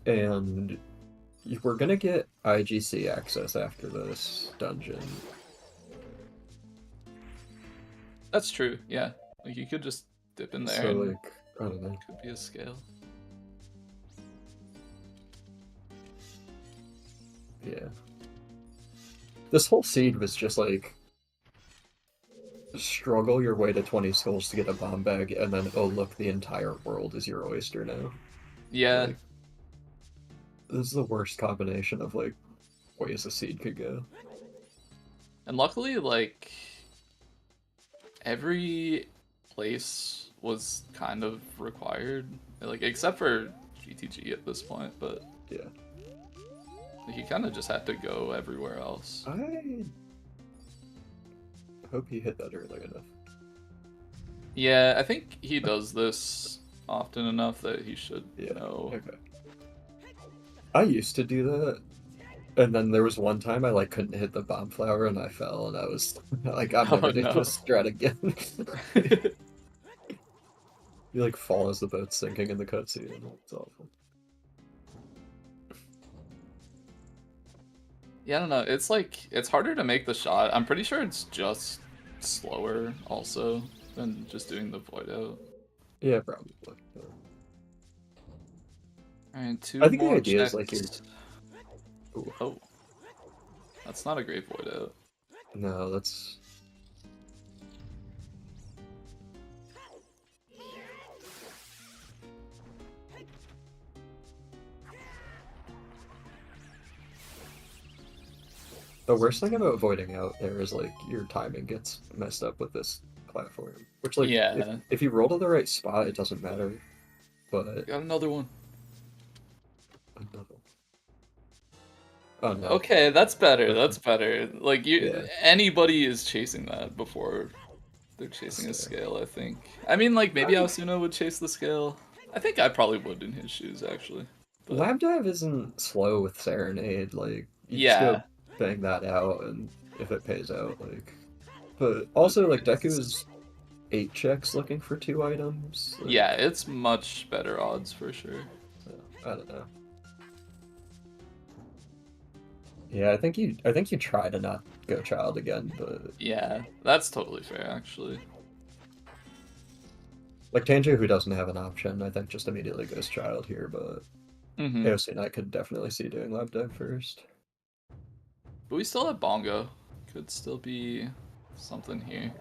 And we're gonna get IGC access after this dungeon. That's true, yeah. Like, you could just dip in there. So, like, I don't know. It could be a scale. Yeah. This whole seed was just like, struggle your way to 20 skulls to get a bomb bag, and then, oh look, the entire world is your oyster now. Yeah. Like, this is the worst combination of, like, ways a seed could go. And luckily, like, every place was kind of required. Like, except for GTG at this point, but... Yeah. He kind of just had to go everywhere else. I hope he hit that early enough. Yeah, I think he does this often enough that he should know. Okay. I used to do that, and then there was one time I like couldn't hit the bomb flower and I fell, and I was like, I'm never doing this strat again. You like fall as the boat's sinking in the cutscene. It's awful. Yeah, I don't know. It's like, it's harder to make the shot. I'm pretty sure it's just slower also than just doing the void out. Yeah, probably. Alright, two I think more the idea checks. is like you're... Ooh. Oh. That's not a great void out. No, that's... The worst thing about voiding out there is, like, your timing gets messed up with this platform. Which, like, yeah. if you roll to the right spot, it doesn't matter. But... Got another one. Oh, no. Okay, that's better. That's better. Like, anybody is chasing that before they're chasing a scale, I think. I mean, like, maybe Aosuna would chase the scale. I think I probably would in his shoes, actually. But... Lab Dive isn't slow with Serenade, like, you just go bang that out, and if it pays out, like... But also, like, Deku's 8 checks looking for 2 items. Like... Yeah, it's much better odds, for sure. So, I don't know. Yeah, I think you try to not go child again, but... Yeah, that's totally fair, actually. Like, Tanjo, who doesn't have an option, I think just immediately goes child here, but... Aosuna I could definitely see doing Lab Dive first. But we still have Bongo. Could still be something here.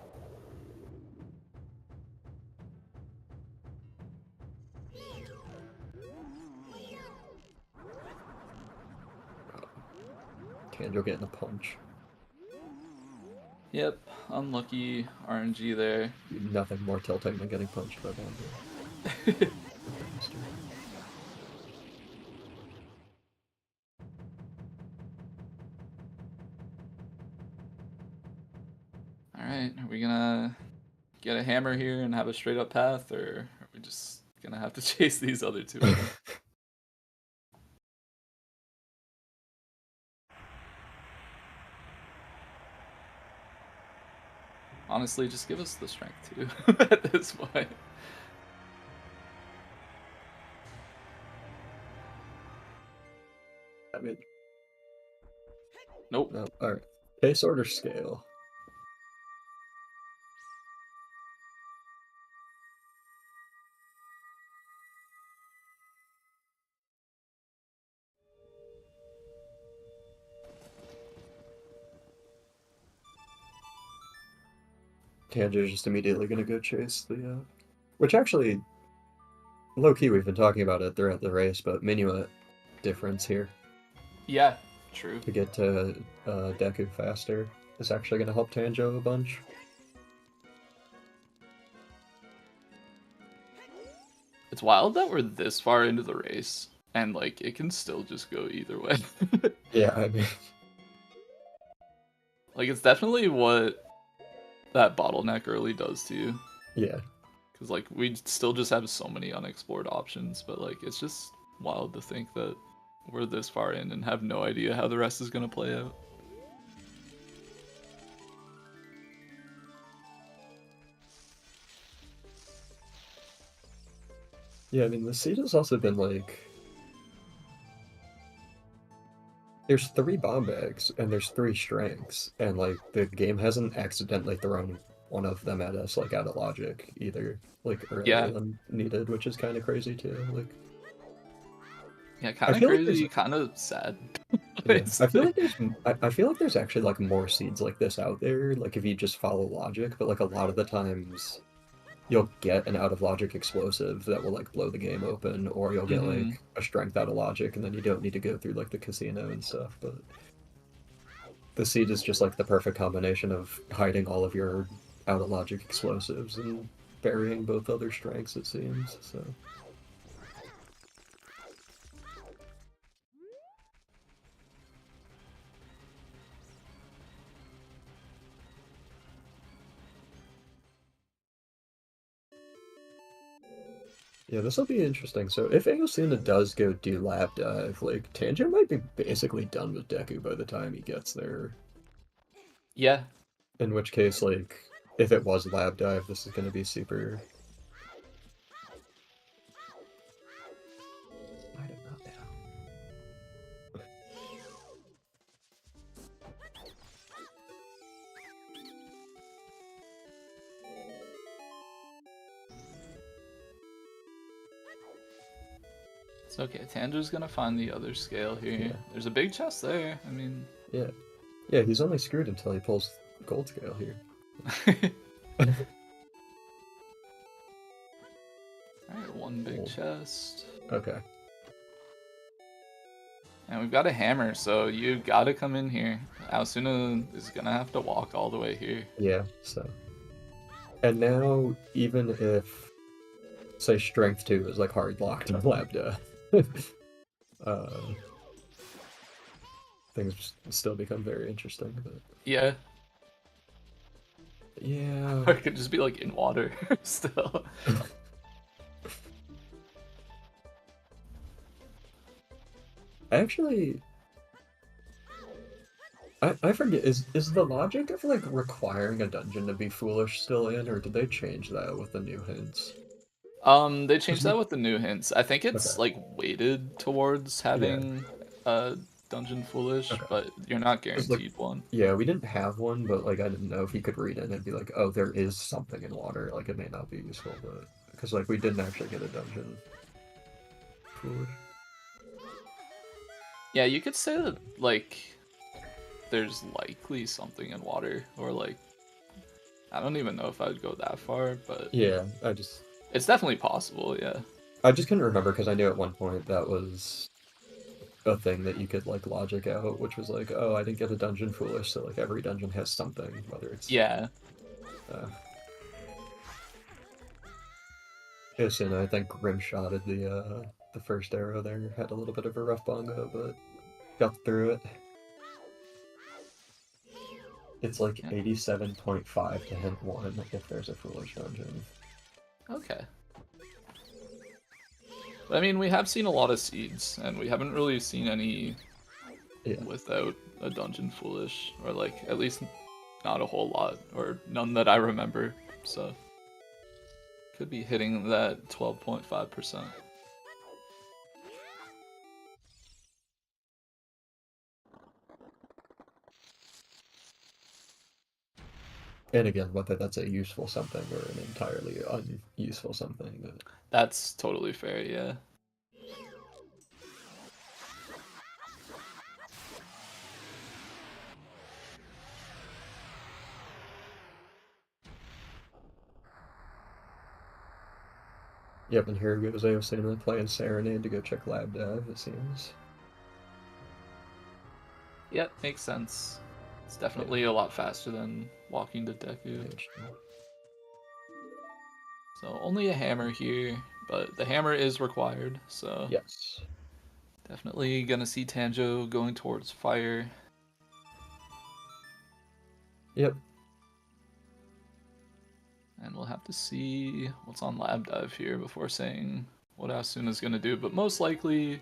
Tanjo getting a punch. Yep, unlucky RNG there. Nothing more tilting than getting punched by Bongo. Alright, are we gonna get a hammer here and have a straight up path, or are we just gonna have to chase these other two? Honestly, just give us the strength too at this point. I mean, Nope. no. All right. Pace order scale. Tanjo's just immediately gonna go chase the, which actually, low key, we've been talking about it throughout the race, but minuet difference here Yeah, true. to get to Deku faster is actually gonna help Tanjo a bunch. It's wild that we're this far into the race and like it can still just go either way. Yeah, I mean, Like it's definitely what that bottleneck early does to you. yeah. Because like we still just have so many unexplored options, but like it's just wild to think that we're this far in and have no idea how the rest is gonna play out. Yeah, I mean, the seed has also been like, there's 3 bomb bags and there's 3 strengths, and like the game hasn't accidentally thrown one of them at us like out of logic either, like earlier Yeah. than needed, which is kind of crazy too. Like, Yeah, I kind of feel like crazy, kind of sad. yeah, I feel like I feel like there's actually like more seeds like this out there, like if you just follow logic, but like a lot of the times you'll get an out of logic explosive that will like blow the game open, or you'll get like a strength out of logic and then you don't need to go through like the casino and stuff. But the seed is just like the perfect combination of hiding all of your out of logic explosives and burying both other strengths, it seems. So yeah, this will be interesting. So if Aosuna does go do lab dive, like Tanjo might be basically done with Deku by the time he gets there. Yeah. In which case, like, if it was lab dive, this is going to be super. I don't know now. It's okay. Tanjo's gonna find the other scale here. Yeah. There's a big chest there. I mean, Yeah. Yeah, he's only screwed until he pulls gold scale here. Alright, one big chest. Okay. And we've got a hammer, so you gotta come in here. Aosuna is gonna have to walk all the way here. Yeah, so. And now, even if, say, Strength 2 is like hard locked on lab dive, things still become very interesting. But Yeah. yeah. Or it could just be like in water still. Actually, I forget, is the logic of like requiring a dungeon to be foolish still in, or did they change that with the new hints? They changed that with the new hints. I think it's Okay. like weighted towards having dungeon foolish, Okay. but you're not Like, guaranteed one. yeah, we didn't have one, but like I didn't know if you could read it and be like, oh, there is something in water. Like it may not be useful, but because like we didn't actually get a dungeon foolish. Yeah, you could say that like there's likely something in water, or like I don't even know if I'd go that far, but Yeah, it's definitely possible. Yeah. I just couldn't remember because I knew at one point that was a thing that you could like logic out, which was like, oh, I didn't get a dungeon foolish, so like every dungeon has something, whether it's Yeah. Aosuna, I think rim-shotted the first arrow there. Had a little bit of a rough bongo, but got through it. It's like 87.5 to hit 1 if there's a foolish dungeon. Okay. I mean, we have seen a lot of seeds, and we haven't really seen any without a dungeon foolish, or like at least not a whole lot, or none that I remember. So could be hitting that 12.5%. And again, whether that's a useful something or an entirely unuseful something. That's totally fair, yeah. Yep, and here goes Aosuna playing Serenade to go check lab dev, it seems. Yep, makes sense. It's definitely a lot faster than walking to Deku. So only a hammer here, but the hammer is required, so... Yes. Definitely gonna see Tanjo going towards fire. Yep. And we'll have to see what's on lab dive here before saying what Asuna's gonna do, but most likely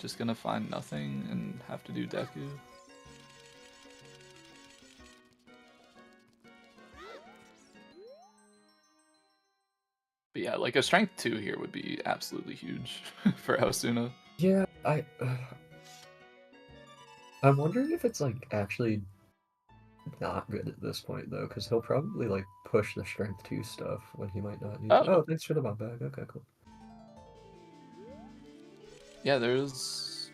just gonna find nothing and have to do Deku. But yeah, like a strength 2 here would be absolutely huge for Aosuna. Yeah, I'm wondering if it's like actually not good at this point though, because he'll probably like push the strength 2 stuff when he might not need to. Oh, thanks for the bomb bag. Okay, cool. Yeah, there's...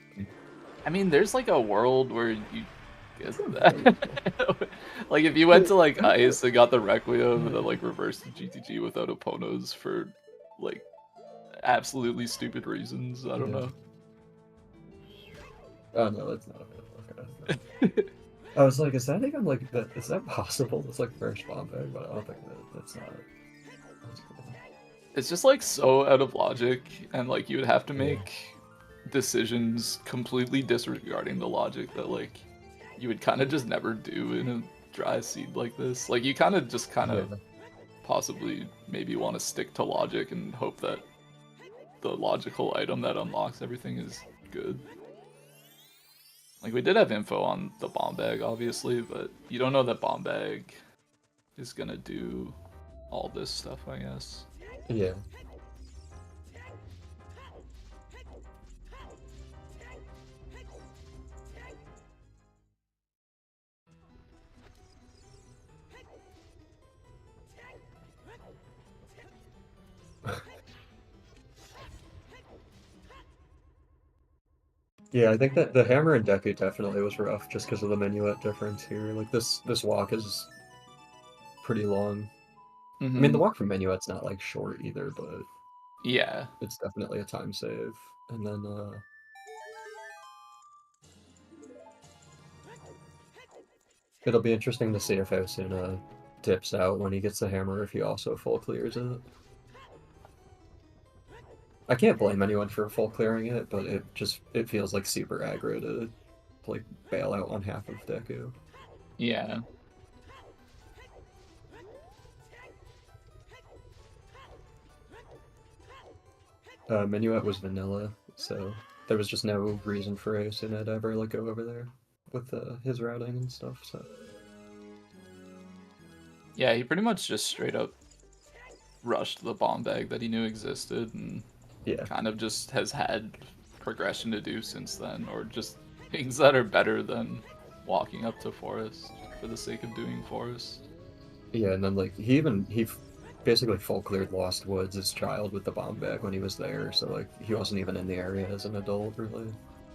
I mean, there's like a world where you get that. Like if you went to like Ice and got the Requiem and then like reversed the GTG without Oponos for like absolutely stupid reasons, I don't know. Oh no, that's not available. Okay. I was like, is that even like that? Is that possible? It's like first bomb bag, but I don't think that's not. It's just like so out of logic, and like you would have to make decisions completely disregarding the logic that like you would kind of just never do in a dry seed like this. Like you kind of possibly maybe want to stick to logic and hope that the logical item that unlocks everything is good. Like we did have info on the bomb bag obviously, but you don't know that bomb bag is gonna do all this stuff, I guess. Yeah. Yeah, I think that the hammer and Deku definitely was rough just because of the minuet difference here. Like this walk is pretty long. I mean, the walk from minuet's not like short either, but yeah, it's definitely a time save. And then it'll be interesting to see if Aosuna dips out when he gets the hammer, if he also full clears it. I can't blame anyone for full clearing it, but it feels like super aggro to like bail out on half of Deku. Yeah. Minuet was vanilla, so there was just no reason for Aosuna to ever like go over there with his routing and stuff. So yeah, he pretty much just straight up rushed the bomb bag that he knew existed and kind of just has had progression to do since then, or just things that are better than walking up to forest for the sake of doing forest. Yeah, and then like he basically full cleared Lost Woods as child with the bomb bag when he was there, so like he wasn't even in the area as an adult really.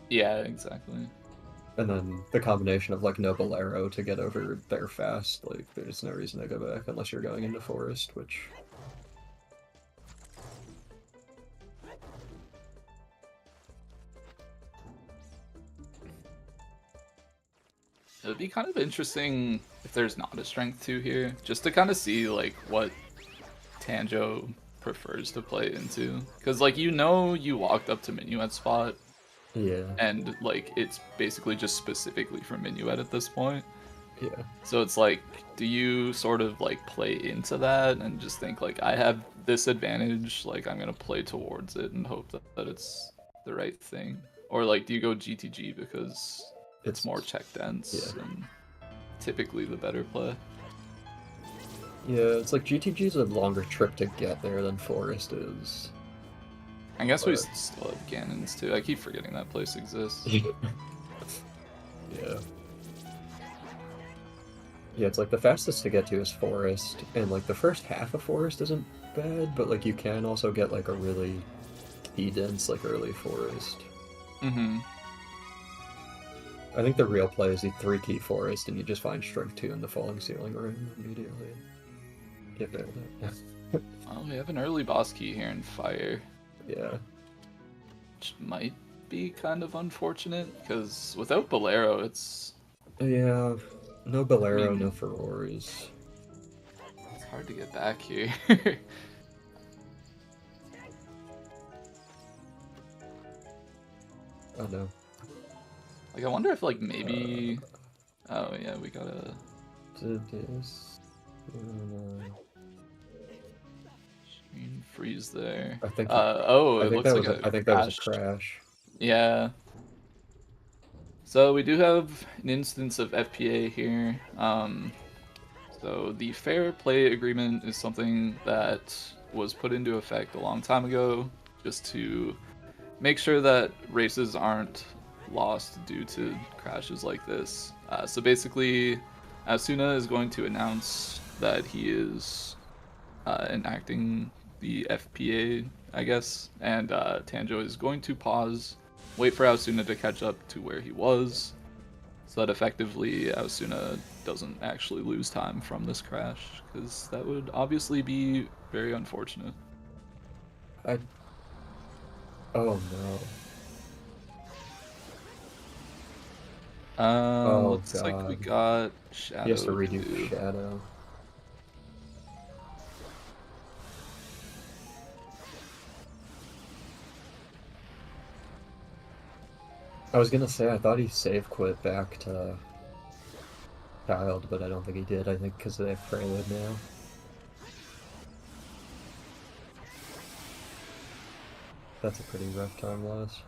Yeah, exactly. And then the combination of like no Bolero to get over there fast, like there's no reason to go back unless you're going into forest, which It'd be kind of interesting if there's not a strength 2 here, just to kind of see like what Tanjo prefers to play into. Because like you walked up to Minuet spot, Yeah. and like it's basically just specifically for Minuet at this point. Yeah. So it's like, do you sort of like play into that and just think like I have this advantage, like I'm gonna play towards it and hope that it's the right thing? Or like do you go GTG because it's more check dense and typically the better play? Yeah, it's like GTG's a longer trip to get there than Forest is. I guess we still have Ganons too. I keep forgetting that place exists. Yeah. Yeah, it's like the fastest to get to is Forest, and like the first half of Forest isn't bad, but like you can also get like a really key dense like early Forest. Mm-hmm. I think the real play is the 3-key Forest, and you just find Strength 2 in the Falling Ceiling room immediately. Get there with it. Well, we have an early boss key here in Fire. Yeah. Which might be kind of unfortunate, because without Bolero, it's... Yeah, no Bolero, no Furores. It's hard to get back here. Oh no. Like, I wonder if, like, maybe... Oh, yeah, we gotta... This... Screen freeze there. I think... it looks like I think that was a crash. Yeah. So we do have an instance of FPA here. So the fair play agreement is something that was put into effect a long time ago, just to make sure that races aren't lost due to crashes like this. So basically, Aosuna is going to announce that he is enacting the FPA, I guess, and Tanjo is going to pause, wait for Aosuna to catch up to where he was, so that effectively Aosuna doesn't actually lose time from this crash, because that would obviously be very unfortunate. Oh no. Looks God. like we got Shadow. He has to redo Shadow. I was gonna say, I thought he save quit back to Child, but I don't think he did. I think because they have Prelude now. That's a pretty rough time loss.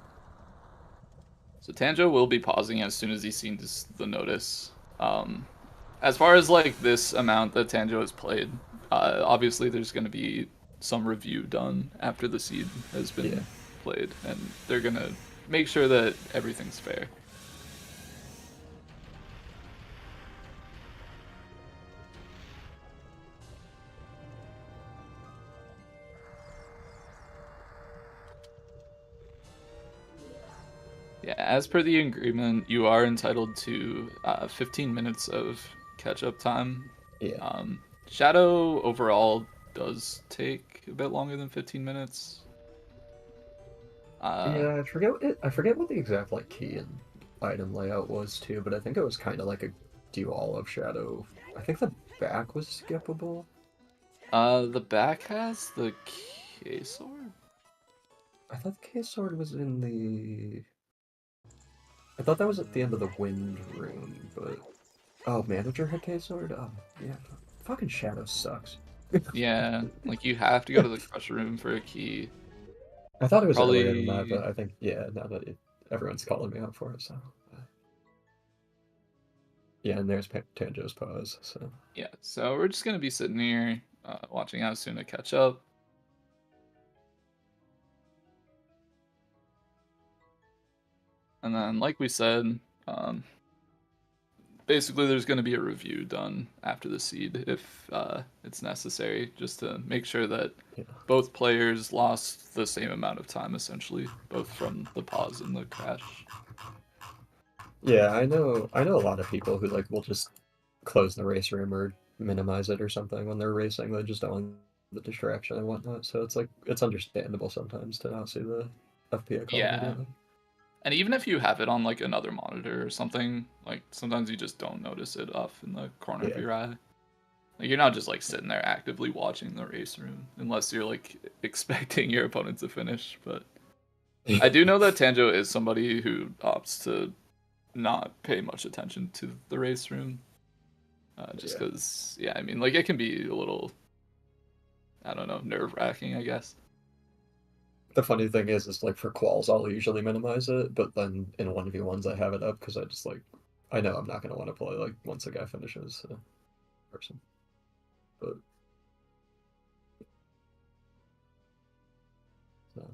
So Tanjo will be pausing as soon as he sees the notice. As far as like this amount that Tanjo has played, obviously there's going to be some review done after the seed has been played, and they're going to make sure that everything's fair. Yeah, as per the agreement, you are entitled to 15 minutes of catch-up time. Yeah. Shadow overall does take a bit longer than 15 minutes. Yeah, I forget what the exact like key and item layout was too, but I think it was kind of like a do all of Shadow. I think the back was skippable. The back has the K-sword? I thought the K-sword was in the... I thought that was at the end of the Wind Rune, but... Oh, Manager had K-sword? Oh, yeah. Fucking Shadow sucks. Yeah, like you have to go to the Crush Room for a key. I thought it was earlier than that, but I think, yeah, now that everyone's calling me out for it, so... Yeah, and there's Tanjo's pause, so... Yeah, so we're just gonna be sitting here, watching Aosuna catch up. And then, like we said, basically there's going to be a review done after the seed if it's necessary, just to make sure that both players lost the same amount of time, essentially, both from the pause and the crash. Yeah, I know a lot of people who like will just close the race room or minimize it or something when they're racing. They just don't want the distraction and whatnot. So it's like it's understandable sometimes to not see the FPA call immediately. And even if you have it on like another monitor or something, like sometimes you just don't notice it off in the corner of your eye. Like you're not just like sitting there actively watching the race room unless you're like expecting your opponent to finish. But I do know that Tanjo is somebody who opts to not pay much attention to the race room. Just because, yeah, I mean, like it can be a little, I don't know, nerve-wracking, I guess. The funny thing is like for quals, I'll usually minimize it, but then in 1v1s, I have it up because I just like, I know I'm not going to want to play like once a guy finishes a person. But, so.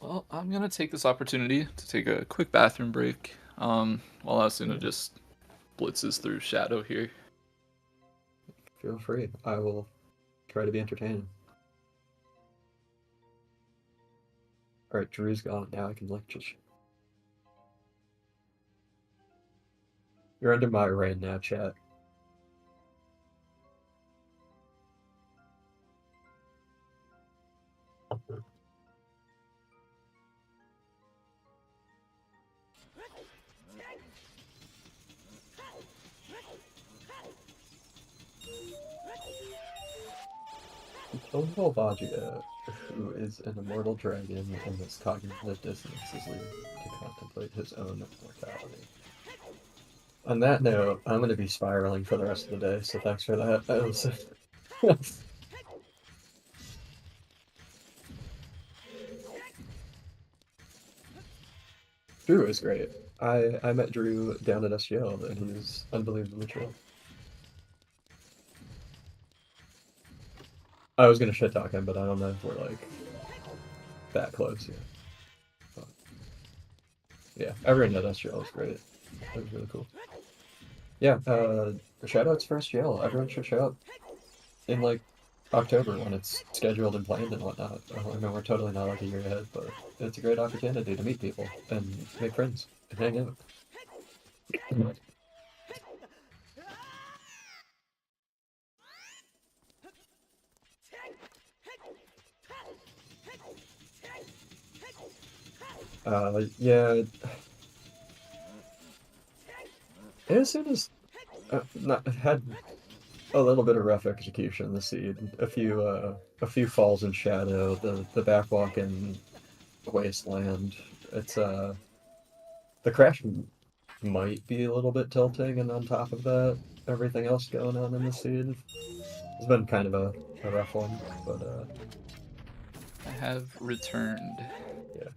Well, I'm gonna take this opportunity to take a quick bathroom break. While Aosuna just blitzes through Shadow here. Feel free. I will try to be entertaining. Alright, Drew's gone. Now I can like just... You're under my reign now, chat. Total Vajia, who is an immortal dragon and his cognitive dissonance is leading to contemplate his own mortality. On that note, I'm going to be spiraling for the rest of the day, so thanks for that. Drew is great. I met Drew down at SGL, and he's unbelievably chill. I was gonna shit talk him, but I don't know if we're like that close yet. But, yeah, everyone at SGL is great. That was really cool. Yeah, shoutouts for SGL. Everyone should show up in like October when it's scheduled and planned and whatnot. I mean, we're totally not like a year ahead, but it's a great opportunity to meet people and make friends and hang out. Yeah. Aosuna's had a little bit of rough execution this seed. A few falls in shadow. The backwalk in Wasteland. It's the crash might be a little bit tilting, and on top of that, everything else going on in the seed. It's been kind of a rough one, but I have returned. yeah.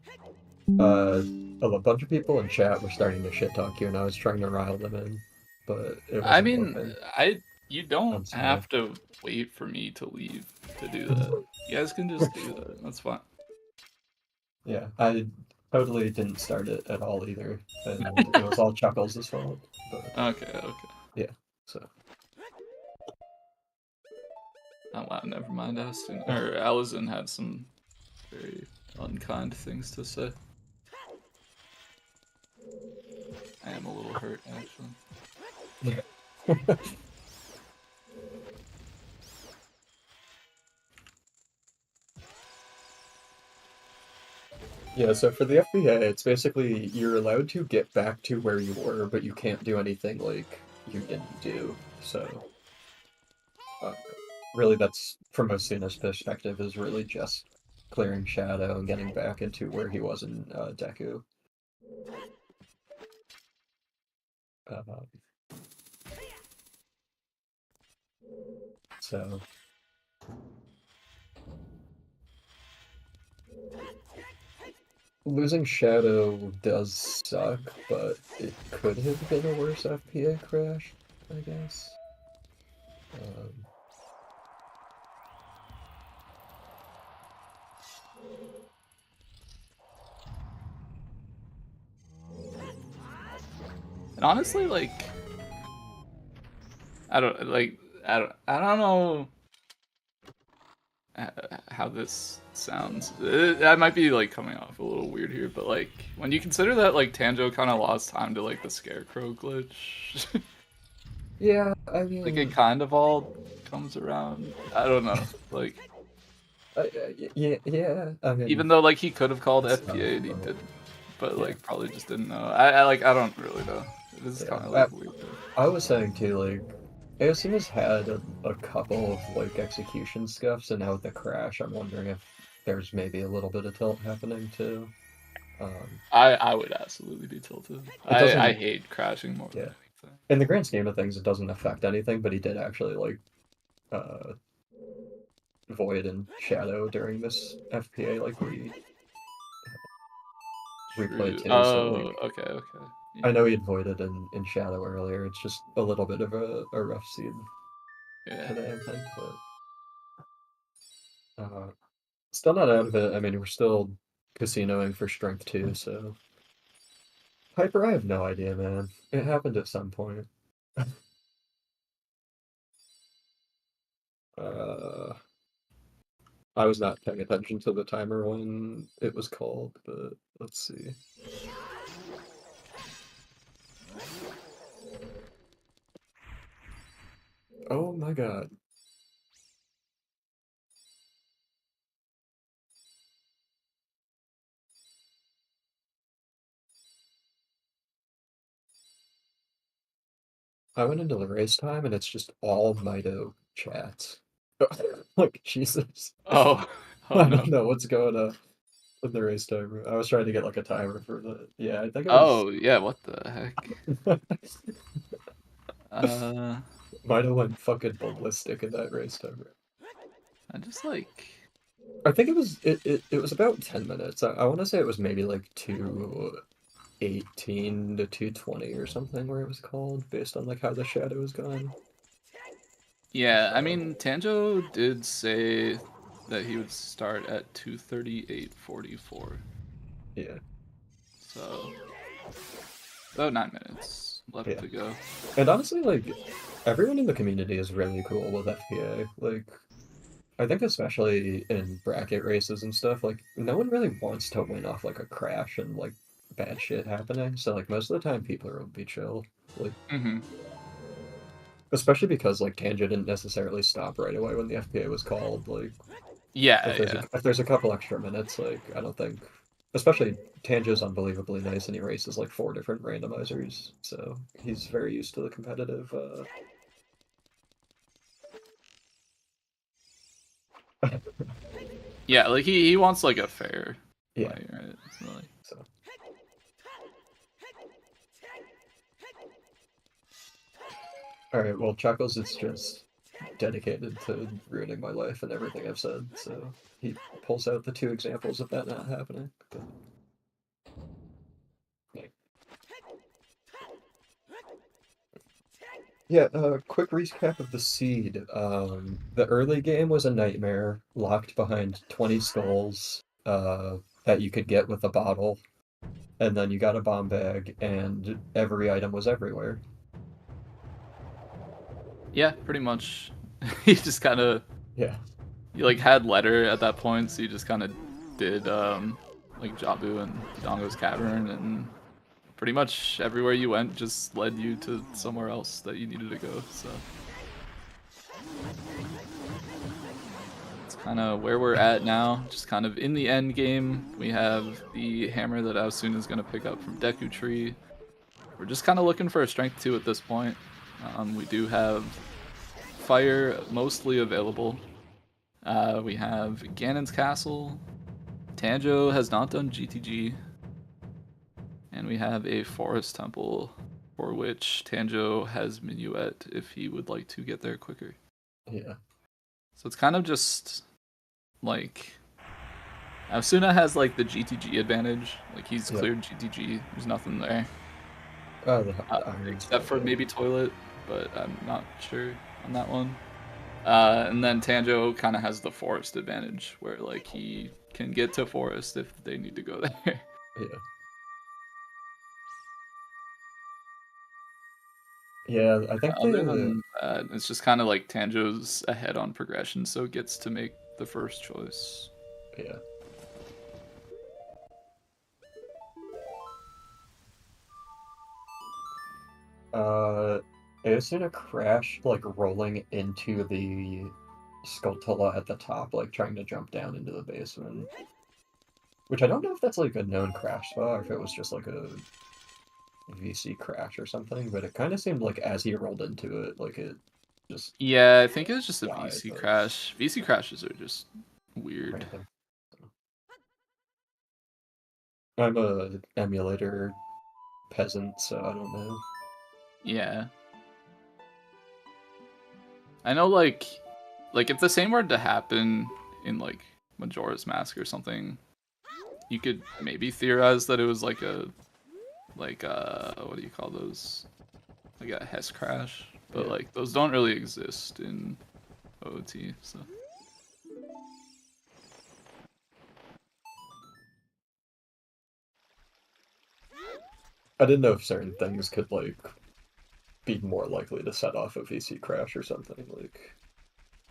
A bunch of people in chat were starting to shit talk you, and I was trying to rile them in, but it wasn't I mean, working. you don't I'm sorry. have to wait for me to leave to do that. You guys can just do that. That's fine. Yeah, I totally didn't start it at all either, and it was all Chuckles' fault. But, Okay. yeah, so. Oh wow, never mind. Allison had some very unkind things to say. I am a little hurt, actually. Yeah, so for the FBA, it's basically you're allowed to get back to where you were, but you can't do anything like you didn't do. So, really, that's from Osuna's perspective, is really just clearing Shadow and getting back into where he was in Deku. So. Losing Shadow does suck, but it could have been a worse FPA crash, I guess. And honestly, like, I don't know how this sounds. I might be like coming off a little weird here, but like when you consider that like Tanjo kind of lost time to like the Scarecrow glitch. Yeah, I mean, like it kind of all comes around. I don't know, like. Yeah. I mean, Even though like he could have called it's FPA and he tough, but- didn't, but Yeah. like probably just didn't know. I don't really know. It is Yeah. kind of like weird. I was saying too, like, Aosuna's had a couple of like execution scuffs, and now with the crash, I'm wondering if there's maybe a little bit of tilt happening too. I would absolutely be tilted. It I doesn't, hate crashing more than yeah. anything. In the grand scheme of things, it doesn't affect anything, but he did actually like uh Void and Shadow during this FPA like replay True. too. So Oh, like, okay, okay. I Yeah, know he had voided in Shadow earlier. It's just a little bit of a rough seed yeah. today, I think, but still not out of it. I mean, we're still casinoing for strength too, so Hyper, I have no idea, man. It happened at some point. Uh, I was not paying attention to the timer when it was called, but let's see. Oh my god. I went into the race time and it's just all Mido chats. Like, Jesus. Oh, oh I no. don't know what's going on with the race timer. I was trying to get like a timer for the. Yeah, I think it was. Oh yeah. What the heck? Uh, Mido went fucking ballistic in that race timer. I just like. I think it was about 10 minutes. I want to say it was maybe like 2:18 to 2:20 or something where it was called based on like how the shadow was going. Yeah, I mean, Tanjo did say that he would start at 2:38:44. Yeah. So about 9 minutes left Yeah. to go. And honestly, like everyone in the community is really cool with FPA. Like I think especially in bracket races and stuff, like no one really wants to win off like a crash and like bad shit happening. So like most of the time people are be chill. Like Mm-hmm. especially because like Tanja didn't necessarily stop right away when the FPA was called. Like Yeah, yeah. if there's a couple extra minutes, like I don't think especially Tanja's unbelievably nice and he races like 4 different randomizers, so he's very used to the competitive Yeah, like he wants like a fair yeah. fight, right? So, like, So alright, well Chuckles is just dedicated to ruining my life and everything I've said, so he pulls out the 2 examples of that not happening. But, yeah, quick recap of the seed. The early game was a nightmare, locked behind 20 skulls that you could get with a bottle, and then you got a bomb bag, and every item was everywhere. yeah, pretty much. He just kind of Yeah, he like had letter at that point, so he just kind of did like Jabu and Dongo's cavern, and pretty much everywhere you went just led you to somewhere else that you needed to go. So it's kind of where we're at now, just kind of in the end game. We have the hammer that Aosuna is going to pick up from Deku Tree. We're just kind of looking for a strength 2 at this point. We do have fire mostly available. We have Ganon's Castle. Tanjo has not done GTG. And we have a forest temple for which Tanjo has Minuet if he would like to get there quicker. yeah, So it's kind of just like Aosuna has like the GTG advantage. Like he's yep. cleared GTG. There's nothing there. The iron Except stuff. for maybe toilet, but I'm not sure on that one. And then Tanjo kind of has the forest advantage, where like he can get to forest if they need to go there. Yeah. Yeah, I think Other the than that, it's just kind of like Tanjo's ahead on progression, so gets to make the first choice. yeah. Asuna crashed like rolling into the Skulltula at the top, like trying to jump down into the basement. Which I don't know if that's like a known crash spot or if it was just like a VC crash or something, but it kind of seemed like as he rolled into it, like it just Yeah, I think it was just a died, VC but crash. VC crashes are just weird. random. I'm a emulator peasant, so I don't know. Yeah. I know, like if the same were to happen in like Majora's Mask or something, you could maybe theorize that it was like a what do you call those? Like a Hess crash, but Yeah. like those don't really exist in OOT, so. I didn't know if certain things could like be more likely to set off a VC crash or something. Like,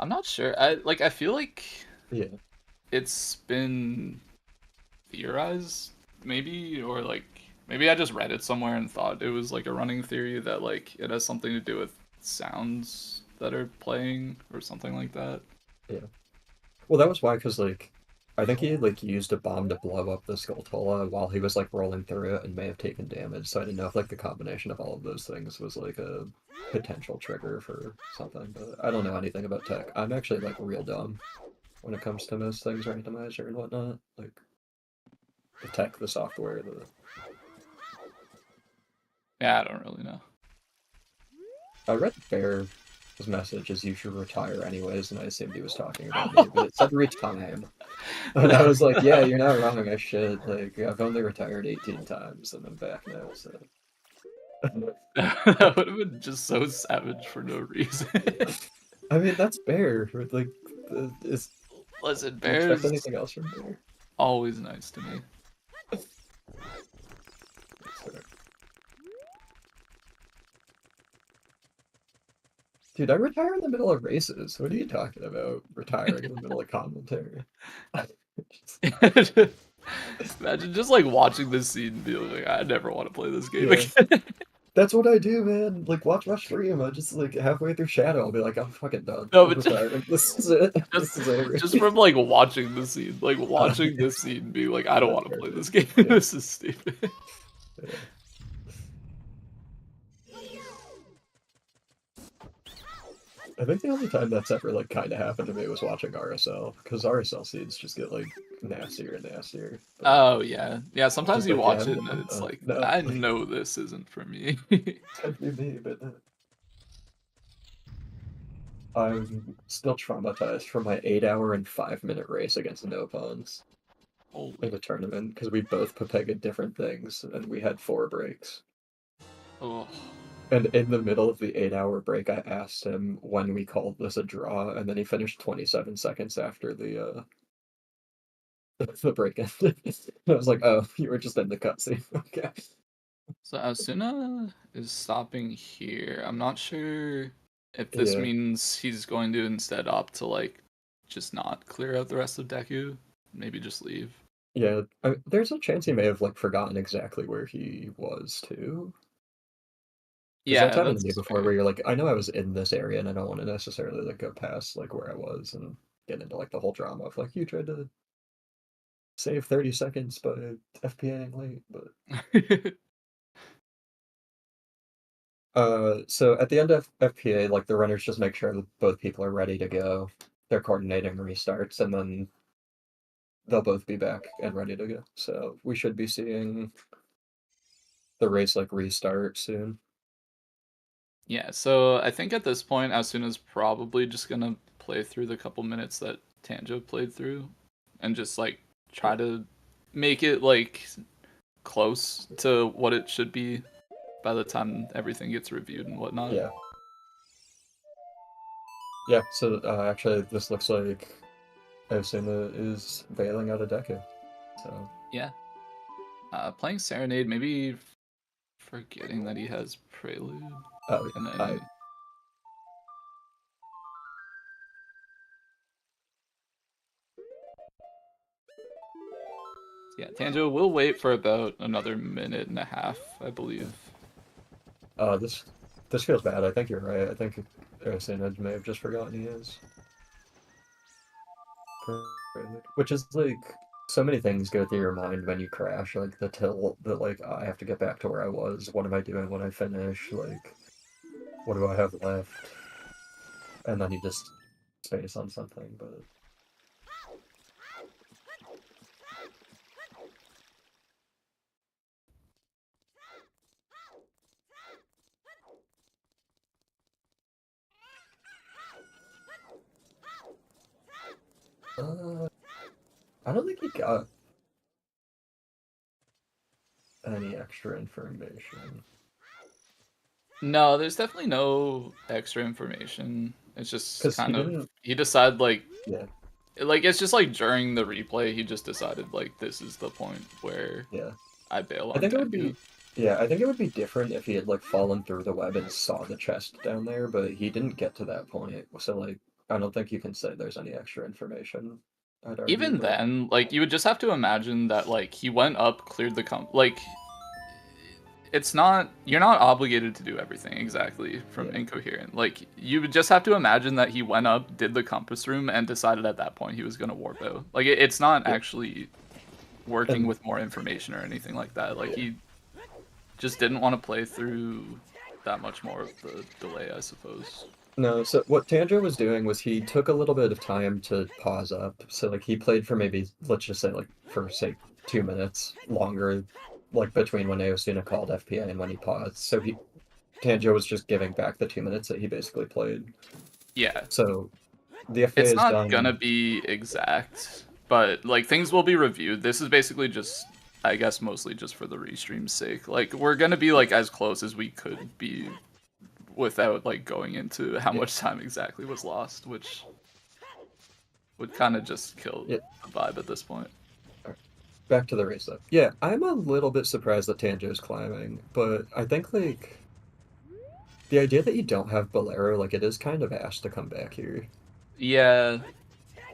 I'm not sure. I feel like yeah, it's been theorized, maybe, or like maybe I just read it somewhere and thought it was like a running theory that like it has something to do with sounds that are playing or something like that. yeah. Well, that was why, because like, I think he like used a bomb to blow up the Skulltula while he was like rolling through it and may have taken damage. So I didn't know if like the combination of all of those things was like a potential trigger for something. But I don't know anything about tech. I'm actually like real dumb when it comes to most things, randomizer and whatnot. Like the tech, the software, the Yeah, I don't really know. I read Bear's message as you should retire anyways, and I assumed he was talking about me, but it said retime. And I was like, yeah, you're not wrong, I should. Like, I've only retired 18 times, and I'm back now, so. That would have been just so savage for no reason. I mean, that's Bear. Like, is, Listen, do you expect Bear's anything else from Bear? always nice to me. So. Dude, I retire in the middle of races. What are you talking about? Retiring in the middle of commentary. Imagine just like watching this scene and being like, I never want to play this game Yeah. again. That's what I do, man. Like, watch my stream. I just, like, halfway through Shadow, I'll be like, I'm fucking done. No, I'm but retiring. This is it. This is over. just from like watching the scene, like watching this scene, and being like, I don't That's want to play this perfect. game. Yeah. This is stupid. Yeah. I think the only time that's ever, like, kind of happened to me was watching RSL, because RSL scenes just get, like, nastier and nastier. But Oh yeah, yeah. Sometimes just you like, yeah, watch it I'm and done. it's like, No, I like, know this isn't for me. it's gonna be me, but I'm still traumatized from my 8-hour and 5-minute race against no pawns in Holy. the tournament, because we both pegged different things, and we had 4 breaks. Oh. And in the middle of the 8-hour break, I asked him when we called this a draw, and then he finished 27 seconds after the the break ended. I was like, "Oh, you were just in the cutscene." Okay. So Aosuna is stopping here. I'm not sure if this Yeah, means he's going to instead opt to like just not clear out the rest of Deku. Maybe just leave. yeah. There's a chance he may have like forgotten exactly where he was too, because that's Yeah, happened to me that's before, fair. where you're like, I know I was in this area, and I don't want to necessarily like go past like where I was and get into like the whole drama of like you tried to save 30 seconds by FPAing late, but. So at the end of FPA, like the runners just make sure that both people are ready to go. They're coordinating restarts, and then they'll both be back and ready to go. So we should be seeing the race like restart soon. Yeah, so I think at this point, Asuna's probably just gonna play through the couple minutes that Tanjo played through, and just like try Yeah. to make it like close to what it should be by the time everything gets reviewed and whatnot. Yeah. Yeah. So actually, this looks like Aosuna is bailing out a decade. So Yeah. Playing Serenade, maybe forgetting that he has Prelude, oh and yeah, I then yeah, Tanjo will wait for about another minute and a half, I believe. this feels bad. I think you're right. I think Aosuna may have just forgotten he is. Which is like so many things go through your mind when you crash, like the tilt that like I have to get back to where I was. What am I doing when I finish? Like, what do I have left? And then you just space on something, but I don't think he got any extra information. No, there's definitely no extra information. It's just Because he kind of didn't, he decided yeah, like it's just like during the replay he just decided like this is the point where yeah. I bail I on think it would Tengu. be, yeah, I think it would be different if he had like fallen through the web and saw the chest down there, but he didn't get to that point. So like, I don't think you can say there's any extra information. I'd argue, Even but then, like you would just have to imagine that like he went up, cleared the like it's not you're not obligated to do everything exactly from yeah, Incoherent. Like you would just have to imagine that he went up, did the compass room, and decided at that point he was gonna warp out. Like it's not yeah, actually working and with more information or anything like that. Like yeah. he just didn't want to play through that much more of the delay, I suppose. No, so what Tanjo was doing was he took a little bit of time to pause up. So like he played for maybe let's just say like for say 2 minutes longer, like between when Aosuna called FPA and when he paused. So he Tanjo was just giving back the 2 minutes that he basically played. Yeah, So the FPA it's is not gonna done. be exact, but like things will be reviewed. This is basically just, I guess, mostly just for the restream's sake. Like we're gonna be like as close as we could be without like going into how Yeah, much time exactly was lost, which would kind of just kill yeah. the vibe at this point. Alright. Back to the race though. Yeah, I'm a little bit surprised that Tanjo's climbing, but I think like the idea that you don't have Bolero, like it is kind of ass to come back here. Yeah,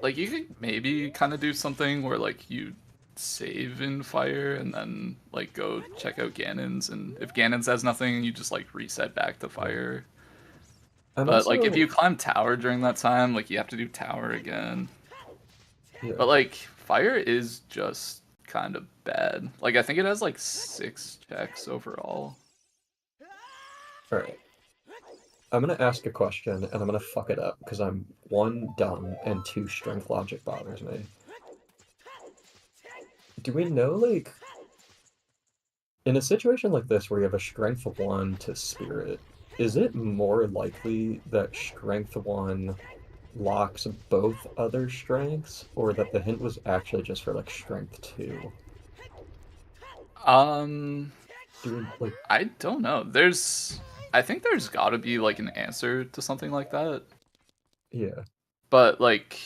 like you could maybe kind of do something where like you save in fire and then like go check out Ganon's, and if Ganon's has nothing, you just like reset back to Yeah. fire. I'm But like if also you climb tower during that time, like you have to do tower again. yeah. But like fire is just kind of bad. Like I think it has like 6 checks overall. Alright. I'm gonna ask a question and I'm gonna fuck it up because I'm one dumb and two strength logic bothers me. Do we know like in a situation like this where you have a strength 1 to spirit, is it more likely that strength 1 locks both other strengths or that the hint was actually just for like strength 2? Um Do we like I don't know. I think there's got to be like an answer to something like that. yeah. But like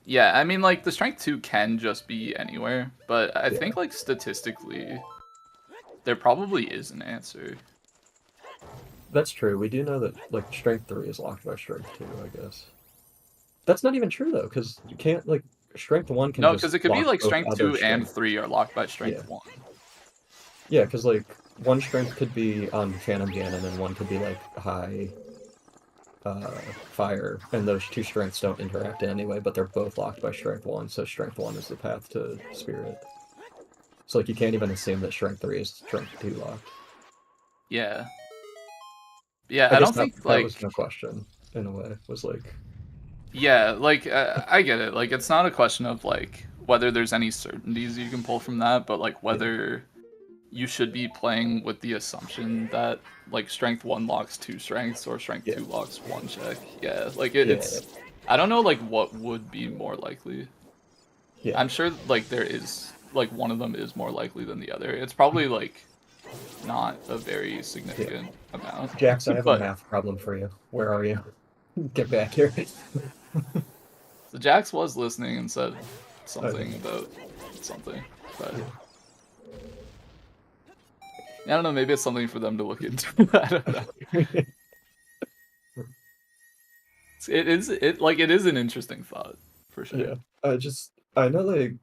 yeah, I mean like the strength 2 can just be anywhere, but I Yeah. think like statistically there probably is an answer. That's true. We do know that like strength 3 is locked by strength 2, I guess. That's not even true though, because you can't like strength 1 can No, just because it could be lock like both strength other 2 and strengths. 3 are locked by Yeah. strength 1. Yeah, because like one strength could be on Phantom Ganon and one could be like high fire, and those two strengths don't interact in any way, but they're both locked by strength 1, so strength 1 is the path to spirit. So like you can't even assume that strength 3 is strength 2 locked. Yeah. Yeah, I I guess don't that think that was like no question in a way. Was like yeah, like I get it. Like it's not a question of like whether there's any certainties you can pull from that, but like yeah, whether you should be playing with the assumption that like strength 1 locks 2 strengths or strength yeah, 2 locks 1 check. Yeah, like yeah, it's I don't know like what would be more likely. yeah. I'm sure like there is like one of them is more likely than the other. It's probably like not a very Yeah. significant amount. Jax, I have a But math problem for you. Where are you? Get back here. the Jax was listening and said I know. something about something. But Yeah. I don't know, maybe it's something for them to look into. I don't know. It is an interesting thought, for sure. Yeah. I know like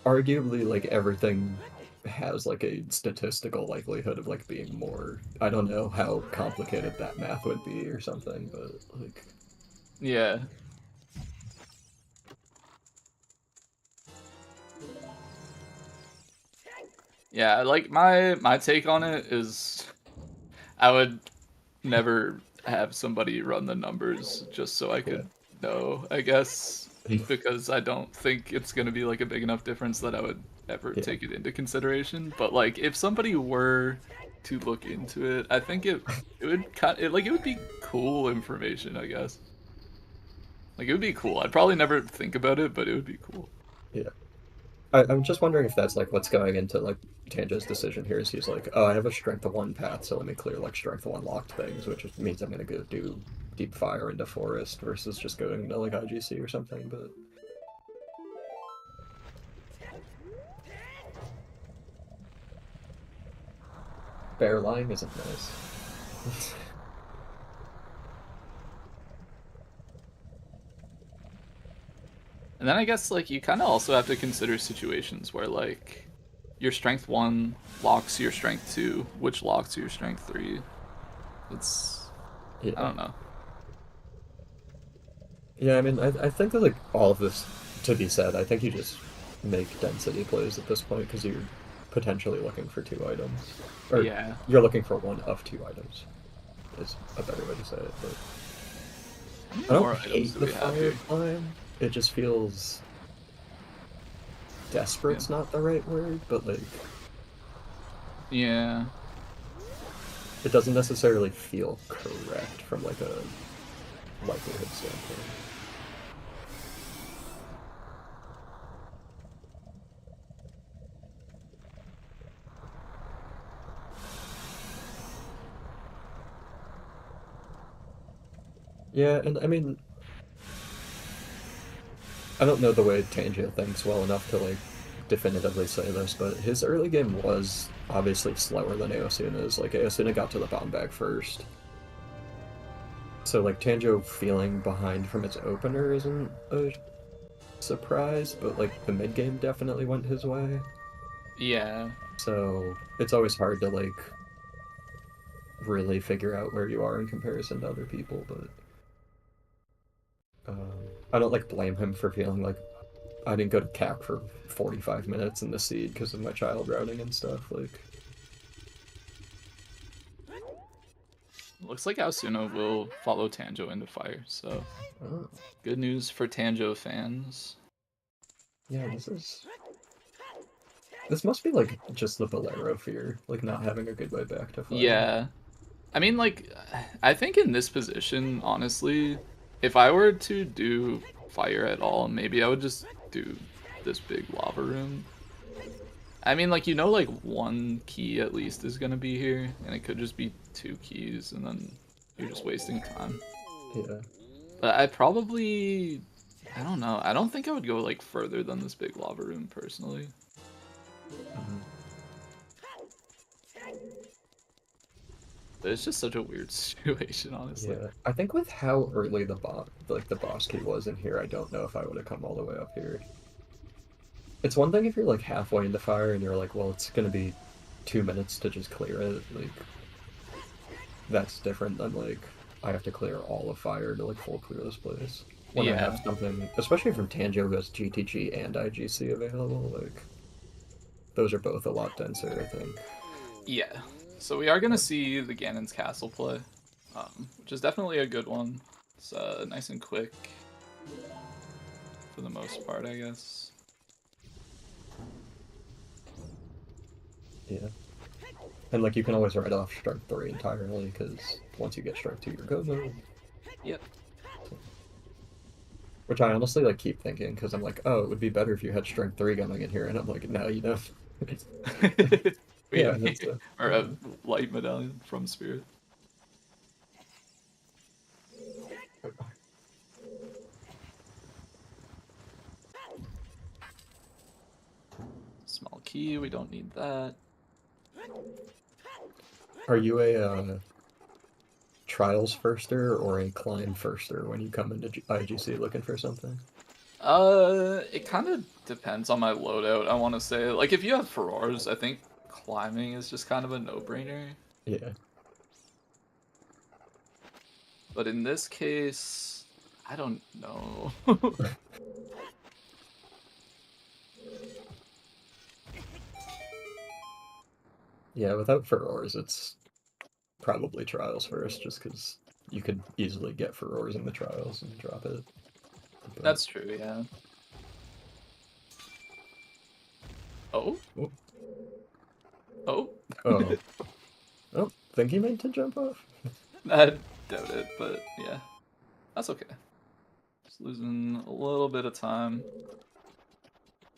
arguably like everything has like a statistical likelihood of like being more. I don't know how complicated that math would be or something, but like Yeah. Yeah, like my take on it is I would never have somebody run the numbers just so I could know, I guess, because I don't think it's gonna be like a big enough difference that I would ever Yeah. take it into consideration. But like if somebody were to look into it, I think it would it would be cool information, I guess. Like it would be cool. I'd probably never think about it, but it would be cool. Yeah. I'm just wondering if that's like what's going into like Tanjo's decision here is he's like, oh, I have a strength of 1 path, so let me clear like strength of 1 locked things, which means I'm gonna go do deep fire into forest versus just going to like IGC or something, but bear lying isn't nice. And then I guess like you kind of also have to consider situations where like your strength 1 locks your strength 2, which locks your strength 3. It's Yeah. I don't know. Yeah, I mean, I think that like all of this to be said, I think you just make density plays at this point because you're potentially looking for 2 items, or Yeah. you're looking for 1 of 2 items. Is a better way to say it. But How many I more don't items hate do the we have fire here? climb. It just feels desperate's not the right word, but like Yeah. it doesn't necessarily feel correct from like a likelihood standpoint. Yeah, and I mean, I don't know the way Tanjo thinks well enough to like definitively say this, but his early game was obviously slower than Aosuna's. Like Aosuna got to the bomb bag first. So like Tanjo feeling behind from its opener isn't a surprise, but like the mid game definitely went his way. Yeah. So it's always hard to like really figure out where you are in comparison to other people, but I don't like blame him for feeling like I didn't go to CAC for 45 minutes in the seed because of my child routing and stuff. Like, Looks like Aosuna will follow Tanjo into fire, so oh, good news for Tanjo fans. yeah, this must be like just the Bolero fear, like not having a good way back to fire. Yeah. I mean, like, I think in this position, honestly, if I were to do fire at all, maybe I would just do this big lava room. I mean, like, like 1 key at least is gonna be here, and it could just be 2 keys, and then you're just wasting time. Yeah. But I don't know. I don't think I would go, like, further than this big lava room, personally. Mhm. But it's just such a weird situation, honestly. Yeah, I think with how early the boss key was in here, I don't know if I would have come all the way up here. It's one thing if you're like halfway into fire and you're like, well, it's gonna be 2 minutes to just clear it. Like, that's different than like I have to clear all of fire to like full clear this place. When I have Yeah. something, especially from Tanjo who has GTG and IGC available, like those are both a lot denser, I think. Yeah. So we are going to see the Ganon's Castle play, which is definitely a good one. It's nice and quick for the most part, I guess. Yeah. And like you can always write off strength 3 entirely because once you get strength 2, you're go mode. Yep. Which I honestly like keep thinking because I'm like, oh, it would be better if you had strength 3 coming in here, and I'm like, no, you don't. Yeah, that's it. Or a light medallion from Spirit. Small key, we don't need that. Are you a trials firster or a climb firster when you come into IGC looking for something? It kind of depends on my loadout, I want to say. Like, if you have Ferrars, I think climbing is just kind of a no-brainer. Yeah. But in this case, I don't know. Yeah, without furrours, it's probably trials first, just because you could easily get furrours in the trials and drop it. But... That's true, yeah. Oh? Oh. Oh? Oh. Oh, think he meant to jump off? I doubt it, but yeah. That's okay. Just losing a little bit of time.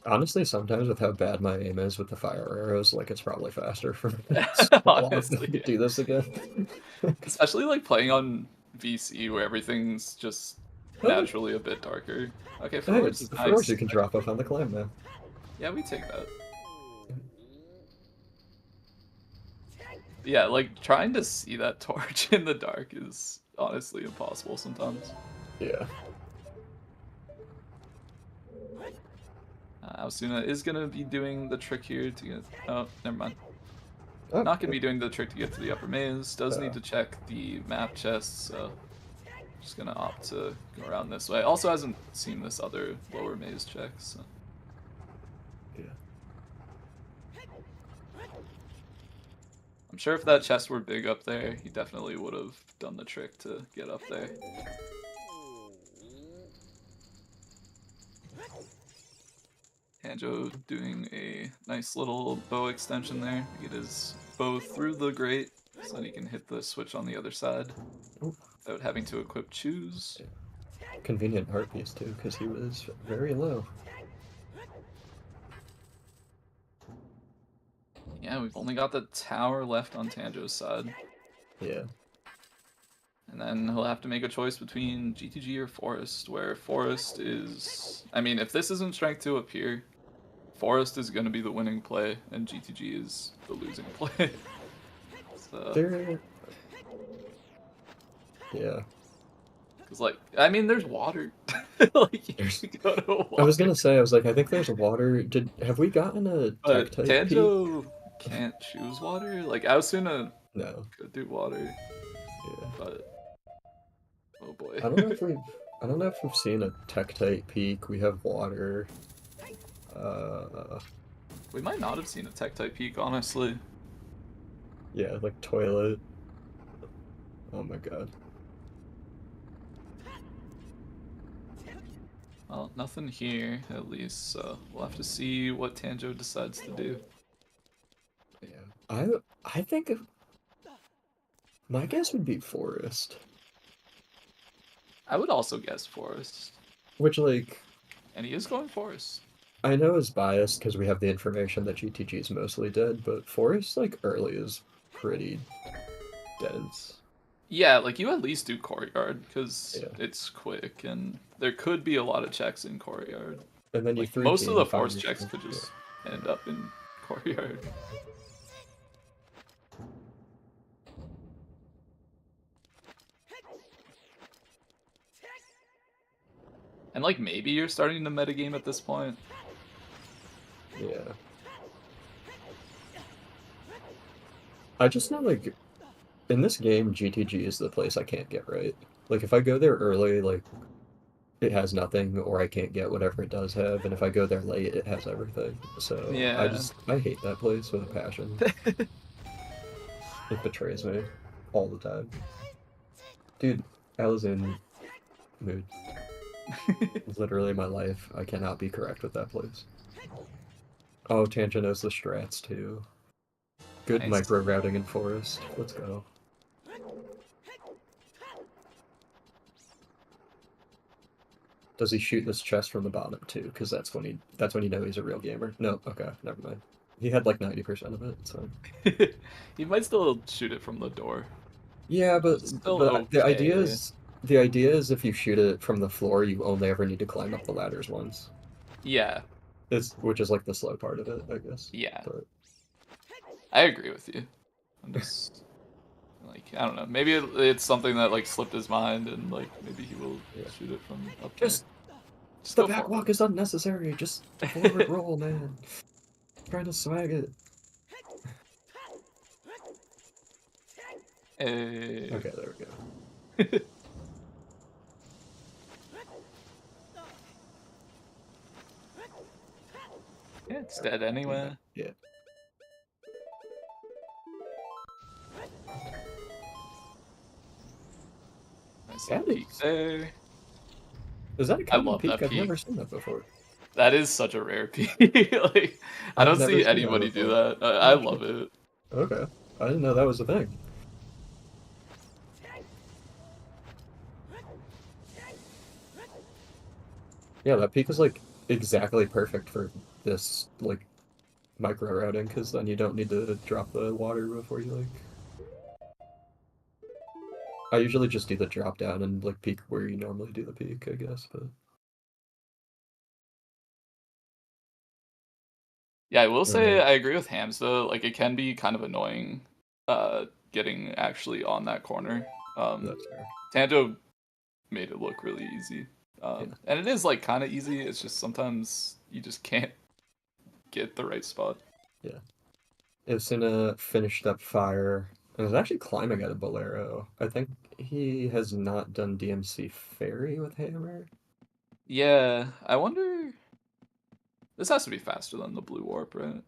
Honestly, sometimes with how bad my aim is with the fire arrows, like, it's probably faster for me to Honestly, to do this again. especially like playing on VC where everything's just Oh, naturally a bit darker. Okay, hey, it's Furrows, the furrours nice. you can drop off on the climb now. Yeah, we take that. Yeah, like trying to see that torch in the dark is honestly impossible sometimes. Yeah. Aosuna is gonna be doing the trick here to get. Oh, never mind. Oh, Not gonna be doing the trick to get to the upper maze. Does need Uh. to check the map chest, so just gonna opt to go around this way. Also hasn't seen this other lower maze check, so. Yeah. I'm sure if that chest were big up there, he definitely would have done the trick to get up there. Tanjo doing a nice little bow extension there to get his bow through the grate so that he can hit the switch on the other side without having to equip choose. Convenient heart piece too, because he was very low. Yeah, we've only got the tower left on Tanjo's side. Yeah. And then he'll have to make a choice between GTG or Forest, where Forest is... I mean, if this isn't Strength 2 up here, Forest is going to be the winning play, and GTG is the losing play. So... There... Yeah. Because, like, I mean, there's water. Like, you There's... can go to water. I was gonna say, I was like, I think there's water. Have we gotten a But tech-type peak? Tanjo can't choose water. Like, Aosuna No. could do water, Yeah. but... Oh boy. I don't know if we've seen a tech-type peak. We have water. We might not have seen a tech-type peak, honestly. Yeah, like toilet. Oh my god. Well, nothing here, at least, so we'll have to see what Tanjo decides to do. Yeah. I think my guess would be Forest. I would also guess Forest. Which, like... And he is going Forest. I know is biased because we have the information that GTG is mostly dead, but Forest, like, early is pretty dense. Yeah, like, you at least do Courtyard, because Yeah. it's quick, and there could be a lot of checks in Courtyard. And then you Like, most of the Force fires, checks could just end up in Courtyard. And, like, maybe you're starting to metagame at this point. Yeah. I just know, like, in this game, GTG is the place I can't get right. Like, if I go there early, like, it has nothing, or I can't get whatever it does have, and if I go there late, it has everything. So, Yeah. I hate that place with a passion. It betrays me all the time. Dude, I was in mood. Literally my life. I cannot be correct with that place. Oh, Tangent knows the strats too. Good Nice. micro routing in Forest. Let's go. Does he shoot this chest from the bottom too? Because that's when you know he's a real gamer. No, okay, never mind. He had like 90% of it. So He might still shoot it from the door. yeah, but Still the okay. idea is if you shoot it from the floor, you only ever need to climb up the ladders once. Yeah. Which is like the slow part of it, I guess. Yeah. But I agree with you. I'm just like, I don't know. Maybe it's something that like slipped his mind, and like maybe he will shoot it from up there. just Just the go back forward. walk is unnecessary. Just forward roll, man. Trying to swag it. Hey. Okay, there we go. Yeah, it's dead anyway. Yeah. Nice That little peek is- there. Is that a I common love peak? that I've peak. never seen that before. That is such a rare peek. Like, I I've don't never see seen that anybody do before. that. I Oh, love shit. it. Okay. I didn't know that was a thing. Yeah, that peak is like exactly perfect for this like micro routing because then you don't need to drop the water before you like. I usually just do the drop down and like peak where you normally do the peak, I guess, but Yeah, I will say Right. I agree with Hams though. Like it can be kind of annoying getting actually on that corner. That's fair. Tanjo made it look really easy. Yeah. And it is like kind of easy. It's just sometimes you just can't get the right spot. Yeah. Aosuna finished up fire and was actually climbing at a Bolero. I think he has not done DMC Fairy with Hammer. Yeah, I wonder. This has to be faster than the blue warp, right?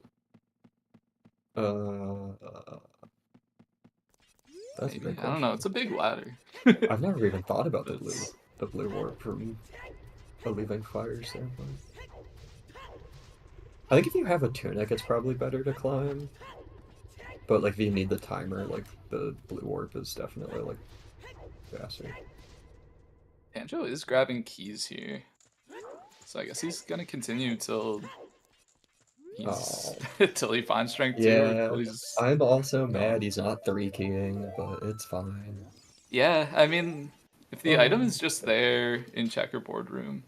Uh, that's a Maybe. great I don't know. question. It's a big ladder. I've never even thought about It's- the blue warp from a leaving fire standpoint. I think if you have a tunic, it's probably better to climb. But like if you need the timer, like the blue warp is definitely like faster. Tanjo is grabbing keys here. So I guess he's gonna continue till he's Oh, till he finds strength 2 or yeah. till he's I'm also gone. mad he's not 3-keying, but it's fine. Yeah, I mean, if the item Oh, is just there in checkerboard room,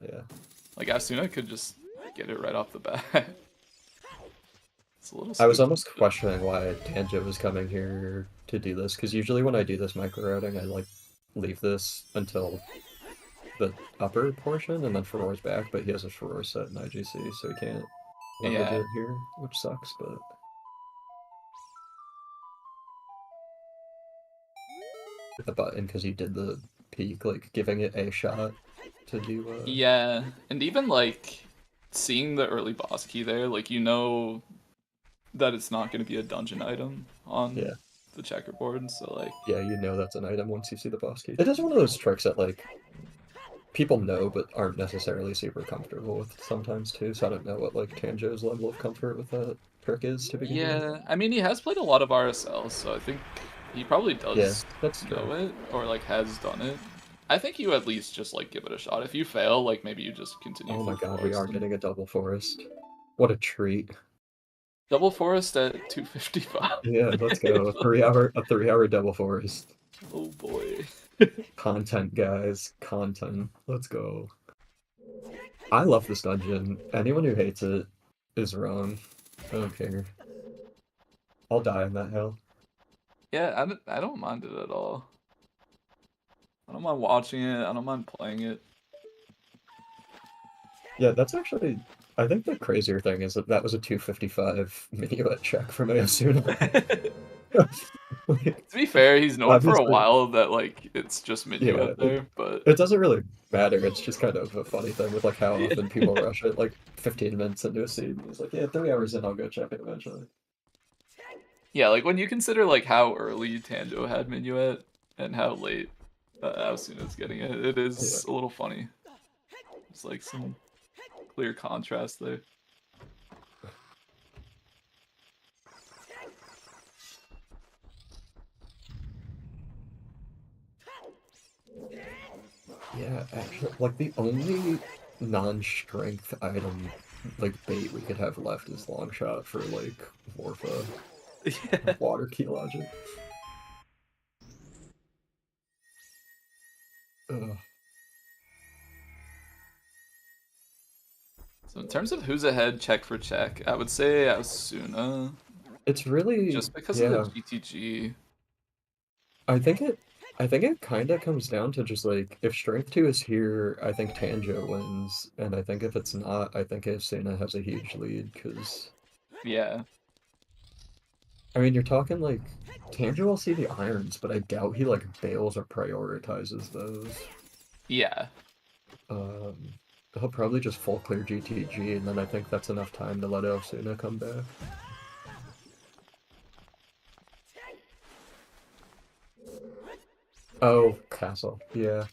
yeah. like Asuna could just get it right off the bat. It's a little I was spooky. almost questioning why Tanjo was coming here to do this, because usually when I do this micro routing, I like leave this until the upper portion and then Furor's back, but he has a Furor set in IGC, so he can't let me do Yeah. it here, which sucks, but the button because he did the peak, like giving it a shot to do Yeah, and even like seeing the early boss key there, like you know that it's not going to be a dungeon item on yeah. the checkerboard, so like Yeah, you know that's an item once you see the boss key. It is one of those tricks that like people know but aren't necessarily super comfortable with sometimes too, so I don't know what like Tanjo's level of comfort with that trick is to begin with. yeah, I mean he has played a lot of RSL, so I think he probably Yeah, does that's true. know it or like has done it. I think you at least just like give it a shot. If you fail, like maybe you just continue Oh my through god, we forest are and getting a double forest. What a treat. double forest at 255. Yeah, let's go. A 3-hour double forest. Oh boy. Content, guys. Content. Let's go. I love this dungeon. Anyone who hates it is wrong. I don't care. I'll die in that hell. Yeah, I don't mind it at all. I don't mind watching it. I don't mind playing it. Yeah, that's actually. I think the crazier thing is that that was a 255 minuet check from Aosuna. To be fair, he's known for a Obviously, while that like it's just yeah, minuet there, but it doesn't really matter. It's just kind of a funny thing with like how yeah. often people rush it like 15 minutes into a scene. He's like, yeah, 3 hours in, I'll go check it eventually. Yeah, like when you consider like how early Tanjo had minuet and how late Aosuna's getting it, it Yeah. is a little funny. It's like some clear contrast there. Yeah, actually, like the only non-strength item, like bait we could have left is long shot for like Warfa Yeah. water key logic. Ugh. So in terms of who's ahead check for check, I would say Aosuna, It's really just because of the yeah. GTG. I think it I think it kind of comes down to just like if strength 2 is here, I think Tanjo wins, and I think if it's not, I think Asuna has a huge lead because Yeah. I mean you're talking like Tanjo will see the irons, but I doubt he like bails or prioritizes those. Yeah. Um, he'll probably just full clear GTG, and then I think that's enough time to let Aosuna come back. Oh, castle. Yeah.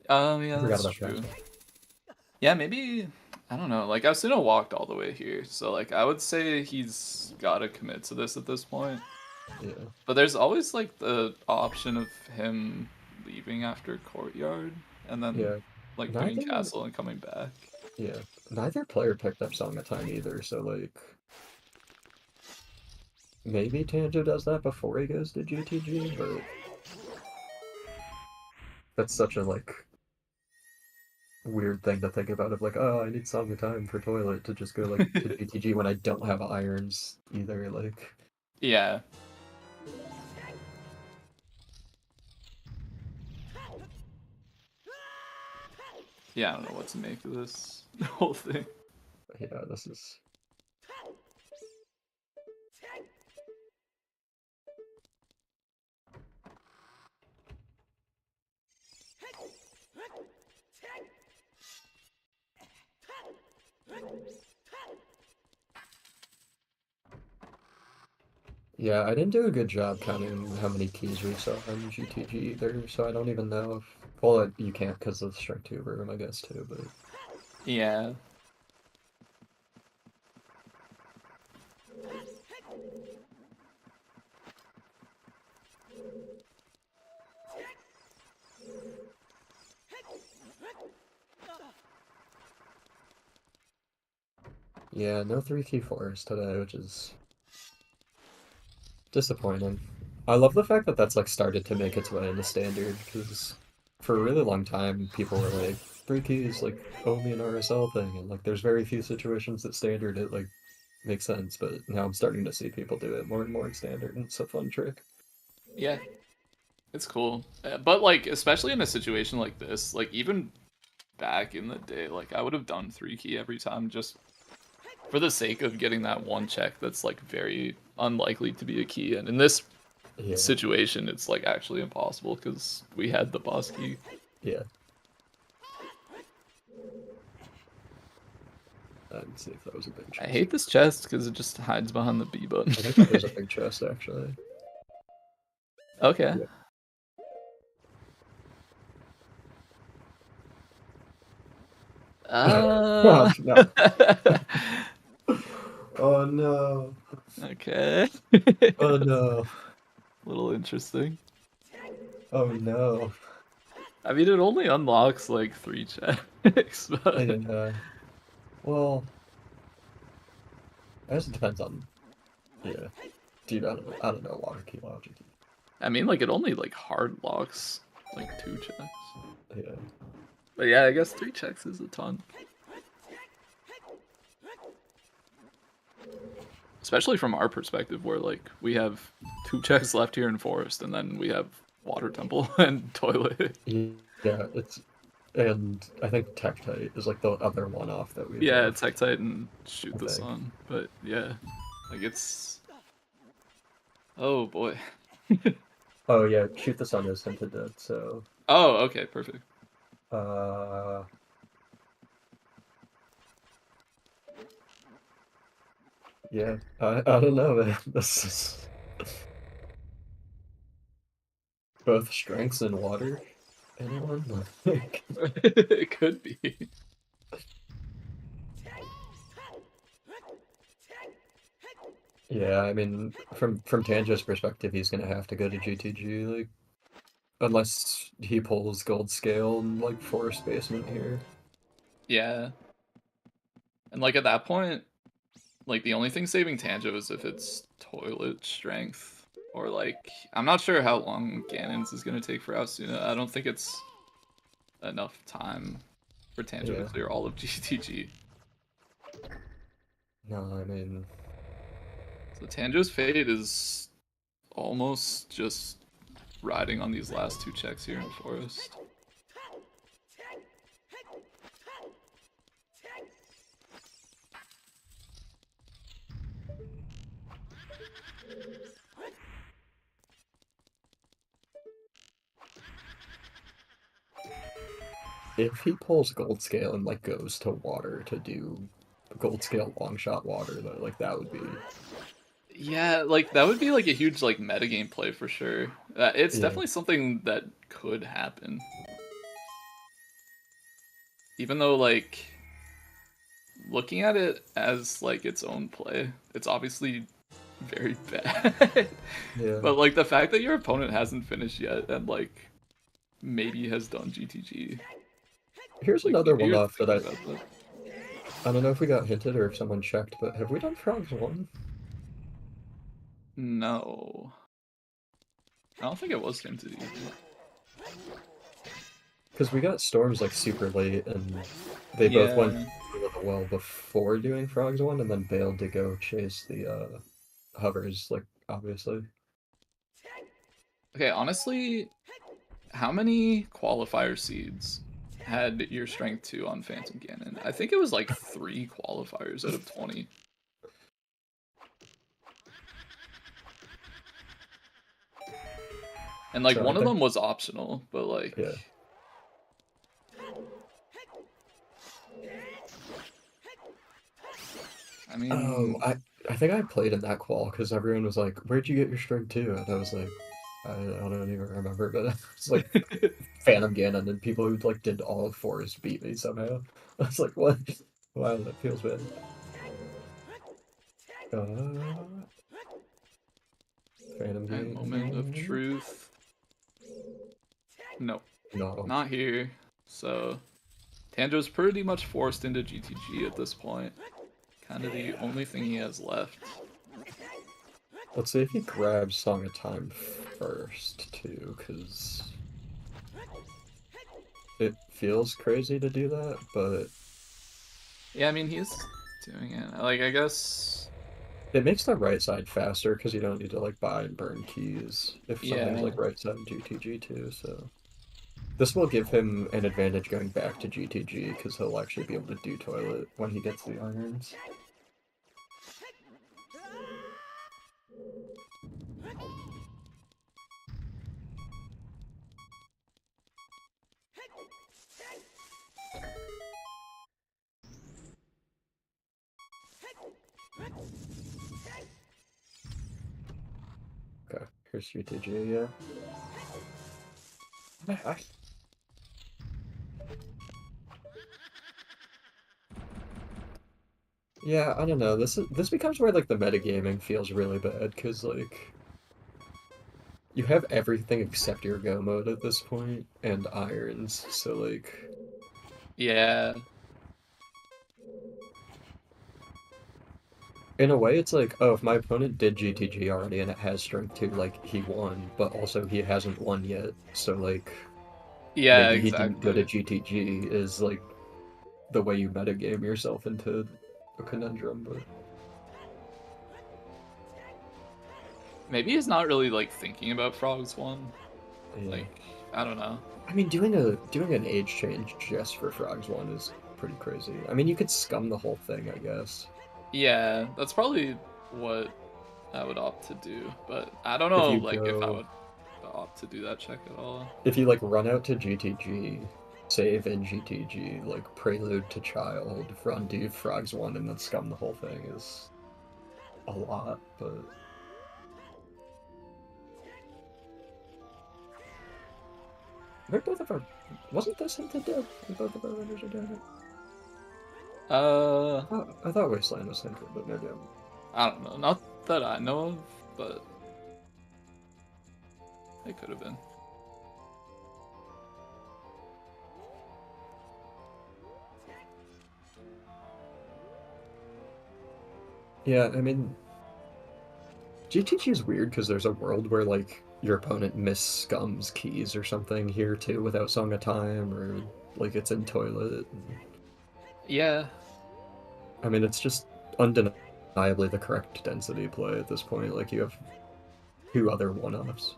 Oh, yeah, I forgot that's about true. castle. Yeah, maybe, I don't know. Like, Aosuna walked all the way here, so, like, I would say he's gotta commit to this at this point. Yeah. But there's always, like, the option of him leaving after courtyard, and then, Yeah. like, doing Neither. castle and coming back. Yeah. Neither player picked up Song of Time either, so like maybe Tanjo does that before he goes to GTG, but that's such a like weird thing to think about of like, oh, I need Song of Time for toilet to just go like to GTG when I don't have irons either, like Yeah. Yeah, I don't know what to make of this whole thing. yeah, this is yeah, I didn't do a good job counting how many keys we saw on GTG either, so I don't even know if well you can't because of the strength 2 room, I guess too, but Yeah. yeah, no 3-key forest today, which is disappointing. I love the fact that that's like started to make its way into standard because for a really long time people were like 3 keys like only an RSL thing and like there's very few situations that standard it like makes sense, but now I'm starting to see people do it more and more in standard and it's a fun trick. Yeah. It's cool. But, like, especially in a situation like this, like, even back in the day, like, I would have done 3-key every time just for the sake of getting that one check that's, like, very unlikely to be a key. And in this Yeah, situation, it's, like, actually impossible because we had the boss key. yeah. Let's see if that was a big I chest. hate this chest because it just hides behind the B button. I think that was a big chest actually. Okay. Yeah. Oh, no. Oh no. Okay. Oh no. A little interesting. Oh no. I mean, it only unlocks like 3 checks, but Yeah. Well, I guess it depends on yeah. Dude, I don't know water key logic. I mean, like, it only like hard locks like 2 checks. Yeah. But yeah, I guess 3 checks is a ton. Especially from our perspective, where like we have 2 checks left here in Forest, and then we have Water Temple and Toilet. Yeah, it's and I think Tektite is like the other one off that we Yeah, have. it's Hectite and Shoot I the think. Sun. But yeah, like it's. Oh boy. Oh yeah, Shoot the Sun is hinted at, so Oh, okay, perfect. uh yeah. I don't know, man. This is both strengths and water. Anyone? Like It could be. yeah, I mean from Tanjo's perspective he's gonna have to go to GTG, like unless he pulls gold scale and like forest basement here. Yeah. And like at that point, like the only thing saving Tanjo is if it's Toilet Strength. Or like, I'm not sure how long Ganon's is gonna take for Aosuna. I don't think it's enough time for Tanjo to Yeah. clear all of GTG. No, I mean So Tanjo's fate is almost just riding on these last 2 checks here in Forest. if he pulls gold scale and like goes to water to do gold scale long shot water though, like that would be Yeah, like that would be like a huge like metagame play for sure. It's yeah. definitely something that could happen. Even though, like, looking at it as, like, its own play, it's obviously very bad. Yeah. But, like, the fact that your opponent hasn't finished yet and, like, maybe has done GTG. Here's Like, another maybe one you're off that thinking about that. I don't know if we got hinted or if someone checked, but have we done Frogs 1? No. I don't think it was hinted either. Because we got Storms like super late, and they both went really well before doing Frogs 1, and then bailed to go chase the hovers, like, obviously. Okay, honestly, how many qualifier seeds had your strength 2 on Phantom Ganon? I think it was like 3 qualifiers out of 20. And like So one I of think, them was optional, but like yeah. I mean, Oh, I think I played in that qual because everyone was like, "Where'd you get your strength 2?" And I was like, I don't even remember, but it's like Phantom Ganon, and people who like did all 4s beat me somehow. I was like, what? Wow, that feels bad. Phantom Ganon. moment of truth. No, No. not here. So Tanjo's pretty much forced into GTG at this point. Kind of the only thing he has left. Let's see if he grabs Song of Time first, too, because it feels crazy to do that, but Yeah, I mean, he's doing it. Like, I guess... it makes the right side faster because you don't need to, like, buy and burn keys if something's, Yeah. like, right side GTG, too, so... This will give him an advantage going back to GTG because he'll actually be able to do toilet when he gets the irons. Okay, here's GTG, yeah. Yeah, I don't know. This becomes where like the metagaming feels really bad because like you have everything except your go mode at this point and irons. So like Yeah. in a way it's like, oh, if my opponent did GTG already and it has strength 2, like he won, but also he hasn't won yet. So like Yeah, maybe he didn't go to exactly. GTG is like the way you metagame yourself into a conundrum, but Maybe he's not really, like, thinking about Frogs 1. yeah. Like, I don't know. I mean, doing an age change just for Frogs 1 is pretty crazy. I mean, you could scum the whole thing, I guess. Yeah, that's probably what I would opt to do, but I don't If know, you like, if I go, would opt to do that check at all. if you like run out to GTG, save in GTG, like prelude to child, run do Frogs 1, and then scum the whole thing is a lot, but I think both of our wasn't this hinted dead? Both of our runners are dead. I thought Wasteland was hinted, but maybe I'm. I don't know. Not that I know of, but it could have been. Yeah, I mean, GTG is weird because there's a world where like your opponent scums keys or something here too without Song of Time, or like it's in toilet. Yeah. I mean, it's just undeniably the correct density play at this point. Like you have 2 other one-offs.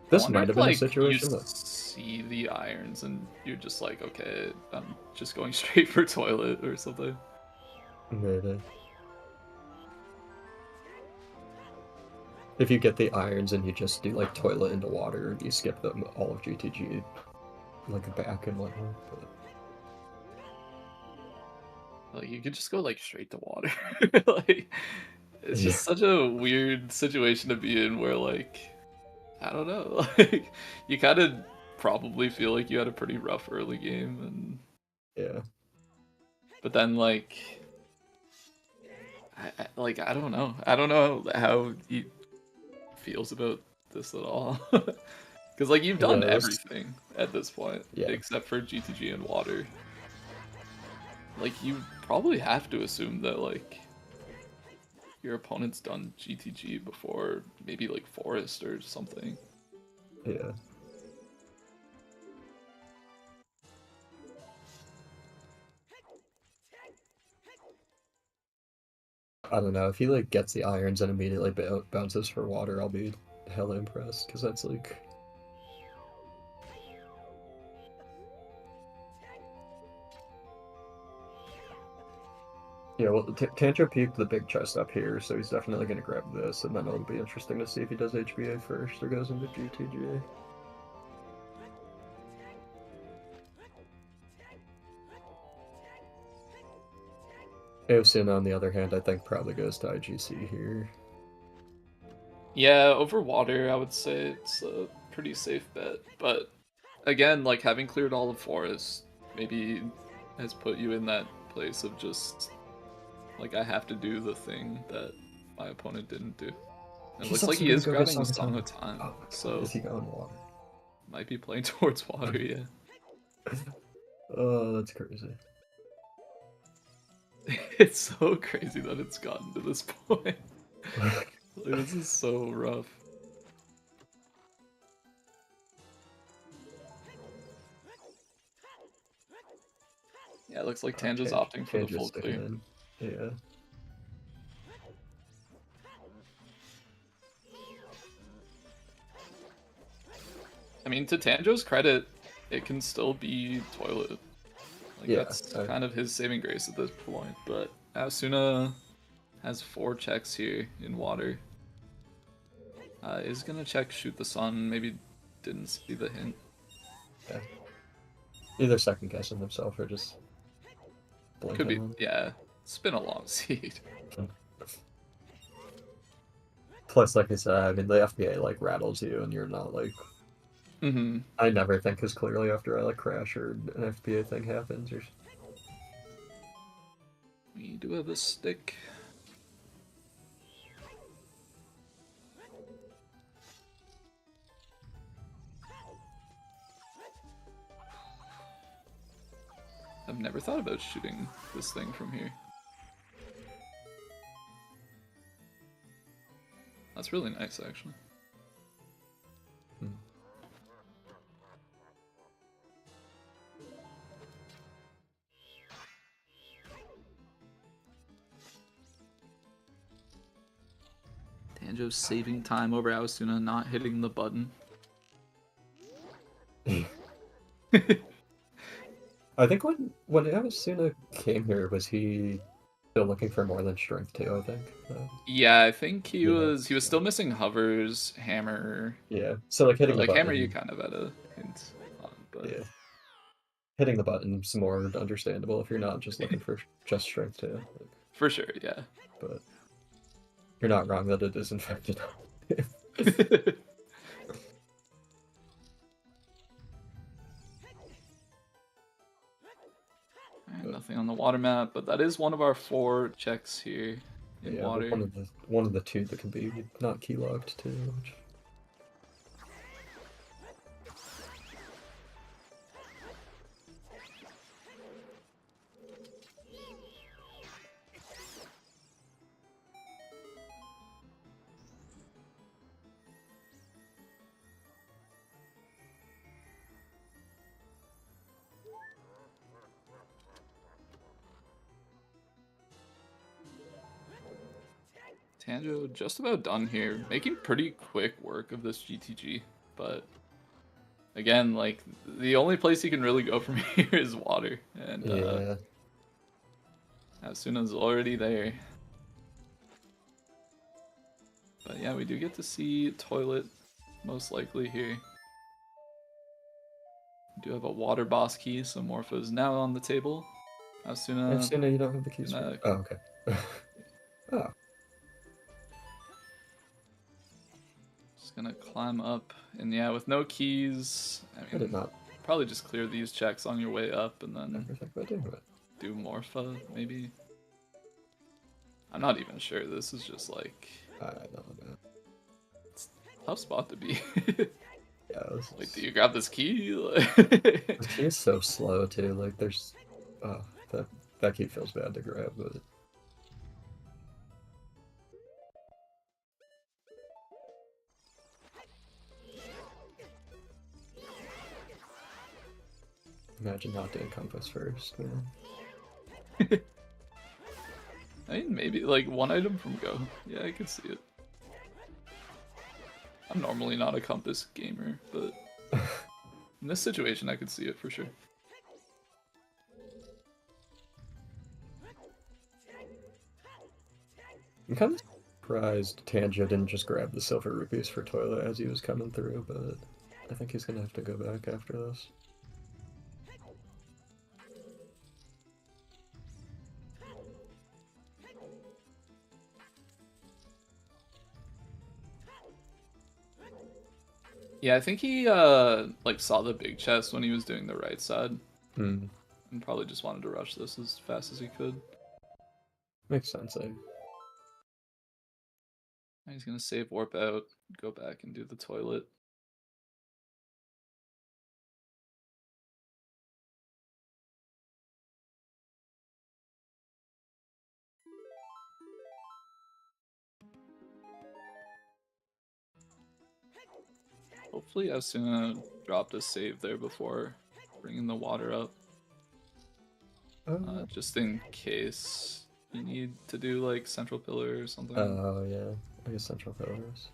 I This wonder might if, have been a like, you situation that see the irons and you're just like, okay, I'm just going straight for toilet or something. maybe. If you get the irons and you just do like toilet into water and you skip them all of GTG, like back and whatnot. But Like, you could just go, like, straight to water. Like, it's yeah, just such a weird situation to be in where, like, I don't know. Like, you kind of probably feel like you had a pretty rough early game, and Yeah. but then like, I don't know. I don't know how he feels about this at all. Because like you've done Yeah, this, everything at this point, yeah. except for GTG and water. Like you probably have to assume that like your opponent's done GTG before, maybe like Forest or something. Yeah. I don't know, if he like gets the irons and immediately bounces for water, I'll be hella impressed, because that's like... Yeah, well, Tanjo peeped the big chest up here, so he's definitely going to grab this, and then it'll be interesting to see if he does HBA first or goes into GTGA. Aosuna, on the other hand, I think probably goes to IGC here. Yeah, over water, I would say it's a pretty safe bet. But again, like having cleared all the forest, maybe has put you in that place of just like I have to do the thing that my opponent didn't do. And it looks like he is grabbing the Song of Time, Oh my god, so is he going water? might be playing towards water. Yeah, Oh, that's crazy. it's so crazy that it's gotten to this point. Like, this is so rough. Yeah, it looks like Tanja's opting for the full clear. Yeah. I mean, to Tanjo's credit, it can still be toilet. Like Yeah, that's kind of his saving grace at this point. But Aosuna has 4 checks here in water. Is gonna check shoot the sun. Maybe didn't see the hint. yeah. Either second guessing himself or just Could be, blinking. yeah. Spin a long seed. Plus, like I said, I mean, the FBA like rattles you, and you're not like. Mm-hmm. I never think as clearly after I like crash or an FBA thing happens. Or... We do have a stick. I've never thought about shooting this thing from here. That's really nice, actually. Tanjo's saving time over Aosuna not hitting the button. I think when Aosuna came here, was he still looking for more than strength too? I think. Yeah, I think he Yeah. was still missing hovers, hammer. Yeah. So like hitting the button. Hammer, you kind of had a hint on, but yeah, hitting the button's more understandable if you're not just looking for just strength too. Like, for sure, yeah. but you're not wrong that it is infected. Nothing on the water map, but that is one of our 4 checks here in water. One of the 2 that can be not keylogged too. Which... Tanjo just about done here, making pretty quick work of this GTG, but again, like the only place he can really go from here is water, and yeah. Aosuna's already there. But yeah, we do get to see toilet most likely here. We do have a water boss key, so Morpho is now on the table. Aosuna, you don't have the keys. For... Oh, okay. Oh. gonna climb up, and yeah, with no keys, I did not probably just clear these checks on your way up, and then ever think about doing it. do Morpha, maybe? I'm not even sure, this is just like... I don't know. It's a tough spot to be. Yeah, Like, do you grab this key? This key is so slow too, like there's... that key feels bad to grab, but... Imagine not doing compass first, man. I mean, maybe, like, one item from Go. Yeah, I could see it. I'm normally not a compass gamer, but in this situation, I could see it for sure. I'm kind of surprised Tanjo didn't just grab the silver rupees for Toilet as he was coming through, but I think he's gonna have to go back after this. Yeah, I think he, like, saw the big chest when he was doing the right side. Hmm. And probably just wanted to rush this as fast as he could. Makes sense, eh? He's gonna save warp out, go back and do the toilet. Hopefully Aosuna dropped a save there before bringing the water up. Just in case you need to do like central pillar or something. Oh yeah, I guess central pillars.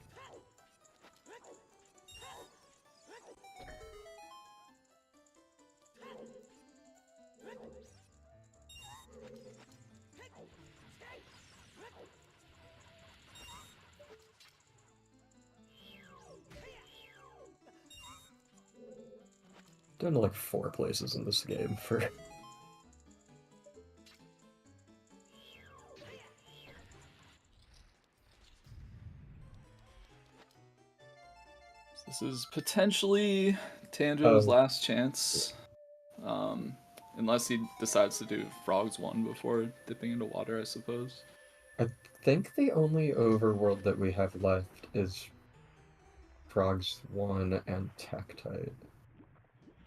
Down to like 4 places in this game for... This is potentially Tanjo's last chance. Unless he decides to do Frogs 1 before dipping into water, I suppose. I think the only overworld that we have left is Frogs 1 and Tektite.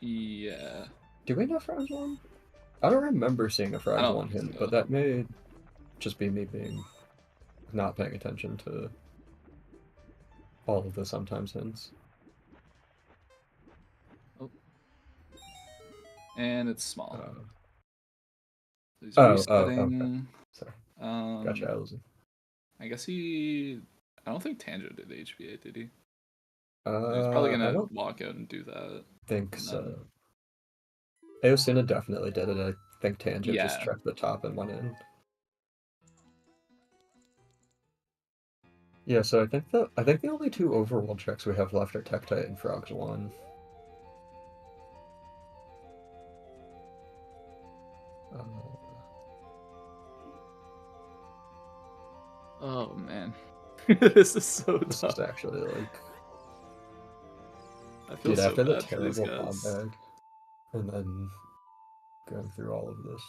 Yeah. Do we know Frogs 1? I don't remember seeing a Frogs 1 hint, but that may just be me being not paying attention to all of the sometimes hints. Oh. And it's small. He's Okay. resetting. Sorry. Gotcha, Allison. I guess he... I don't think Tanjo did HBA, did he? He's probably gonna walk out and do that. Think so. Aosuna definitely did it. I think Tanjo just checked the top and went in. Yeah, so I think the only 2 overworld checks we have left are Tektite and Frogs 1. Oh man, this is so tough. This is actually like... I feel so after the bad for these terrible guys. bomb bag, and then going through all of this.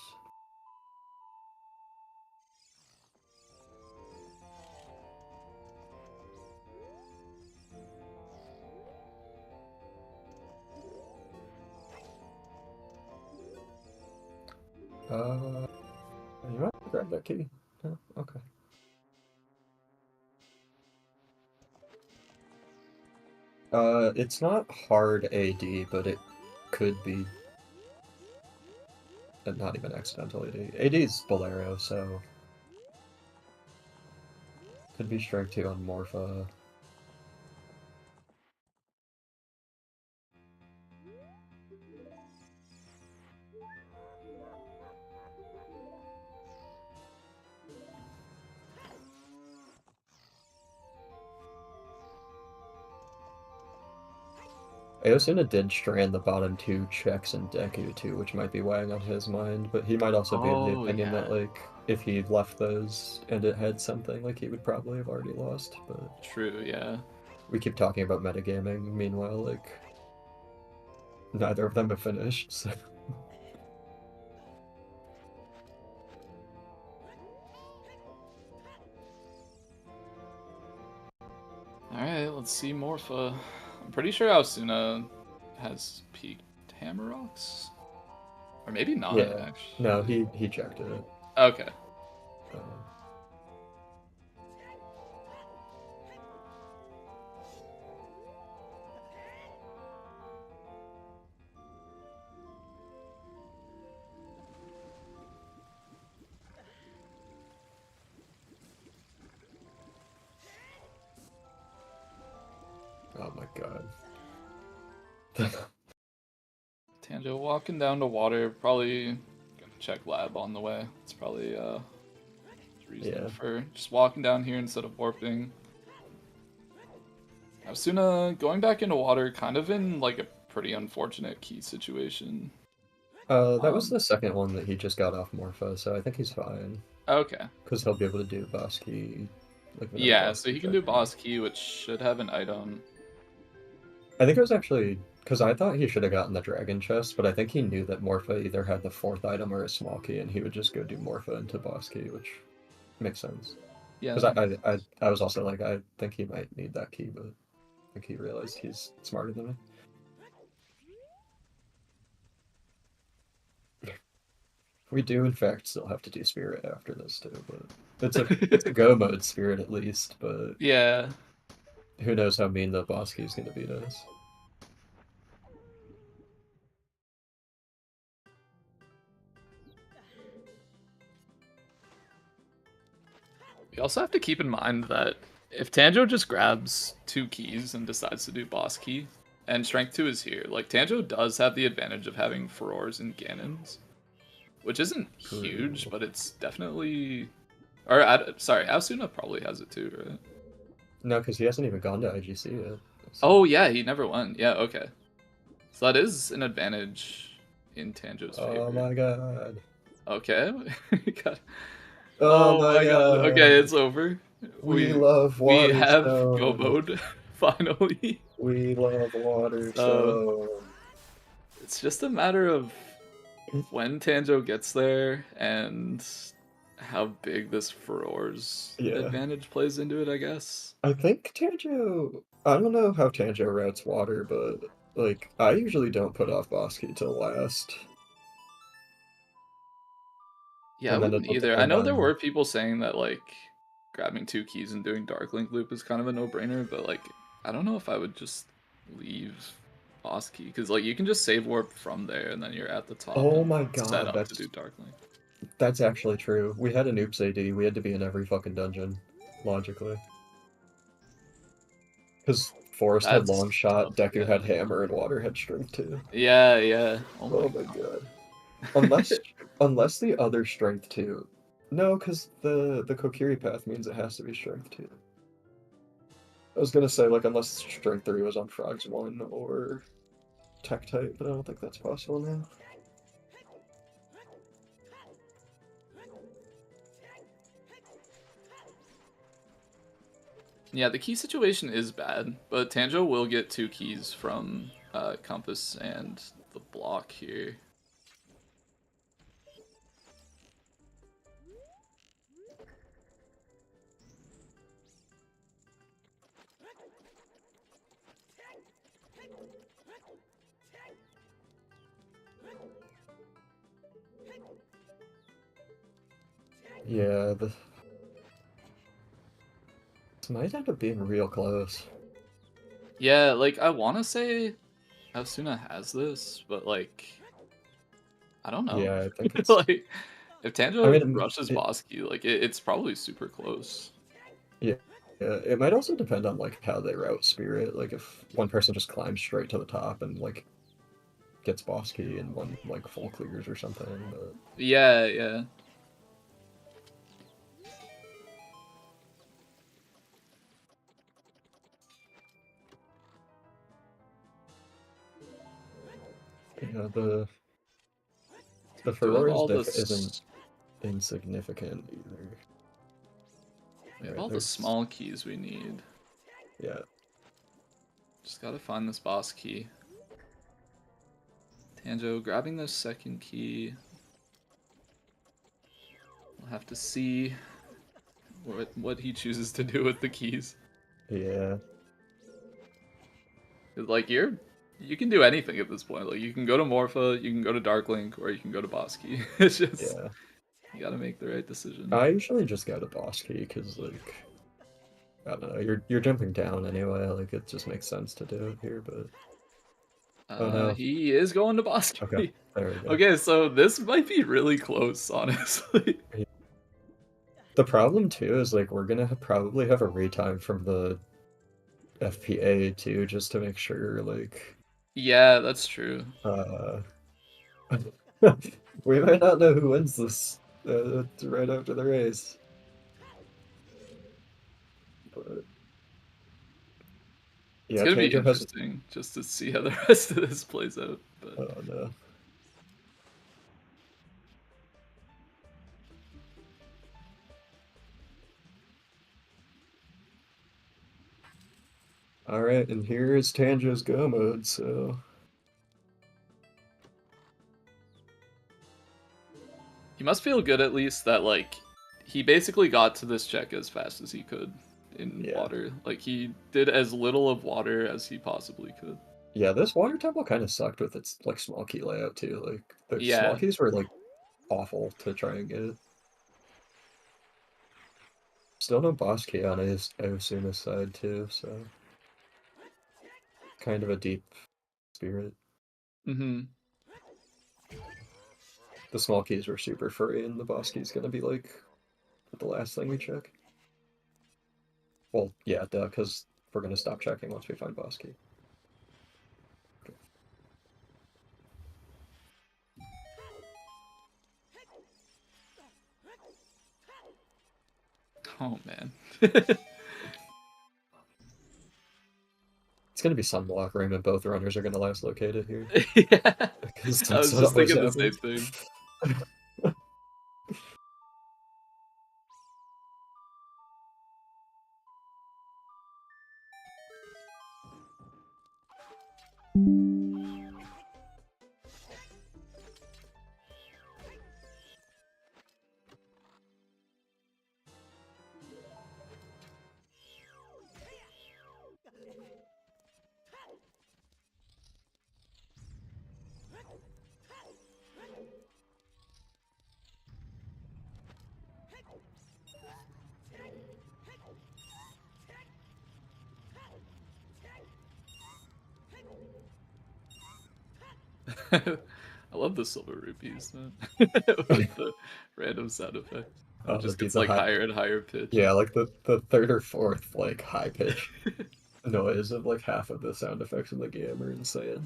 You might grab that key. Oh, okay. It's not hard AD, but it could be. Not even accidental AD. AD is Bolero, so. Could be Strike 2 on Morpha. Aosuna did strand the bottom 2 checks in Deku too, which might be weighing on his mind, but he might also be of the opinion that like if he left those and it had something, like he would probably have already lost. But true, yeah. we keep talking about metagaming. Meanwhile, like neither of them have finished. So. Alright, let's see Morpha. I'm pretty sure Aosuna has peaked Hammer Rocks. Or maybe not, Yeah. actually. No, he checked it. Okay. Uh, oh my god. Tanjo walking down to water, probably gonna check lab on the way. It's probably reasoning Yeah. for just walking down here instead of warping. Aosuna going back into water, kind of in like a pretty unfortunate key situation. That was the second one that he just got off Morpho, so I think he's fine. Okay. Because he'll be able to do boss key, like vanilla Yeah, boss so key he can do check. boss key, which should have an item. I think it was actually because I thought he should have gotten the dragon chest, but I think he knew that Morpha either had the fourth item or a small key, and he would just go do Morpha into boss key, which makes sense. Yeah. Because I was also like, I think he might need that key, but I think he realized he's smarter than me. We do, in fact, still have to do Spirit after this too, but it's a go mode Spirit at least. But Yeah. who knows how mean the boss key is going to be to us? We also have to keep in mind that if Tanjo just grabs 2 keys and decides to do boss key, and strength 2 is here, like Tanjo does have the advantage of having Furors and Ganons, which isn't huge, True. but it's definitely. Or sorry, Aosuna probably has it too, right? No, because he hasn't even gone to IGC yet. So. Oh yeah, he never won. Yeah, okay. So that is an advantage in Tanjo's favor. Oh my god. Okay. God. Oh Oh my my god. Okay, god. it's over. We We love we water have go stone. mode finally. We love water So stone. it's just a matter of when Tanjo gets there and how big this Furor's Yeah. advantage plays into it, I guess. I think Tanjo. I don't know how Tanjo routes water, but like I usually don't put off boss key till last. Yeah, I And then wouldn't it'll either. I depend know there on. were people saying that like grabbing 2 keys and doing Dark Link Loop is kind of a no-brainer, but like I don't know if I would just leave boss key because like you can just save warp from there and then you're at the top Oh and my set god, up to do Dark Link. that's actually true. We had an oops AD. We had to be in every fucking dungeon, logically. Because Forest had That's long shot, tough. Deku had Yeah. hammer, and Water had strength too. Yeah, yeah. Oh my Oh my god. god. Unless the other strength two. No, because the Kokiri path means it has to be strength two. I was gonna say like unless strength three was on Frogs 1 or Tech type, but I don't think that's possible now. Yeah, the key situation is bad, but Tanjo will get 2 keys from Compass and the block here. Yeah, this might end up being real close. Yeah, like I want to say Aosuna has this, but like I don't know. Yeah, I think it's. Like if I Tanjo mean, rushes Bosky, like it's probably super close. yeah, yeah, it might also depend on like how they route Spirit. Like if one person just climbs straight to the top and like gets boss key and one like full clears or something. But Yeah, yeah. yeah, the Do have Furor's all diff this. isn't insignificant either. We have Alright, all the there's small keys we need. yeah. Just gotta find this boss key. Tanjo grabbing the second key. We'll have to see what he chooses to do with the keys. Yeah. Like you can do anything at this point. Like you can go to Morpha, you can go to Dark Link, or you can go to Boss Key. It's just you gotta make the right decision. I usually just go to Boss Key because like I don't know, you're jumping down anyway. Like it just makes sense to do it here, but oh no, he is going to Boss Key. okay, there we go. Okay, so this might be really close, honestly. The problem too is like we're gonna probably have a retime from the FPA too, just to make sure like Yeah, that's true. we might not know who wins this right after the race. But It's yeah, gonna be Tanjo has. interesting just to see how the rest of this plays out. But Oh no. Alright, and here is Tanjo's go mode, so he must feel good at least that like he basically got to this check as fast as he could in water. Like he did as little of water as he possibly could. yeah, this water temple kind of sucked with its like small key layout too. Like the small keys were like awful to try and get. Still no boss key on Aosuna's side too, so kind of a deep spirit. Mm-hmm. The small keys were super free, and the boss key's gonna be like the last thing we check. Well, yeah, duh, because we're gonna stop checking once we find boss key. Oh man. It's gonna be Sunblock Ring, and both runners are gonna last located here. Yeah. I was just thinking the same thing. I love the silver rupees, man. With the random sound effect. It just gets like higher and higher pitch. Yeah, like the third or fourth like high pitch noise of like half of the sound effects in the game are insane.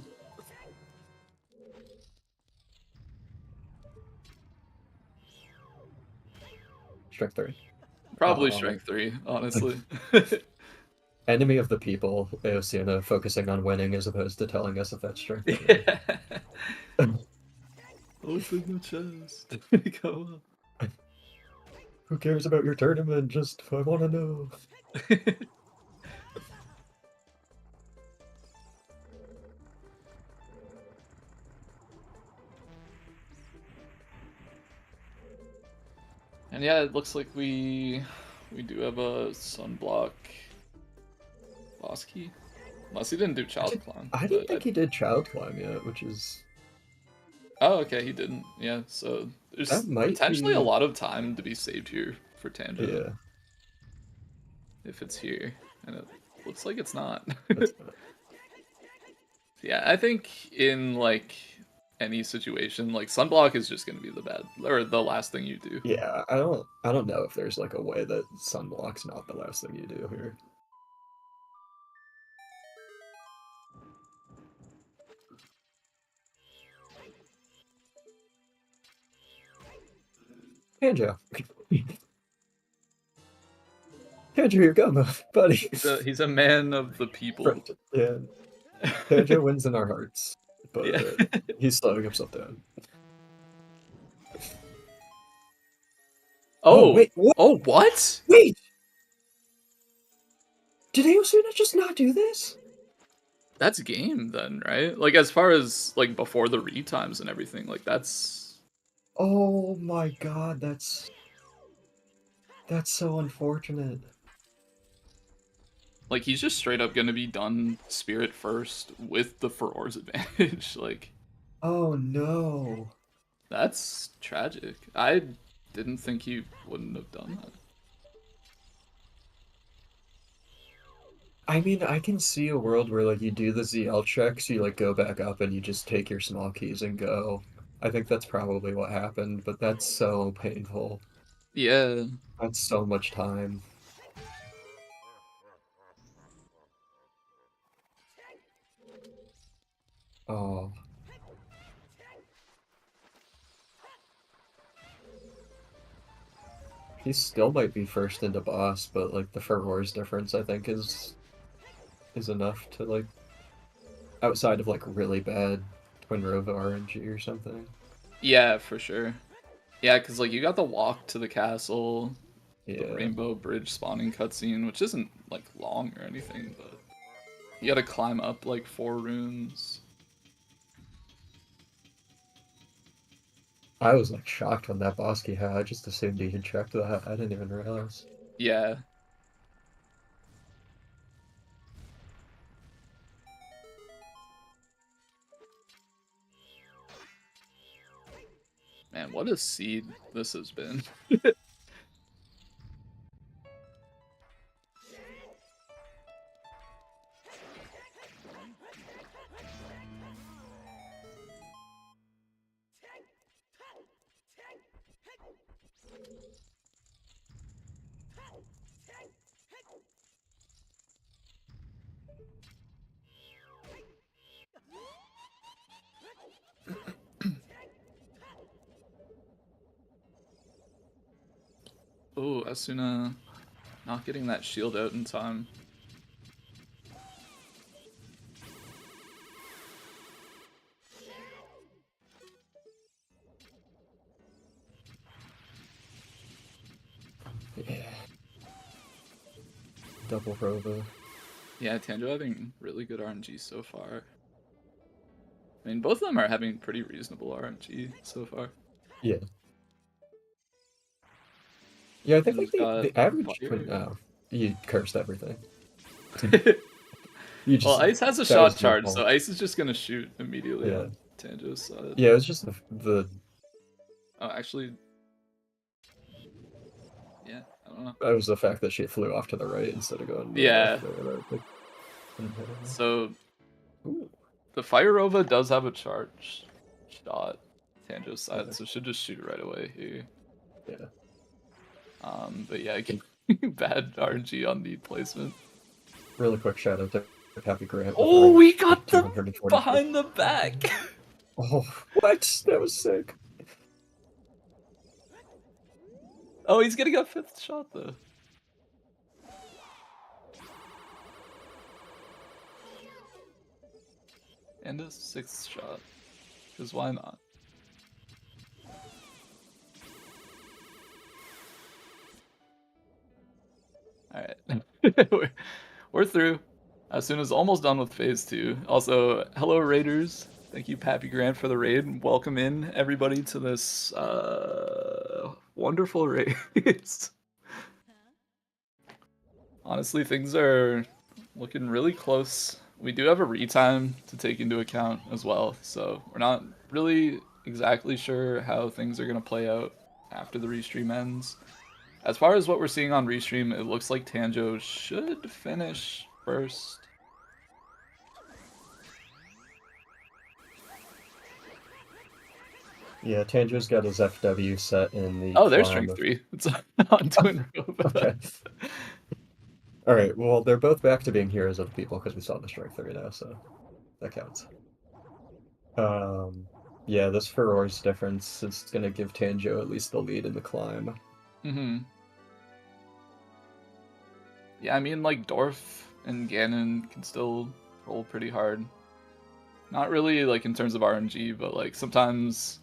Strength 3. Probably strength 3, honestly. Enemy of the people, Aosuna focusing on winning as opposed to telling us if that's strength. Yeah. Open the chest. Go up. Who cares about your tournament? Just I want to know. And yeah, it looks like we do have a sunblock boss key. Unless he didn't do child climb. I didn't think he did child climb yet, which is. Oh, okay, he didn't. Yeah, so there's potentially a lot of time to be saved here for Tanjo. Yeah. If it's here, and it looks like it's not. Yeah, I think in like any situation, like sunblock is just gonna be the last thing you do. Yeah, I don't know if there's like a way that sunblock's not the last thing you do here. Tanjo. Tanjo, your go, buddy. He's a man of the people. Yeah. Tanjo wins in our hearts, but he's slowing himself down. Oh, wait, what? Oh, what? Wait! Did Aosuna just not do this? That's game then, right? Like as far as like before the retimes and everything, like that's Oh my god, that's so unfortunate. like he's just straight up gonna be done spirit first with the Furor's advantage. Like Oh no. that's tragic. I didn't think he wouldn't have done that. I mean, I can see a world where like you do the ZL checks, you like go back up and you just take your small keys and go. I think that's probably what happened, but that's so painful. Yeah. That's so much time. Oh, he still might be first into boss, but like the Furor's difference, I think, is enough to like outside of like really bad Twin Rova RNG or something. Yeah, for sure. Yeah, because like you got the walk to the castle, the Yeah. rainbow bridge spawning cutscene, which isn't like long or anything, but you gotta climb up like 4 runes. I was like shocked when that boss key had. I just assumed he had checked that. I didn't even realize. Yeah. Man, what a seed this has been. Oh, Aosuna not getting that shield out in time. Yeah. Double Rova. Yeah, Tanjo having really good RNG so far. I mean, both of them are having pretty reasonable RNG so far. Yeah. Yeah, I think like Tanjo's got the average fire. twin. Oh, you cursed everything. Well, Ice has a that shot was your charge, so fault. Ice is just gonna shoot immediately Yeah. on Tanjo's side. Yeah, it was just the Oh, actually, yeah, I don't know. that was the fact that she flew off to the right instead of going to the Yeah. left there. So Ooh. the Fire Rova does have a charge shot Tanjo's side, Okay. so should just shoot right away here. Yeah. But yeah, bad RNG on the placement. Really quick shout out to Happy Grant. Oh, we got the 240. behind the back. Oh, what? That was sick. Oh, he's getting a 5th shot though. And a 6th shot. Because why not? Alright. we're through. Asuna's almost done with phase 2. Also, hello Raiders. Thank you, Pappy Grant, for the raid. Welcome in, everybody, to this wonderful race. Honestly, things are looking really close. We do have a retime to take into account as well, so we're not really exactly sure how things are going to play out after the restream ends. As far as what we're seeing on restream, it looks like Tanjo should finish first. Yeah, Tanjo's got his FW set in the. Oh, there's strength 3. It's on Twin Rova. Okay. All right. Well, they're both back to being heroes of the people because we saw the strength 3 now, so that counts. Yeah, this Furor's difference is gonna give Tanjo at least the lead in the climb. Mm-hmm. Yeah, I mean, like, Dorf and Ganon can still roll pretty hard. Not really, like, in terms of RNG, but, like, sometimes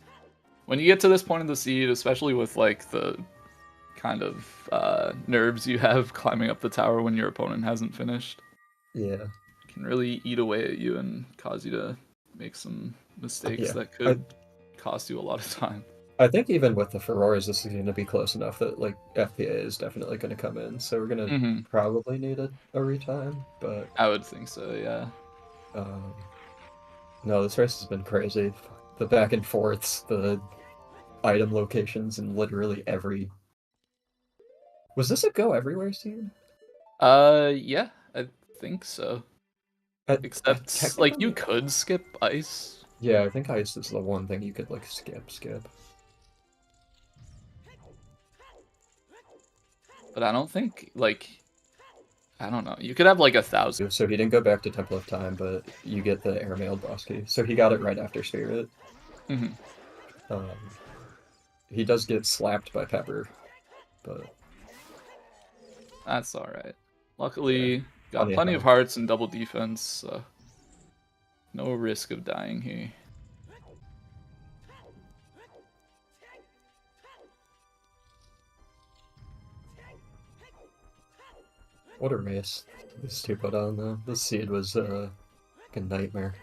when you get to this point of the seed, especially with, like, the kind of nerves you have climbing up the tower when your opponent hasn't finished, Yeah. can really eat away at you and cause you to make some mistakes Yeah, that could cost you a lot of time. I think even with the Furores, this is going to be close enough that like FPA is definitely going to come in. So we're going to probably need a retime, but I would think so, yeah. No, this race has been crazy. The back and forths, the item locations, and literally every. Was this a go everywhere scene? Yeah, I think so. Except, like, you could skip ice. Yeah, I think ice is the one thing you could like skip. But I don't think, like, I don't know. You could have like 1,000. So he didn't go back to Temple of Time, but you get the airmailed boss key. So he got it right after Spirit. He does get slapped by Pepper, but that's all right. Luckily, yeah. got plenty of hearts and double defense, so no risk of dying here. What a race these two put on, though. This seed was a nightmare.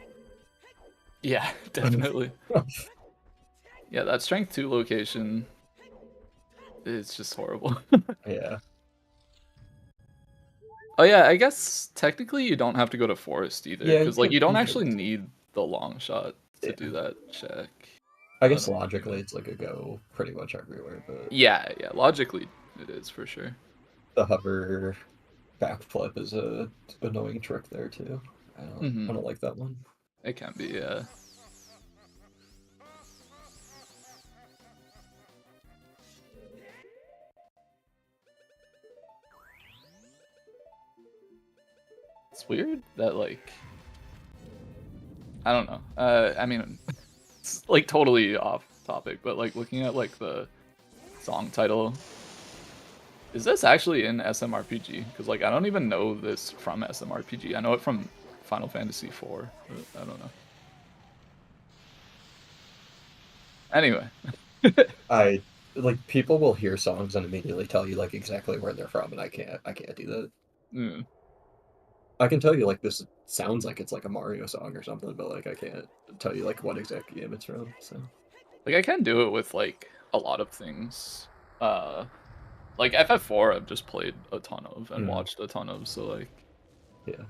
Yeah, definitely. Yeah, that strength 2 location is just horrible. Yeah. Oh yeah, I guess technically you don't have to go to forest either, because like you don't actually could. need the long shot to do that check. I guess logically it's like a go pretty much everywhere, but yeah, logically it is for sure. The hover backflip is a annoying trick there too. I don't like that one. It can be, yeah. It's weird that, like, I don't know. I mean, it's like totally off topic, but like looking at like the song title, is this actually in SMRPG? Because like I don't even know this from SMRPG. I know it from Final Fantasy IV, but I don't know. Anyway. I like people will hear songs and immediately tell you like exactly where they're from, and I can't do that. Mm. I can tell you like this sounds like it's like a Mario song or something, but like I can't tell you like what exact game it's from. So like I can do it with like a lot of things. Like FF4 I've just played a ton of and watched a ton of, so like yeah.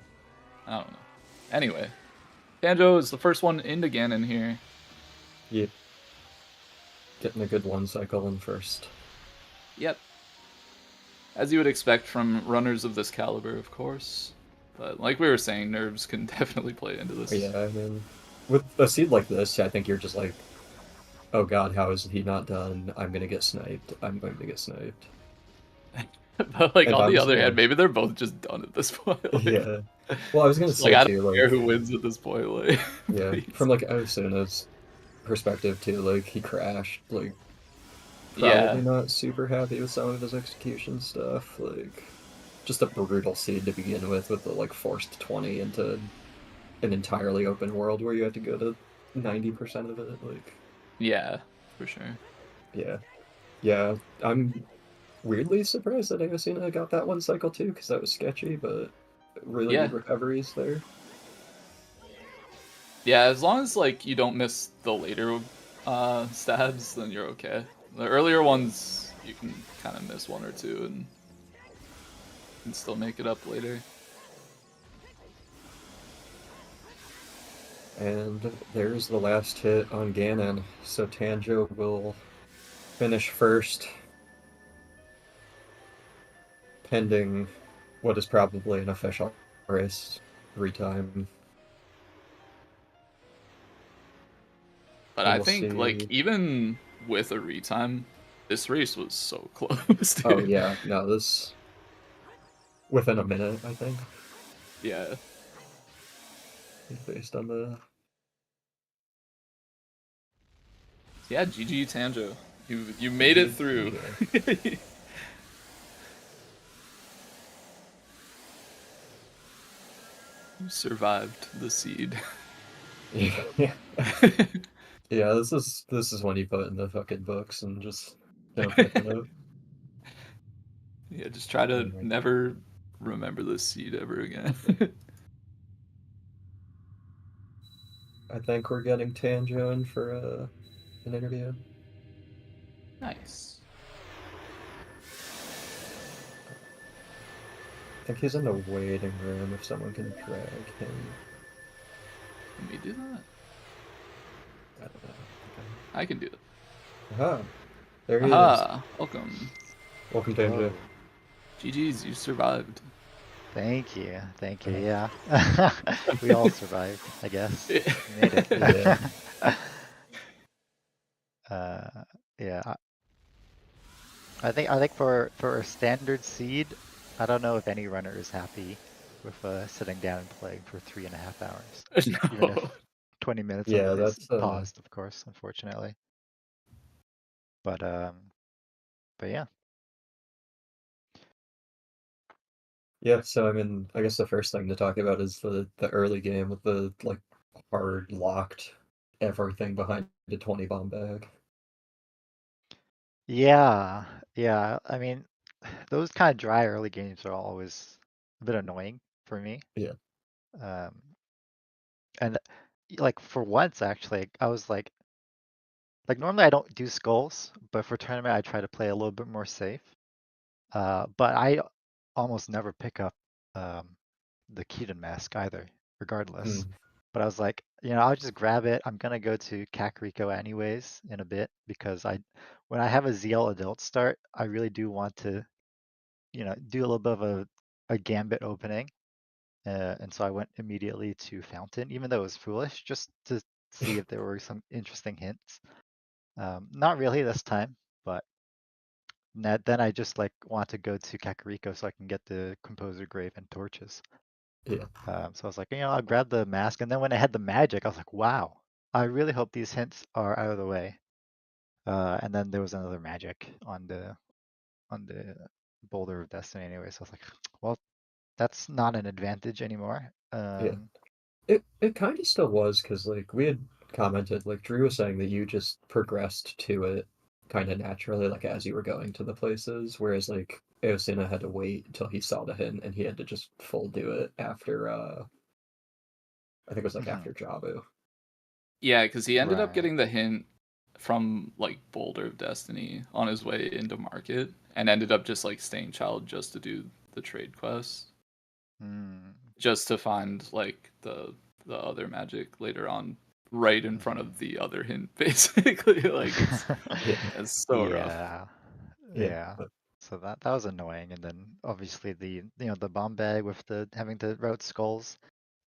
I don't know. Anyway, Tanjo is the first one into Ganon here. Yep. Getting a good one cycle in first. Yep. As you would expect from runners of this caliber, of course. But like we were saying, nerves can definitely play into this. Yeah, I mean, with a seed like this, I think you're just like, oh god, how is he not done? I'm gonna get sniped. I'm going to get sniped. But like on the other hand, maybe they're both just done at this point. Like, yeah. Well, I was gonna say like, I too, don't care who wins at this point. Like, yeah, from like Aosuna's perspective too, like he crashed, like probably not super happy with some of his execution stuff, like just a brutal seed to begin with the like forced 20 into an entirely open world where you have to go to 90% of it, like yeah, for sure. Yeah, I'm weirdly surprised that Aosuna got that one cycle too, because that was sketchy, but really good recoveries there. Yeah, as long as like you don't miss the later stabs, then you're okay. The earlier ones you can kind of miss one or two and still make it up later. And there's the last hit on Ganon, so Tanjo will finish first, pending what is probably an official race retime. But I think like even with a retime, this race was so close. Dude. Oh yeah, no, this within a minute, I think. Yeah. Based on the. Yeah, GG Tanjo. You made it through. You survived the seed. Yeah. Yeah, this is when you put in the fucking books and just don't pick it up. Yeah, just try to never remember this seed ever again. I think we're getting Tanjo in for an interview. Nice. I think he's in the waiting room if someone can drag him. Can we do that? I don't know. I can do it. Aha! There he is. Aha! Welcome. Welcome, Tanjo. Whoa. GG's, you survived. Thank you. Thank you. Yeah. We all survived, I guess. We made it. Yeah. Yeah. I think for a standard seed, I don't know if any runner is happy with sitting down and playing for 3.5 hours. Even if No. 20 minutes Yeah, of it is that's paused, of course, unfortunately. But yeah. Yeah, so I mean, I guess the first thing to talk about is the early game with the like hard locked everything behind the 20 bomb bag. Yeah. Yeah. I mean, those kind of dry early games are always a bit annoying for me. Yeah. Um, and like for once, actually, I was like normally I don't do skulls, but for tournament I try to play a little bit more safe. But I almost never pick up the Keaton mask either, regardless. Mm. But I was like, I'll just grab it. I'm gonna go to Kakariko anyways in a bit because when I have a ZL adult start, I really do want to, do a little bit of a gambit opening. And so I went immediately to Fountain, even though it was foolish, just to see if there were some interesting hints. Not really this time, but then I just like want to go to Kakariko so I can get the Composer Grave and torches. Yeah. So I was like, I'll grab the mask, and then when I had the magic, I was like, wow, I really hope these hints are out of the way. And then there was another magic on the Boulder of Destiny anyway, so I was like, well, that's not an advantage anymore. Yeah. It kind of still was because like we had commented, like Drew was saying that you just progressed to it kind of naturally, like as you were going to the places, whereas like Aosuna had to wait until he saw the hint and he had to just full do it after I think it was like after Jabu. Yeah, because he ended up Right. getting the hint from like Boulder of Destiny on his way into market and ended up just like staying child just to do the trade quests. Just to find like the other magic later on right in front of the other hint, basically. Like it's so rough. Yeah. Yeah. Yeah. So that was annoying, and then obviously the bomb bag with the having to route skulls.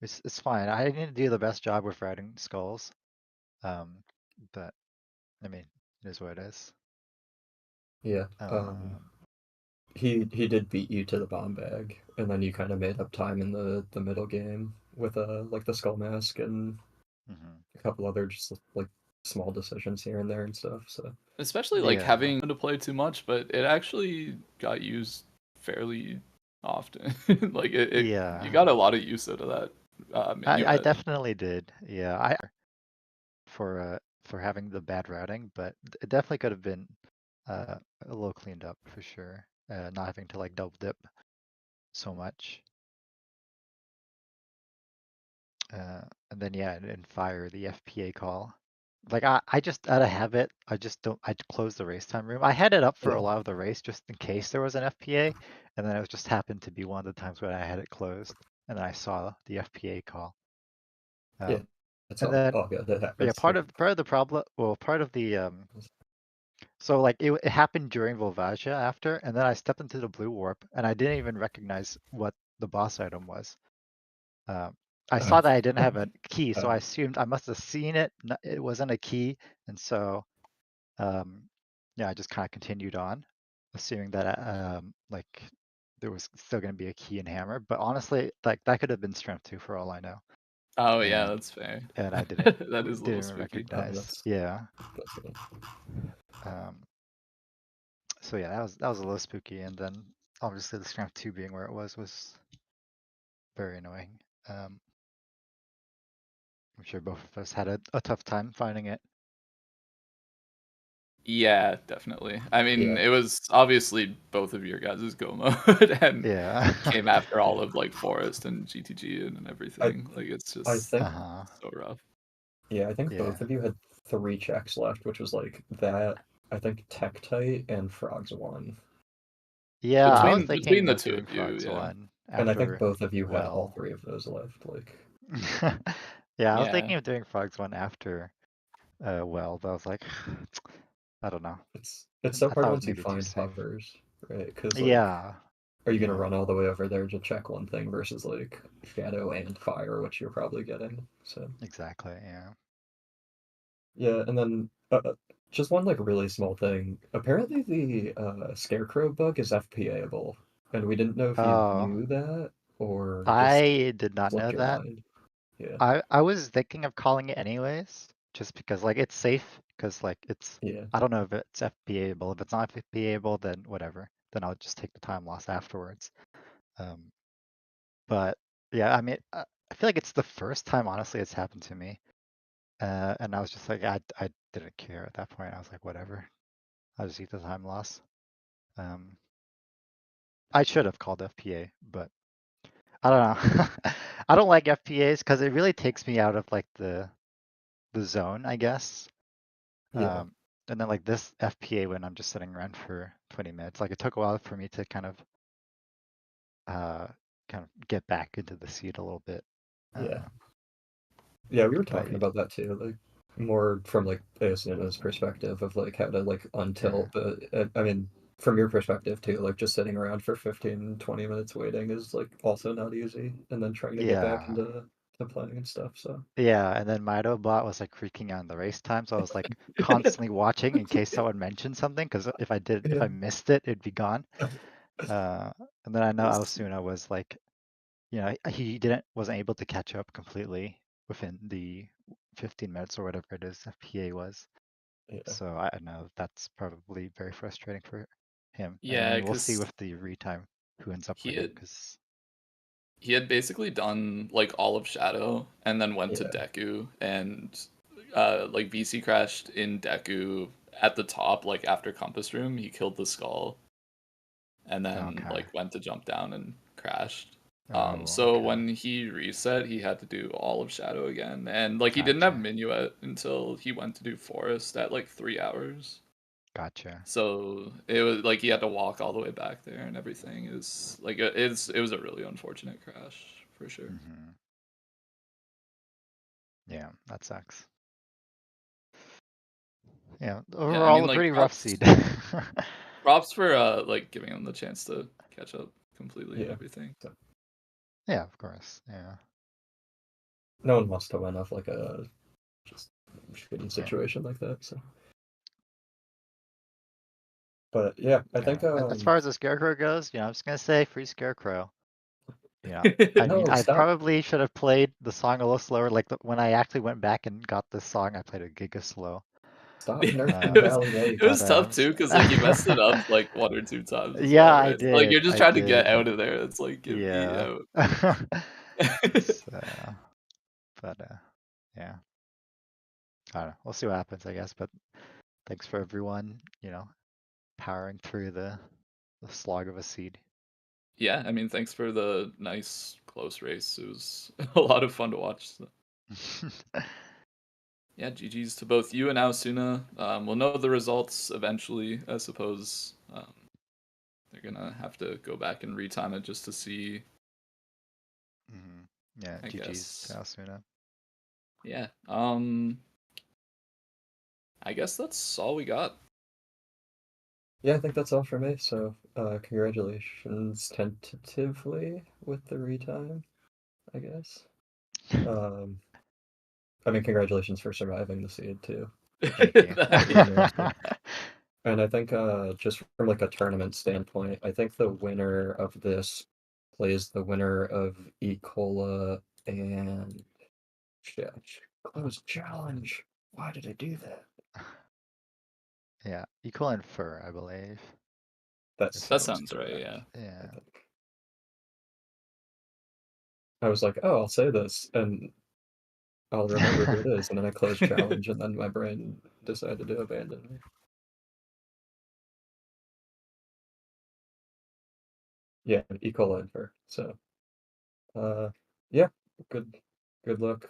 It's fine. I didn't do the best job with routing skulls. But I mean, it is what it is. Yeah. Um, He did beat you to the bomb bag, and then you kind of made up time in the middle game with like the skull mask and a couple other just like small decisions here and there and stuff. So Especially like Yeah. having to play too much, but it actually got used fairly often. Like you Yeah. got a lot of use out of that I minuet. definitely did. Yeah. For having the bad routing, but it definitely could have been a little cleaned up for sure. Not having to like double dip so much. And then yeah, and fire the FPA call. Like I just out of habit, I closed the race time room. I had it up for yeah, a lot of the race just in case there was an FPA, and then it just happened to be one of the times when I had it closed, and then I saw the FPA call. yeah, that's And then all good. That yeah, happens. part of the problem, well, part of the so like it happened during Volvagia after, and then I stepped into the blue warp, and I didn't even recognize what the boss item was. I saw that I didn't have a key, so I assumed I must have seen it. It wasn't a key, and so yeah, I just kind of continued on, assuming that like there was still going to be a key and hammer. But honestly, like that could have been strength 2 for all I know, Oh yeah, and that's fair. I didn't That is a little didn't spooky. recognize. That's Yeah. good. So yeah, that was a little spooky, and then obviously the strength 2 being where it was very annoying. I'm sure both of us had a tough time finding it. Yeah, definitely. I mean, Yeah. it was obviously both of your guys' go mode and Yeah. came after all of like Forest and GTG and everything. Like it's I just think so rough. Yeah, I think Yeah. both of you had 3 checks left, which was like that. I think Tektite and Frogs 1. Yeah, I was Between thinking the of two doing of you, Frogs yeah. 1 And I think after both of you had all Well. 3 of those left. Like, Yeah, I was Yeah. thinking of doing Frogs 1 after Well, but I was like, I don't know. it's so I hard thought it was once you maybe too find safe. hovers, right? Because like, Yeah, are you gonna yeah, run all the way over there to check one thing versus like shadow and fire, which you're probably getting? So exactly. Yeah. yeah, and then just one like really small thing. Apparently, the scarecrow bug is FPA-able, and we didn't know if you Oh, knew that or just I did not know slipped your that. mind. Yeah, I was thinking of calling it anyways, just because like it's safe, because like it's yeah, I don't know if it's FPA-able. If it's not FPA-able, then whatever. Then I'll just take the time loss afterwards. Um, but yeah, I mean, I feel like it's the first time honestly it's happened to me. And I was just like, I didn't care at that point. I was like, whatever. I'll just eat the time loss. Um, I should have called FPA, but I don't know. I don't like FPAs because it really takes me out of like the zone, I guess. yeah, And then like this FPA when I'm just sitting around for 20 minutes, like it took a while for me to uh kind of get back into the seat a little bit. yeah. Uh, Yeah, we were but talking about that too, like more from like Aosuna's perspective of like how to like yeah, untilt, but I mean from your perspective too, like just sitting around for 15, 20 minutes waiting is like also not easy, and then trying to get back yeah, into to playing and stuff. So yeah. And then Bot was like freaking out in the race time, so I was like constantly watching in case someone mentioned something, because if yeah, I missed it, it'd be gone. Uh, and then I know it's, Aosuna was like, he wasn't able to catch up completely within the 15 minutes or whatever it is FPA was. yeah, So I know that's probably very frustrating for him. And Yeah, then we'll see because with the retime who ends up he winning. had Because he had basically done like all of Shadow and then went to yeah, Deku and like VC crashed in Deku at the top, like after Compass Room, he killed the skull and then okay, like went to jump down and crashed. oh So okay, when he reset, he had to do all of Shadow again, and like he didn't have gotcha, Minuet until he went to do Forest at like 3 hours. gotcha. So it was like he had to walk all the way back there, and everything is like it was a really unfortunate crash for sure. Yeah, that sucks. Yeah, Yeah, I mean overall a like pretty rough seed. props for like giving him the chance to catch up completely and yeah. everything. So Yeah, of course. Yeah, no one wants to win off like a just shitty yeah, situation like that. So, but yeah, I yeah. think As far as the scarecrow goes, I'm just gonna say free scarecrow. I mean, no, I stop, probably should have played the song a little slower. Like when I actually went back and got this song, I played a giga slow. stop nerfing it Um, was Valley Lake. it but was tough too because like you messed it up like 1 or 2 times as yeah, well, I right? Like you're did. just I trying to get did. out of there. It's like get me Yeah. out. So, but yeah, I don't know. We'll see what happens, I guess. But thanks for everyone, powering through the slog of a seed. Yeah, I mean, thanks for the nice close race. It was a lot of fun to watch. So. Yeah, GG's to both you and Aosuna. We'll know the results eventually, I suppose. They're gonna have to go back and retime it just to see, Yeah, I GG's to guess. Aosuna. Yeah. I guess that's all we got. Yeah, I think that's all for me. So, congratulations tentatively with the retime, I guess. Um, I mean, congratulations for surviving the seed too. Thank you. Pretty interesting. And I think, just from like a tournament standpoint, I think the winner of this plays the winner of Ecola and shit. Close challenge. Why did I do that? Yeah, equal and fur, I believe. That That sounds sounds right, correct, yeah. I Yeah. think. I was like, oh, I'll say this, and I'll remember who it is, and then I closed challenge, and then my brain decided to abandon me. Yeah, E. coli and fur. So, yeah, good, good luck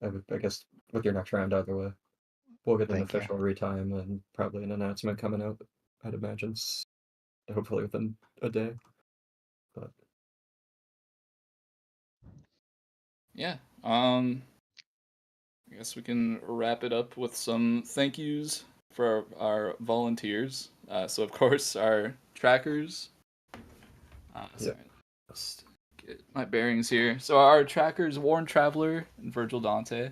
I guess with your next round either way. We'll get an Thank you. official retime and probably an announcement coming out, I'd imagine, hopefully within a day. But Yeah. I guess we can wrap it up with some thank yous for our volunteers. So of course our trackers. Sorry, let's get my bearings here. So our trackers, Warren Traveler and Virgil Dante.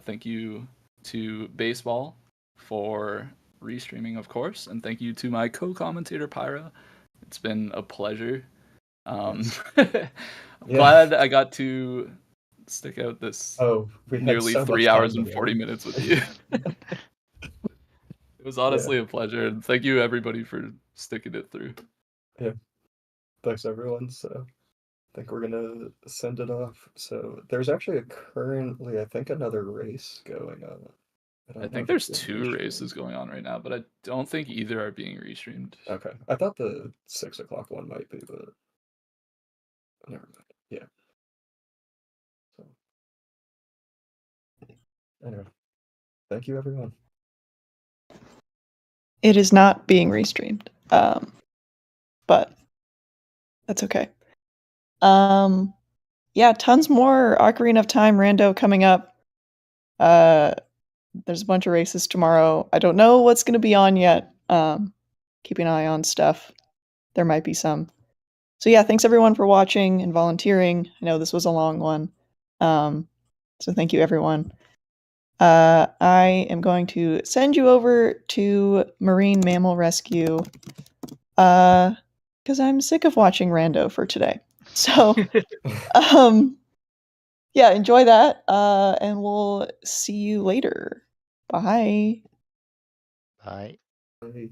Thank you to Baseball for restreaming, of course, and thank you to my co-commentator Pyra. It's been a pleasure. I'm glad I got to stick out this we had nearly so 3 much hours time and 40 together. minutes with you. It was honestly a pleasure, and thank you everybody for sticking it through. Yeah. Thanks everyone. So I think we're gonna send it off. So there's actually currently, I think, another race going on. I think there's 2 races going on right now, but I don't think either are being restreamed. Okay. I thought the 6 o'clock one might be, but never mind. Yeah. So anyway, thank you everyone. It is not being restreamed, but that's okay. Yeah, tons more Ocarina of Time rando coming up. There's a bunch of races tomorrow. I don't know what's going to be on yet. Keep an eye on stuff. There might be some. So yeah, thanks everyone for watching and volunteering. I know this was a long one. So thank you everyone. I am going to send you over to Marine Mammal Rescue because I'm sick of watching rando for today. So yeah, enjoy that, and we'll see you later. Bye. Bye. Bye.